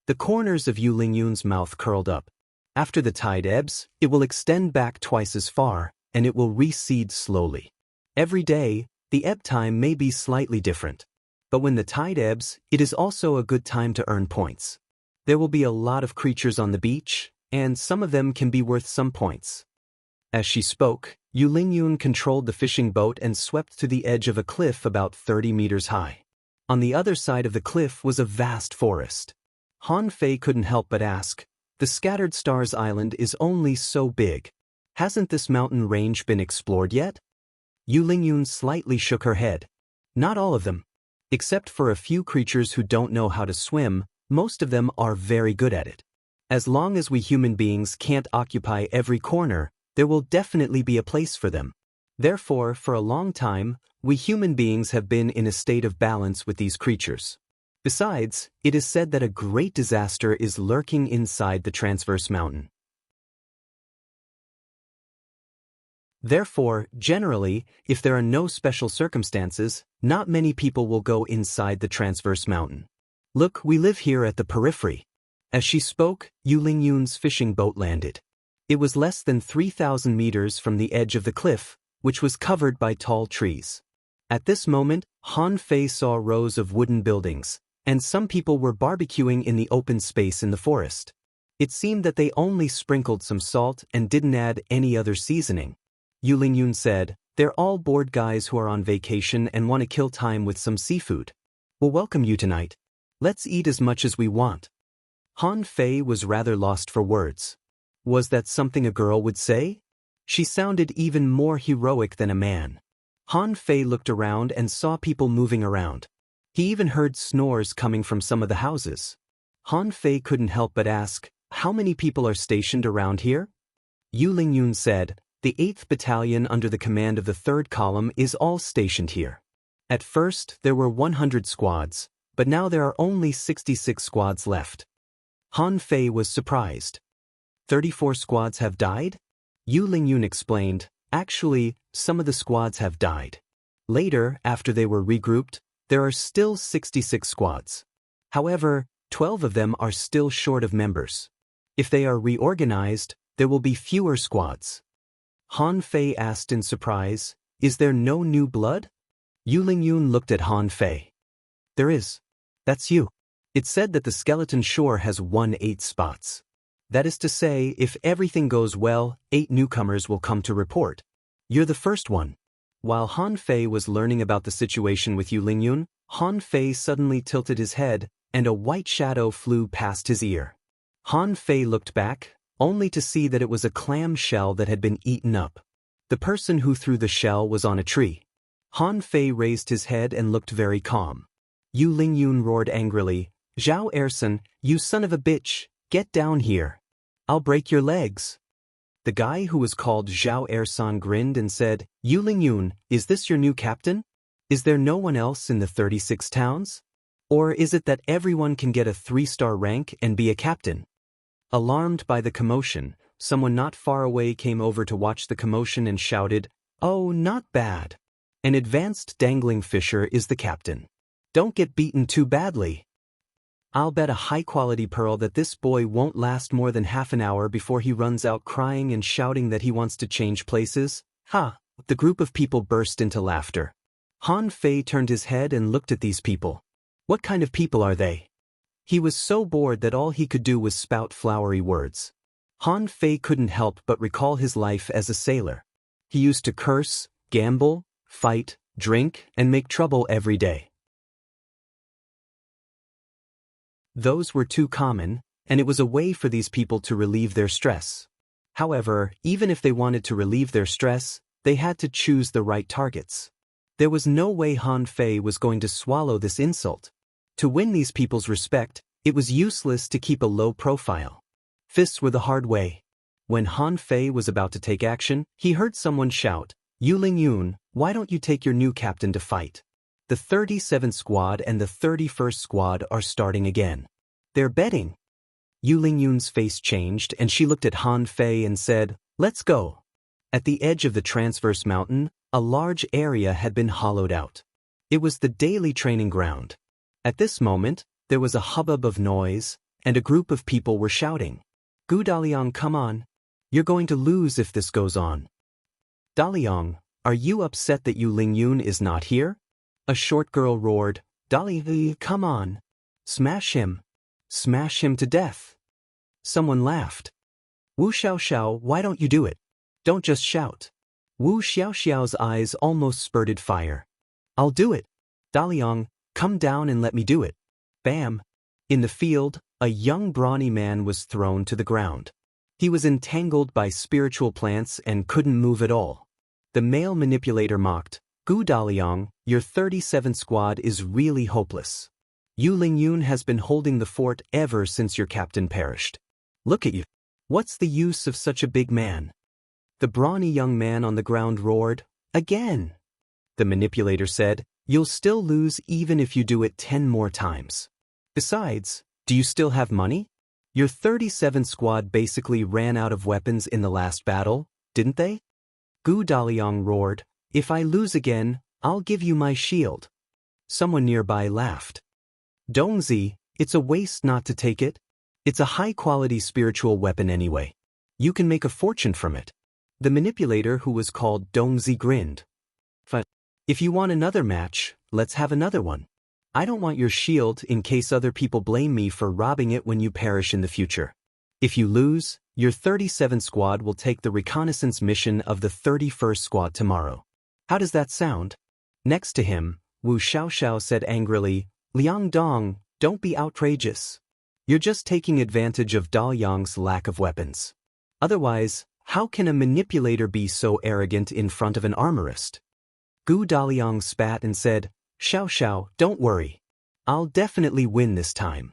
A: The corners of Yu Lingyun's mouth curled up. After the tide ebbs, it will extend back twice as far, and it will recede slowly. Every day, the ebb time may be slightly different. But when the tide ebbs, it is also a good time to earn points. There will be a lot of creatures on the beach, and some of them can be worth some points. As she spoke, Yu Lingyun controlled the fishing boat and swept to the edge of a cliff about 30 meters high. On the other side of the cliff was a vast forest. Han Fei couldn't help but ask, "The Scattered Stars Island is only so big. Hasn't this mountain range been explored yet?" Yu Lingyun slightly shook her head. "Not all of them. Except for a few creatures who don't know how to swim, most of them are very good at it. As long as we human beings can't occupy every corner, there will definitely be a place for them. Therefore, for a long time, we human beings have been in a state of balance with these creatures. Besides, it is said that a great disaster is lurking inside the transverse mountain. Therefore, generally, if there are no special circumstances, not many people will go inside the transverse mountain. Look, we live here at the periphery." As she spoke, Yu Lingyun's fishing boat landed. It was less than 3,000 meters from the edge of the cliff, which was covered by tall trees. At this moment, Han Fei saw rows of wooden buildings, and some people were barbecuing in the open space in the forest. It seemed that they only sprinkled some salt and didn't add any other seasoning. Yu Lingyun said, "They're all bored guys who are on vacation and want to kill time with some seafood. We'll welcome you tonight. Let's eat as much as we want." Han Fei was rather lost for words. Was that something a girl would say? She sounded even more heroic than a man. Han Fei looked around and saw people moving around. He even heard snores coming from some of the houses. Han Fei couldn't help but ask, "How many people are stationed around here?" Yu Lingyun said, "The 8th Battalion under the command of the 3rd Column is all stationed here. At first, there were 100 squads, but now there are only 66 squads left." Han Fei was surprised. 34 squads have died? Yu Lingyun explained, "Actually, some of the squads have died. Later, after they were regrouped, there are still 66 squads. However, 12 of them are still short of members. If they are reorganized, there will be fewer squads." Han Fei asked in surprise, "Is there no new blood?" Yu Lingyun looked at Han Fei. "There is. That's you." It said that the skeleton shore has 8 spots. That is to say, if everything goes well, 8 newcomers will come to report. You're the first one. While Han Fei was learning about the situation with Yu Lingyun, Han Fei suddenly tilted his head, and a white shadow flew past his ear. Han Fei looked back, only to see that it was a clam shell that had been eaten up. The person who threw the shell was on a tree. Han Fei raised his head and looked very calm. Yu Lingyun roared angrily, "Zhao Erson, you son of a bitch, get down here. I'll break your legs." The guy who was called Zhao Erson grinned and said, "Yu Lingyun, is this your new captain? Is there no one else in the 36 towns? Or is it that everyone can get a 3-star rank and be a captain?" Alarmed by the commotion, someone not far away came over to watch the commotion and shouted, "Oh, not bad. An advanced dangling fisher is the captain. Don't get beaten too badly. I'll bet a high-quality pearl that this boy won't last more than half an hour before he runs out crying and shouting that he wants to change places." "Ha!" The group of people burst into laughter. Han Fei turned his head and looked at these people. What kind of people are they? He was so bored that all he could do was spout flowery words. Han Fei couldn't help but recall his life as a sailor. He used to curse, gamble, fight, drink, and make trouble every day. Those were too common, and it was a way for these people to relieve their stress. However, even if they wanted to relieve their stress, they had to choose the right targets. There was no way Han Fei was going to swallow this insult. To win these people's respect, it was useless to keep a low profile. Fists were the hard way. When Han Fei was about to take action, he heard someone shout, "Yu Lingyun, why don't you take your new captain to fight? The 37th squad and the 31st squad are starting again. They're betting." Yu Lingyun's face changed and she looked at Han Fei and said, "Let's go." At the edge of the transverse mountain, a large area had been hollowed out. It was the daily training ground. At this moment, there was a hubbub of noise, and a group of people were shouting, "Gu Daliang, come on! You're going to lose if this goes on." "Daliang, are you upset that Yu Lingyun is not here?" A short girl roared, "Daliang, come on! Smash him! Smash him to death!" Someone laughed. "Wu Xiaoxiao, why don't you do it? Don't just shout." Wu Xiaoxiao's eyes almost spurted fire. "I'll do it! Daliang, come down and let me do it." Bam! In the field, a young brawny man was thrown to the ground. He was entangled by spiritual plants and couldn't move at all. The male manipulator mocked, "Gu Daliang, your 37 squad is really hopeless. Yu Lingyun has been holding the fort ever since your captain perished. Look at you. What's the use of such a big man?" The brawny young man on the ground roared, "Again!" The manipulator said, "You'll still lose even if you do it 10 more times. Besides, do you still have money? Your 37 squad basically ran out of weapons in the last battle, didn't they?" Gu Daliang roared, "If I lose again, I'll give you my shield." Someone nearby laughed. "Dongzi, it's a waste not to take it. It's a high-quality spiritual weapon anyway. You can make a fortune from it." The manipulator, who was called Dongzi, grinned. "Fine. If you want another match, let's have another one. I don't want your shield in case other people blame me for robbing it when you perish in the future. If you lose, your 37 squad will take the reconnaissance mission of the 31st squad tomorrow. How does that sound?" Next to him, Wu Xiaoxiao said angrily, "Liang Dong, don't be outrageous. You're just taking advantage of Daliang's lack of weapons. Otherwise, how can a manipulator be so arrogant in front of an armorist?" Gu Daliang spat and said, "Xiaoxiao, don't worry. I'll definitely win this time."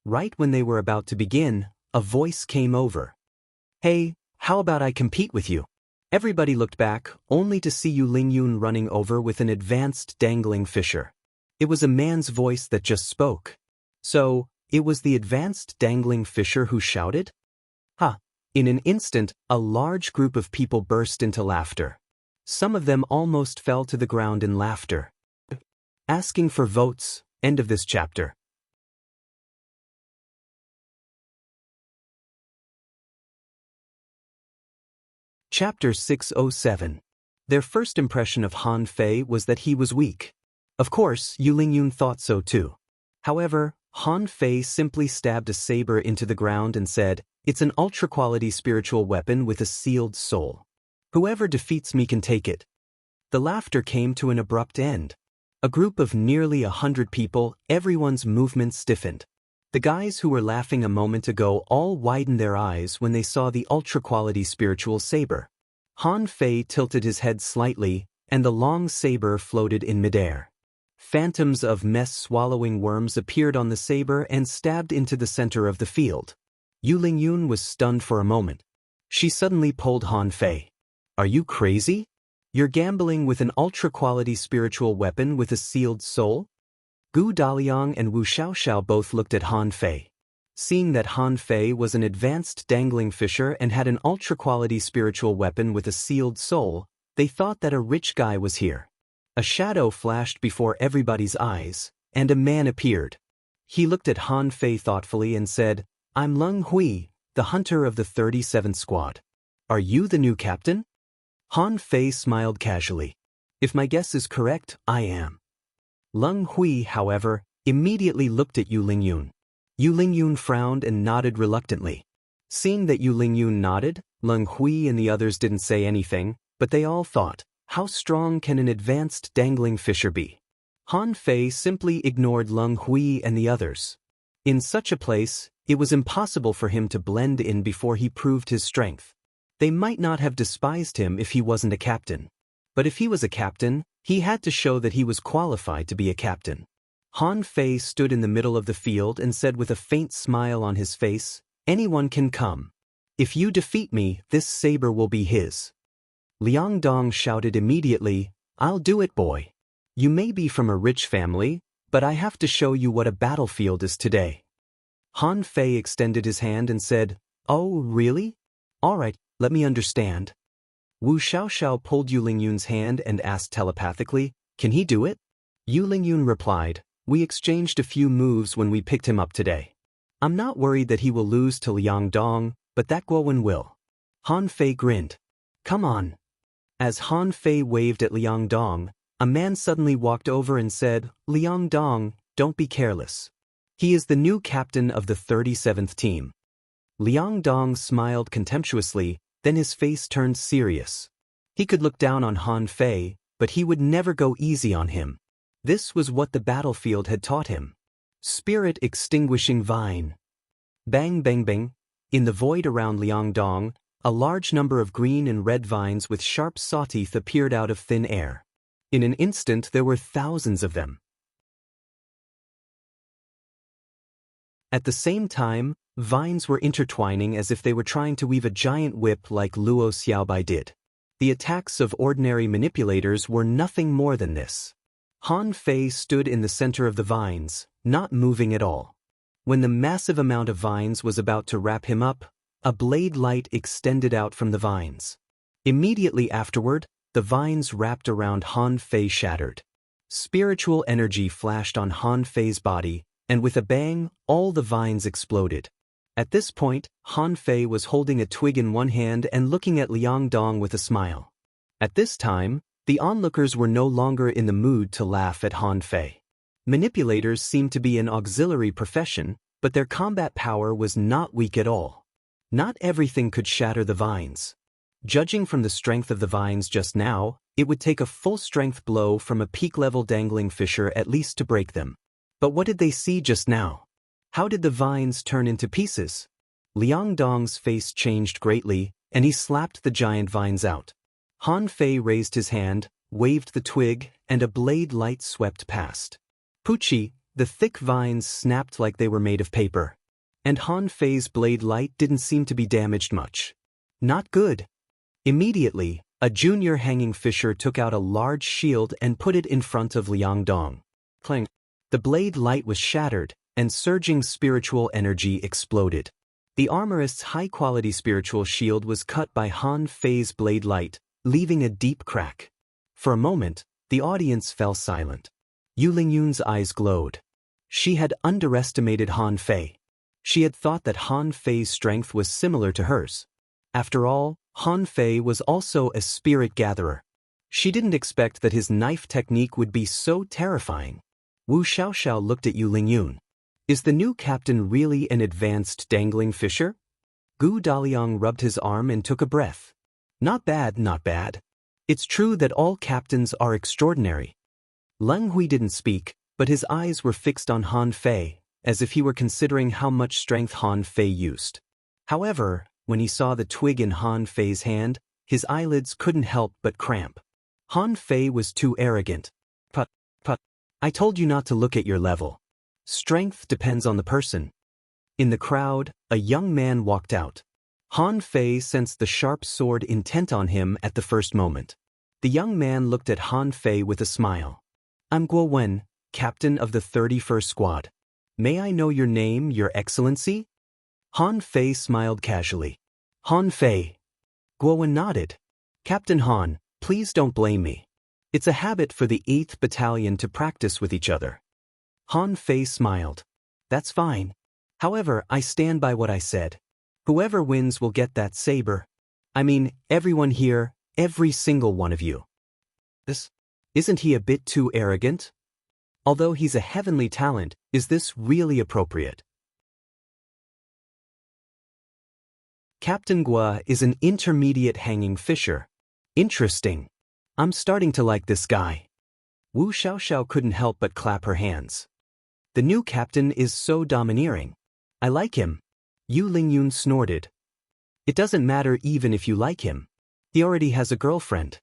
A: Right when they were about to begin, a voice came over. "Hey, how about I compete with you?" Everybody looked back, only to see Yu Lingyun running over with an advanced dangling fisher. It was a man's voice that just spoke. So, it was the advanced dangling fisher who shouted? Ha! In an instant, a large group of people burst into laughter. Some of them almost fell to the ground in laughter. Asking for votes. End of this chapter. Chapter 607. Their first impression of Han Fei was that he was weak. Of course, Yu Lingyun thought so too. However, Han Fei simply stabbed a saber into the ground and said, "It's an ultra-quality spiritual weapon with a sealed soul. Whoever defeats me can take it." The laughter came to an abrupt end. A group of nearly 100 people, everyone's movements stiffened. The guys who were laughing a moment ago all widened their eyes when they saw the ultra-quality spiritual saber. Han Fei tilted his head slightly, and the long saber floated in midair. Phantoms of mess-swallowing worms appeared on the saber and stabbed into the center of the field. Yu Lingyun was stunned for a moment. She suddenly pulled Han Fei. "Are you crazy? You're gambling with an ultra-quality spiritual weapon with a sealed soul?" Gu Daliang and Wu Xiaoxiao both looked at Han Fei. Seeing that Han Fei was an advanced dangling fisher and had an ultra-quality spiritual weapon with a sealed soul, they thought that a rich guy was here. A shadow flashed before everybody's eyes, and a man appeared. He looked at Han Fei thoughtfully and said, "I'm Leng Hui, the hunter of the 37th squad. Are you the new captain?" Han Fei smiled casually. "If my guess is correct, I am." Leng Hui, however, immediately looked at Yu Lingyun. Yu Lingyun frowned and nodded reluctantly. Seeing that Yu Lingyun nodded, Leng Hui and the others didn't say anything, but they all thought, how strong can an advanced dangling fisher be? Han Fei simply ignored Leng Hui and the others. In such a place, it was impossible for him to blend in before he proved his strength. They might not have despised him if he wasn't a captain. But if he was a captain, he had to show that he was qualified to be a captain. Han Fei stood in the middle of the field and said with a faint smile on his face, "Anyone can come. If you defeat me, this saber will be his." Liang Dong shouted immediately, "I'll do it, boy. You may be from a rich family, but I have to show you what a battlefield is today." Han Fei extended his hand and said, "Oh, really? All right, let me understand." Wu Xiaoxiao pulled Yu Lingyun's hand and asked telepathically, "Can he do it?" Yu Lingyun replied, "We exchanged a few moves when we picked him up today. I'm not worried that he will lose to Liang Dong, but that Guowen will." Han Fei grinned. "Come on." As Han Fei waved at Liang Dong, a man suddenly walked over and said, "Liang Dong, don't be careless. He is the new captain of the 37th team." Liang Dong smiled contemptuously, then his face turned serious. He could look down on Han Fei, but he would never go easy on him. This was what the battlefield had taught him. Spirit extinguishing vine. Bang bang bang. In the void around Liang Dong, a large number of green and red vines with sharp sawteeth appeared out of thin air. In an instant there were thousands of them. At the same time, vines were intertwining as if they were trying to weave a giant whip like Luo Xiaobai did. The attacks of ordinary manipulators were nothing more than this. Han Fei stood in the center of the vines, not moving at all. When the massive amount of vines was about to wrap him up, a blade light extended out from the vines. Immediately afterward, the vines wrapped around Han Fei shattered. Spiritual energy flashed on Han Fei's body, and with a bang, all the vines exploded. At this point, Han Fei was holding a twig in one hand and looking at Liang Dong with a smile. At this time, the onlookers were no longer in the mood to laugh at Han Fei. Manipulators seemed to be an auxiliary profession, but their combat power was not weak at all. Not everything could shatter the vines. Judging from the strength of the vines just now, it would take a full-strength blow from a peak-level dangling fisher at least to break them. But what did they see just now? How did the vines turn into pieces? Liang Dong's face changed greatly, and he slapped the giant vines out. Han Fei raised his hand, waved the twig, and a blade light swept past. Pucci, the thick vines snapped like they were made of paper. And Han Fei's blade light didn't seem to be damaged much. Not good. Immediately, a junior hanging fisher took out a large shield and put it in front of Liang Dong. Clang. The blade light was shattered, and surging spiritual energy exploded. The armorist's high-quality spiritual shield was cut by Han Fei's blade light, leaving a deep crack. For a moment, the audience fell silent. Yu Lingyun's eyes glowed. She had underestimated Han Fei. She had thought that Han Fei's strength was similar to hers. After all, Han Fei was also a spirit gatherer. She didn't expect that his knife technique would be so terrifying. Wu Xiaoxiao looked at Yu Lingyun. Is the new captain really an advanced dangling fisher? Gu Daliang rubbed his arm and took a breath. Not bad, not bad. It's true that all captains are extraordinary. Leng Hui didn't speak, but his eyes were fixed on Han Fei, as if he were considering how much strength Han Fei used. However, when he saw the twig in Han Fei's hand, his eyelids couldn't help but cramp. Han Fei was too arrogant. But, I told you not to look at your level. Strength depends on the person. In the crowd, a young man walked out. Han Fei sensed the sharp sword intent on him at the first moment. The young man looked at Han Fei with a smile. I'm Guo Wen, captain of the 31st Squad. May I know your name, your excellency? Han Fei smiled casually. Han Fei. Guo Wen nodded. Captain Han, please don't blame me. It's a habit for the 8th Battalion to practice with each other. Han Fei smiled. That's fine. However, I stand by what I said. Whoever wins will get that saber. I mean, everyone here, every single one of you. Isn't he a bit too arrogant? Although he's a heavenly talent, is this really appropriate? Captain Gua is an intermediate hanging fisher. Interesting. I'm starting to like this guy. Wu Xiaoxiao couldn't help but clap her hands. The new captain is so domineering. I like him. Yu Lingyun snorted. It doesn't matter even if you like him. He already has a girlfriend.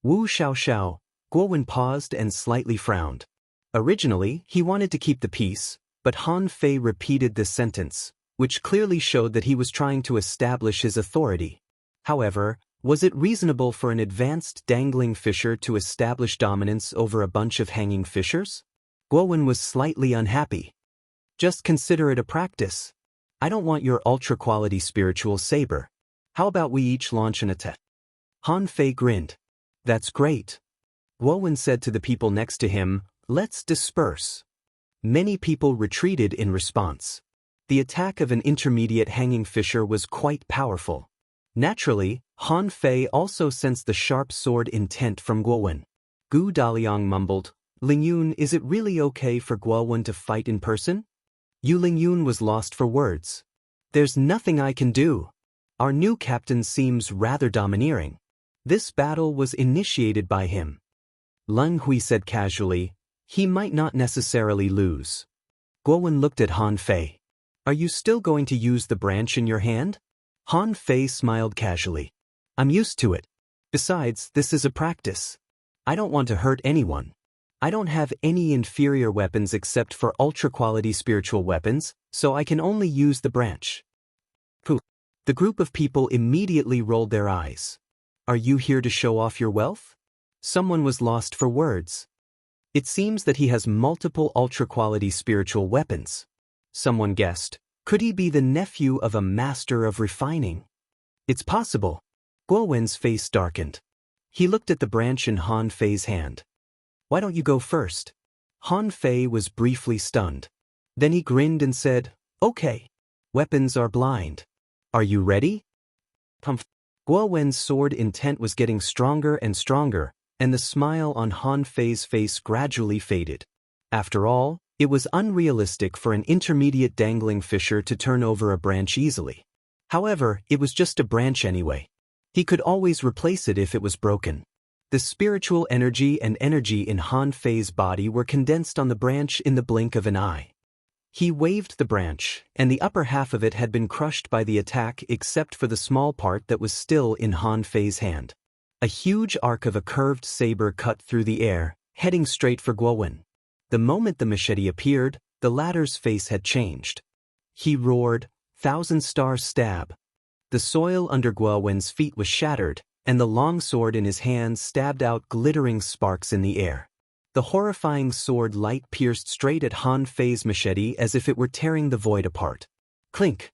A: Wu Xiaoxiao. Guo Wen paused and slightly frowned. Originally, he wanted to keep the peace, but Han Fei repeated this sentence, which clearly showed that he was trying to establish his authority. However, was it reasonable for an advanced dangling fisher to establish dominance over a bunch of hanging fishers? Guo Wen was slightly unhappy. Just consider it a practice. I don't want your ultra-quality spiritual saber. How about we each launch an attack? Han Fei grinned. That's great. Guowen said to the people next to him, let's disperse. Many people retreated in response. The attack of an intermediate hanging fisher was quite powerful. Naturally, Han Fei also sensed the sharp sword intent from Guowen. Gu Daliang mumbled, Lingyun, is it really okay for Guowen to fight in person? Yu Lingyun was lost for words. There's nothing I can do. Our new captain seems rather domineering. This battle was initiated by him. Leng Hui said casually, he might not necessarily lose. Guowen looked at Han Fei. Are you still going to use the branch in your hand? Han Fei smiled casually. I'm used to it. Besides, this is a practice. I don't want to hurt anyone. I don't have any inferior weapons except for ultra-quality spiritual weapons, so I can only use the branch. Pooh. The group of people immediately rolled their eyes. Are you here to show off your wealth? Someone was lost for words. It seems that he has multiple ultra-quality spiritual weapons. Someone guessed, could he be the nephew of a master of refining? It's possible. Guowen's face darkened. He looked at the branch in Han Fei's hand. Why don't you go first? Han Fei was briefly stunned. Then he grinned and said, okay. Weapons are blind. Are you ready? Humph. Guowen's sword intent was getting stronger and stronger, and the smile on Han Fei's face gradually faded. After all, it was unrealistic for an intermediate dangling fisher to turn over a branch easily. However, it was just a branch anyway. He could always replace it if it was broken. The spiritual energy and energy in Han Fei's body were condensed on the branch in the blink of an eye. He waved the branch, and the upper half of it had been crushed by the attack except for the small part that was still in Han Fei's hand. A huge arc of a curved saber cut through the air, heading straight for Guowen. The moment the machete appeared, the latter's face had changed. He roared, "Thousand-star stab!" The soil under Guowen's feet was shattered, and the long sword in his hand stabbed out glittering sparks in the air. The horrifying sword light pierced straight at Han Fei's machete as if it were tearing the void apart. Clink!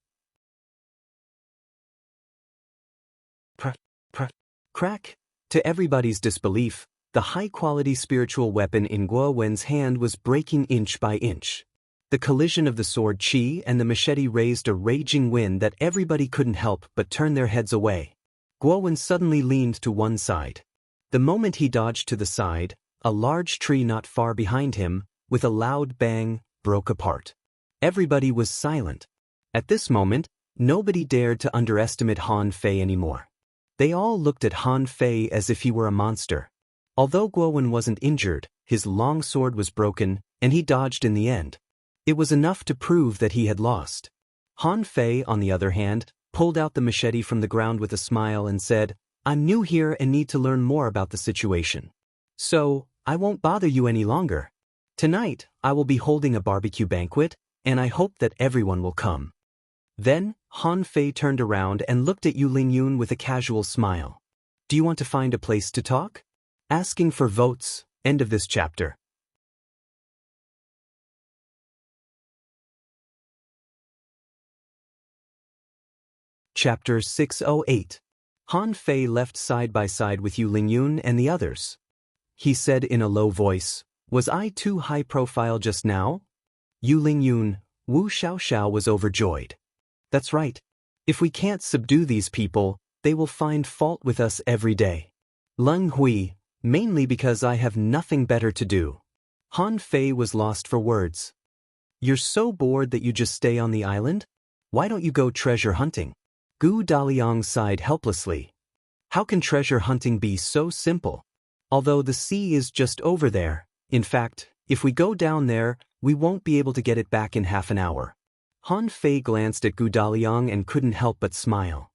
A: Crack! To everybody's disbelief, the high-quality spiritual weapon in Guowen's hand was breaking inch by inch. The collision of the sword chi and the machete raised a raging wind that everybody couldn't help but turn their heads away. Guowen suddenly leaned to one side. The moment he dodged to the side, a large tree not far behind him, with a loud bang, broke apart. Everybody was silent. At this moment, nobody dared to underestimate Han Fei anymore. They all looked at Han Fei as if he were a monster. Although Guowen wasn't injured, his long sword was broken, and he dodged in the end. It was enough to prove that he had lost. Han Fei, on the other hand, pulled out the machete from the ground with a smile and said, I'm new here and need to learn more about the situation. So, I won't bother you any longer. Tonight, I will be holding a barbecue banquet, and I hope that everyone will come. Then, Han Fei turned around and looked at Yu Lingyun with a casual smile. Do you want to find a place to talk? Asking for votes. End of this chapter. Chapter 608. Han Fei left side by side with Yu Lingyun and the others. He said in a low voice, was I too high profile just now? Yu Lingyun, Wu Xiaoxiao was overjoyed. That's right. If we can't subdue these people, they will find fault with us every day. Leng Hui, mainly because I have nothing better to do. Han Fei was lost for words. You're so bored that you just stay on the island? Why don't you go treasure hunting? Gu Daliang sighed helplessly. How can treasure hunting be so simple? Although the sea is just over there. In fact, if we go down there, we won't be able to get it back in half an hour. Han Fei glanced at Gu Daliang and couldn't help but smile.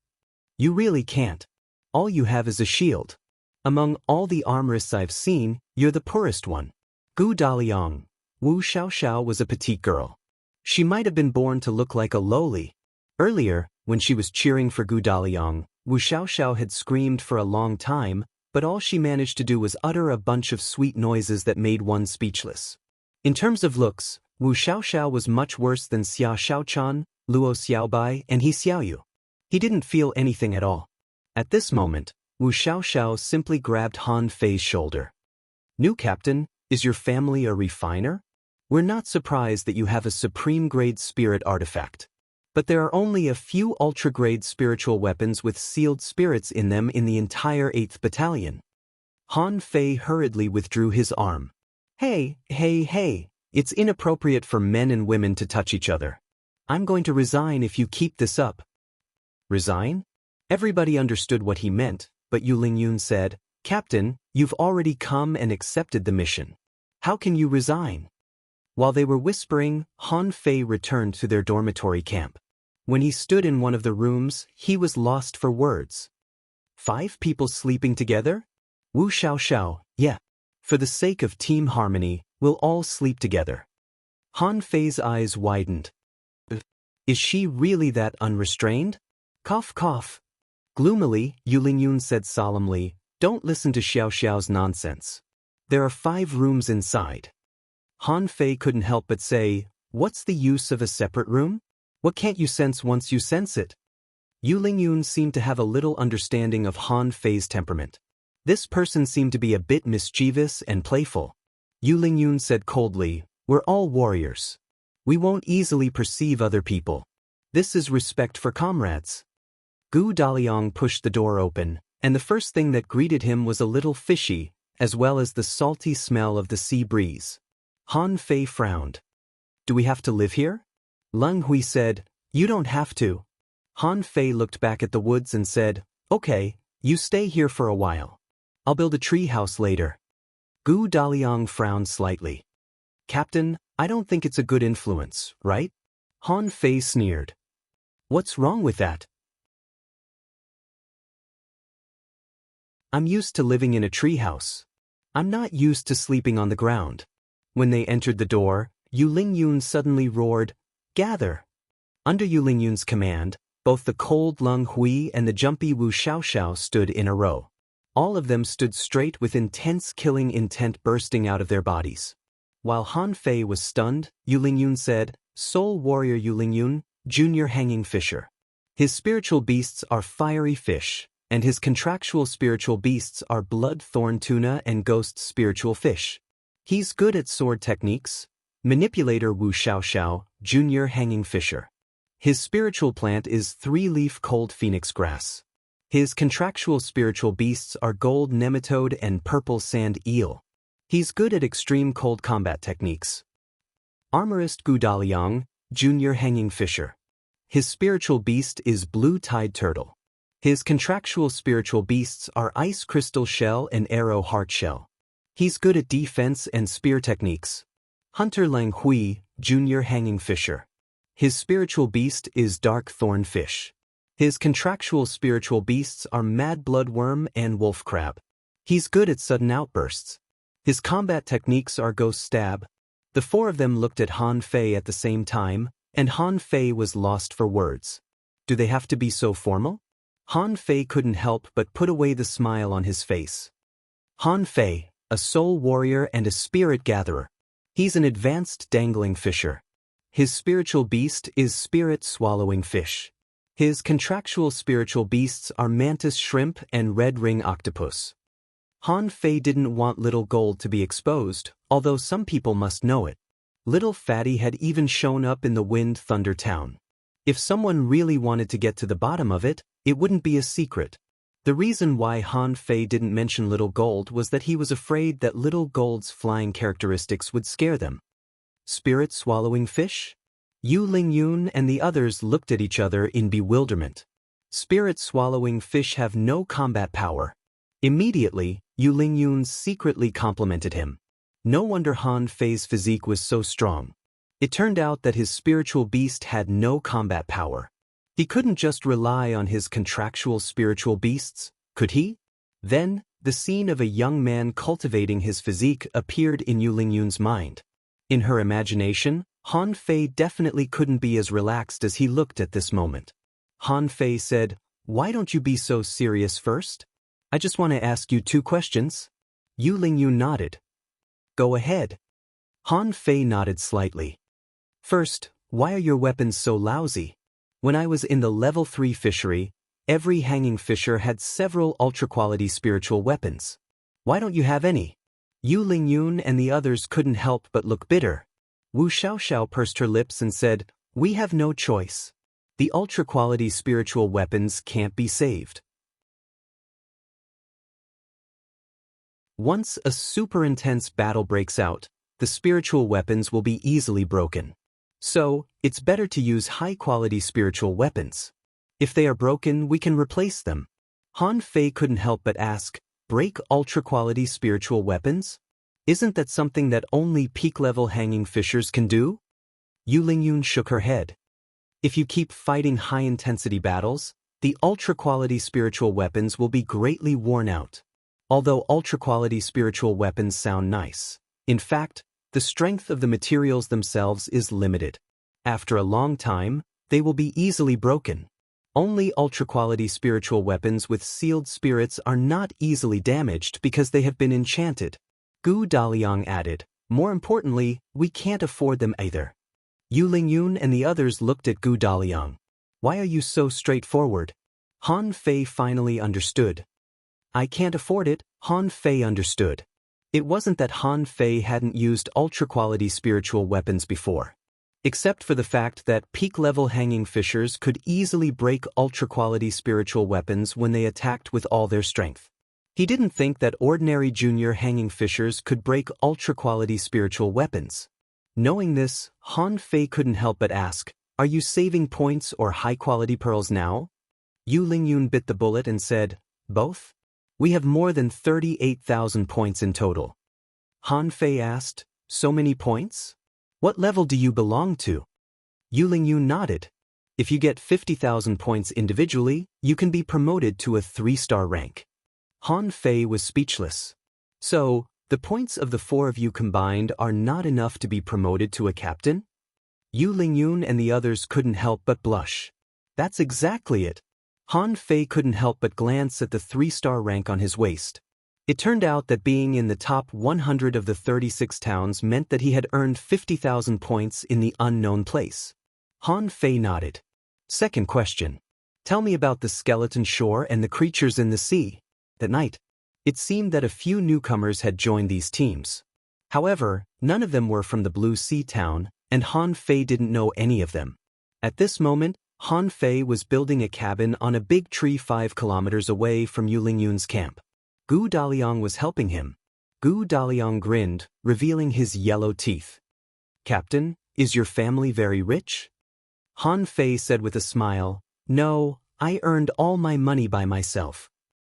A: You really can't. All you have is a shield. Among all the armorists I've seen, you're the poorest one. Gu Daliang, Wu Xiaoxiao was a petite girl. She might have been born to look like a lowly. Earlier, when she was cheering for Gu Daliang, Wu Xiaoxiao had screamed for a long time, but all she managed to do was utter a bunch of sweet noises that made one speechless. In terms of looks, Wu Xiaoxiao was much worse than Xia Xiaochan, Luo Xiaobai, and He Xiaoyu. He didn't feel anything at all. At this moment, Wu Xiaoxiao simply grabbed Han Fei's shoulder. New captain, is your family a refiner? We're not surprised that you have a supreme-grade spirit artifact. But there are only a few ultra-grade spiritual weapons with sealed spirits in them in the entire 8th Battalion. Han Fei hurriedly withdrew his arm. Hey, it's inappropriate for men and women to touch each other. I'm going to resign if you keep this up. Resign? Everybody understood what he meant, but Yu Lingyun said, Captain, you've already come and accepted the mission. How can you resign? While they were whispering, Han Fei returned to their dormitory camp. When he stood in one of the rooms, he was lost for words. 5 people sleeping together? Wu Xiaoxiao, yeah. For the sake of team harmony, we'll all sleep together. Han Fei's eyes widened. Is she really that unrestrained? Cough cough. Gloomily, Yu Lingyun said solemnly, don't listen to Xiaoxiao's nonsense. There are 5 rooms inside. Han Fei couldn't help but say, what's the use of a separate room? What can't you sense once you sense it? Yu Lingyun seemed to have a little understanding of Han Fei's temperament. This person seemed to be a bit mischievous and playful. Yu Lingyun said coldly, we're all warriors. We won't easily perceive other people. This is respect for comrades. Gu Daliang pushed the door open, and the first thing that greeted him was a little fishy, as well as the salty smell of the sea breeze. Han Fei frowned. Do we have to live here? Leng Hui said, you don't have to. Han Fei looked back at the woods and said, okay, you stay here for a while. I'll build a tree house later. Gu Daliang frowned slightly. Captain, I don't think it's a good influence, right? Han Fei sneered. What's wrong with that? I'm used to living in a treehouse. I'm not used to sleeping on the ground. When they entered the door, Yu Lingyun suddenly roared, gather. Under Yu Lingyun's command, both the cold Leng Hui and the jumpy Wu Xiaoxiao stood in a row. All of them stood straight with intense killing intent bursting out of their bodies. While Han Fei was stunned, Yu Lingyun said, Soul Warrior Yu Lingyun, Junior Hanging Fisher. His spiritual beasts are fiery fish, and his contractual spiritual beasts are blood thorn tuna and ghost spiritual fish. He's good at sword techniques. Manipulator Wu Xiaoxiao, Junior Hanging Fisher. His spiritual plant is 3-leaf cold phoenix grass. His contractual spiritual beasts are gold nematode and purple sand eel. He's good at extreme cold combat techniques. Armorist Gu Daliang, Junior Hanging Fisher. His spiritual beast is blue tide turtle. His contractual spiritual beasts are ice crystal shell and arrow heart shell. He's good at defense and spear techniques. Hunter Leng Hui, Junior Hanging Fisher. His spiritual beast is dark thorn fish. His contractual spiritual beasts are mad blood worm and wolf crab. He's good at sudden outbursts. His combat techniques are ghost stab. The 4 of them looked at Han Fei at the same time, and Han Fei was lost for words. Do they have to be so formal? Han Fei couldn't help but put away the smile on his face. Han Fei, a soul warrior and a spirit gatherer. He's an advanced dangling fisher. His spiritual beast is spirit swallowing fish. His contractual spiritual beasts are mantis shrimp and red ring octopus. Han Fei didn't want Little Gold to be exposed, although some people must know it. Little Fatty had even shown up in the Wind Thunder Town. If someone really wanted to get to the bottom of it, it wouldn't be a secret. The reason why Han Fei didn't mention Little Gold was that he was afraid that Little Gold's flying characteristics would scare them. Spirit swallowing fish? Yu Lingyun and the others looked at each other in bewilderment. Spirit swallowing fish have no combat power. Immediately, Yu Lingyun secretly complimented him. No wonder Han Fei's physique was so strong. It turned out that his spiritual beast had no combat power. He couldn't just rely on his contractual spiritual beasts, could he? Then, the scene of a young man cultivating his physique appeared in Yu Lingyun's mind. In her imagination, Han Fei definitely couldn't be as relaxed as he looked at this moment. Han Fei said, Why don't you be so serious first? I just want to ask you 2 questions. Yu Lingyun nodded. Go ahead. Han Fei nodded slightly. First, why are your weapons so lousy? When I was in the level 3 fishery, Every hanging fisher had several ultra-quality spiritual weapons. Why don't you have any? Yu Lingyun and the others couldn't help but look bitter. Wu Xiaoxiao pursed her lips and said, "We have no choice. The ultra-quality spiritual weapons can't be saved." Once a super intense battle breaks out, the spiritual weapons will be easily broken. So, it's better to use high-quality spiritual weapons. If they are broken, we can replace them. Han Fei couldn't help but ask, break ultra-quality spiritual weapons? Isn't that something that only peak-level hanging fishers can do? Yu Lingyun shook her head. If you keep fighting high-intensity battles, the ultra-quality spiritual weapons will be greatly worn out. Although ultra-quality spiritual weapons sound nice, in fact, the strength of the materials themselves is limited. After a long time, they will be easily broken. Only ultra-quality spiritual weapons with sealed spirits are not easily damaged because they have been enchanted. Gu Daliang added, more importantly, we can't afford them either. Yu Lingyun and the others looked at Gu Daliang. Why are you so straightforward? Han Fei finally understood. I can't afford it, Han Fei understood. It wasn't that Han Fei hadn't used ultra-quality spiritual weapons before. Except for the fact that peak-level hanging fishers could easily break ultra-quality spiritual weapons when they attacked with all their strength. He didn't think that ordinary junior hanging fishers could break ultra-quality spiritual weapons. Knowing this, Han Fei couldn't help but ask, are you saving points or high-quality pearls now? Yu Lingyun bit the bullet and said, both? We have more than 38,000 points in total. Han Fei asked, so many points? What level do you belong to? Yu Lingyun nodded. If you get 50,000 points individually, you can be promoted to a 3-star rank. Han Fei was speechless. So, the points of the 4 of you combined are not enough to be promoted to a captain? Yu Lingyun and the others couldn't help but blush. That's exactly it. Han Fei couldn't help but glance at the 3-star rank on his waist. It turned out that being in the top 100 of the 36 towns meant that he had earned 50,000 points in the unknown place. Han Fei nodded. Second question. Tell me about the skeleton shore and the creatures in the sea. That night, it seemed that a few newcomers had joined these teams. However, none of them were from the Blue Sea town, and Han Fei didn't know any of them. At this moment, Han Fei was building a cabin on a big tree 5 kilometers away from Yu Lingyun's camp. Gu Daliang was helping him. Gu Daliang grinned, revealing his yellow teeth. Captain, is your family very rich? Han Fei said with a smile, no, I earned all my money by myself.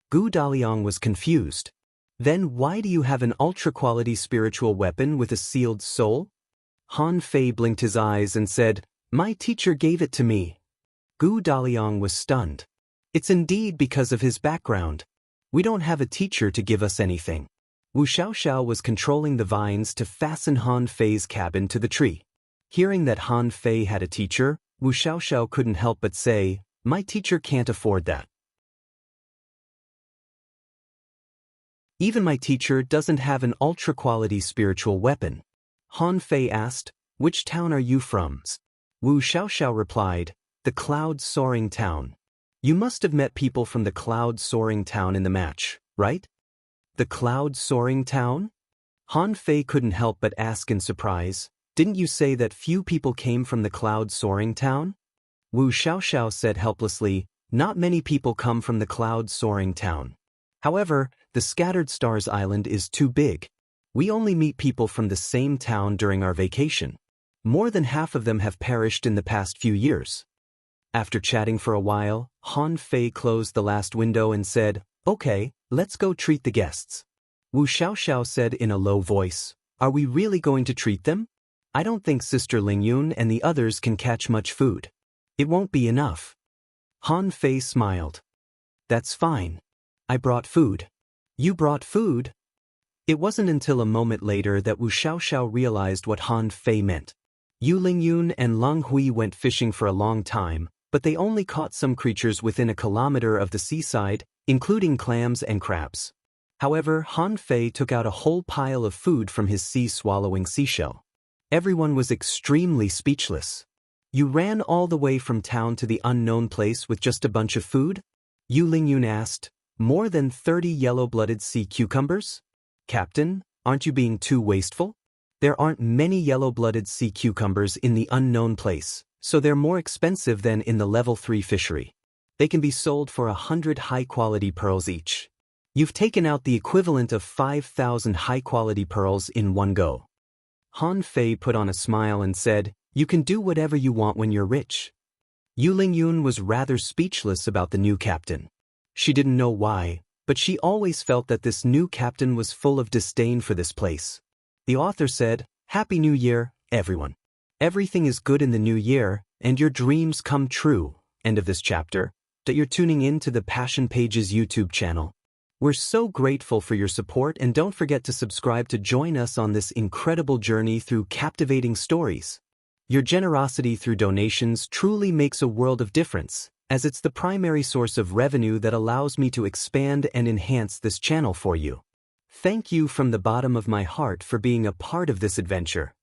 A: Gu Daliang was confused. Then why do you have an ultra-quality spiritual weapon with a sealed soul? Han Fei blinked his eyes and said, my teacher gave it to me. Gu Daliang was stunned. It's indeed because of his background. We don't have a teacher to give us anything. Wu Xiaoxiao was controlling the vines to fasten Han Fei's cabin to the tree. Hearing that Han Fei had a teacher, Wu Xiaoxiao couldn't help but say, my teacher can't afford that. Even my teacher doesn't have an ultra-quality spiritual weapon. Han Fei asked, which town are you from? Wu Xiaoxiao replied, the cloud-soaring town. You must have met people from the cloud-soaring town in the match, right? The cloud-soaring town? Han Fei couldn't help but ask in surprise, didn't you say that few people came from the cloud-soaring town? Wu Xiaoxiao said helplessly, not many people come from the cloud-soaring town. However, the Scattered Stars Island is too big. We only meet people from the same town during our vacation. More than half of them have perished in the past few years. After chatting for a while, Han Fei closed the last window and said, okay, let's go treat the guests. Wu Xiaoxiao said in a low voice, are we really going to treat them? I don't think Sister Lingyun and the others can catch much food. It won't be enough. Han Fei smiled. That's fine. I brought food. You brought food? It wasn't until a moment later that Wu Xiaoxiao realized what Han Fei meant. Yu Lingyun and Lang Hui went fishing for a long time, but they only caught some creatures within a kilometer of the seaside, including clams and crabs. However, Han Fei took out a whole pile of food from his sea-swallowing seashell. Everyone was extremely speechless. You ran all the way from town to the unknown place with just a bunch of food? Yu Lingyun asked. More than 30 yellow-blooded sea cucumbers? Captain, aren't you being too wasteful? There aren't many yellow-blooded sea cucumbers in the unknown place, so they're more expensive than in the level 3 fishery. They can be sold for 100 high-quality pearls each. You've taken out the equivalent of 5,000 high-quality pearls in one go. Han Fei put on a smile and said, "You can do whatever you want when you're rich." Yu Lingyun was rather speechless about the new captain. She didn't know why, but she always felt that this new captain was full of disdain for this place. The author said, "Happy New Year, everyone. Everything is good in the new year, and your dreams come true." End of this chapter. That you're tuning in to the Passion Pages YouTube channel. We're so grateful for your support, and don't forget to subscribe to join us on this incredible journey through captivating stories. Your generosity through donations truly makes a world of difference, as it's the primary source of revenue that allows me to expand and enhance this channel for you. Thank you from the bottom of my heart for being a part of this adventure.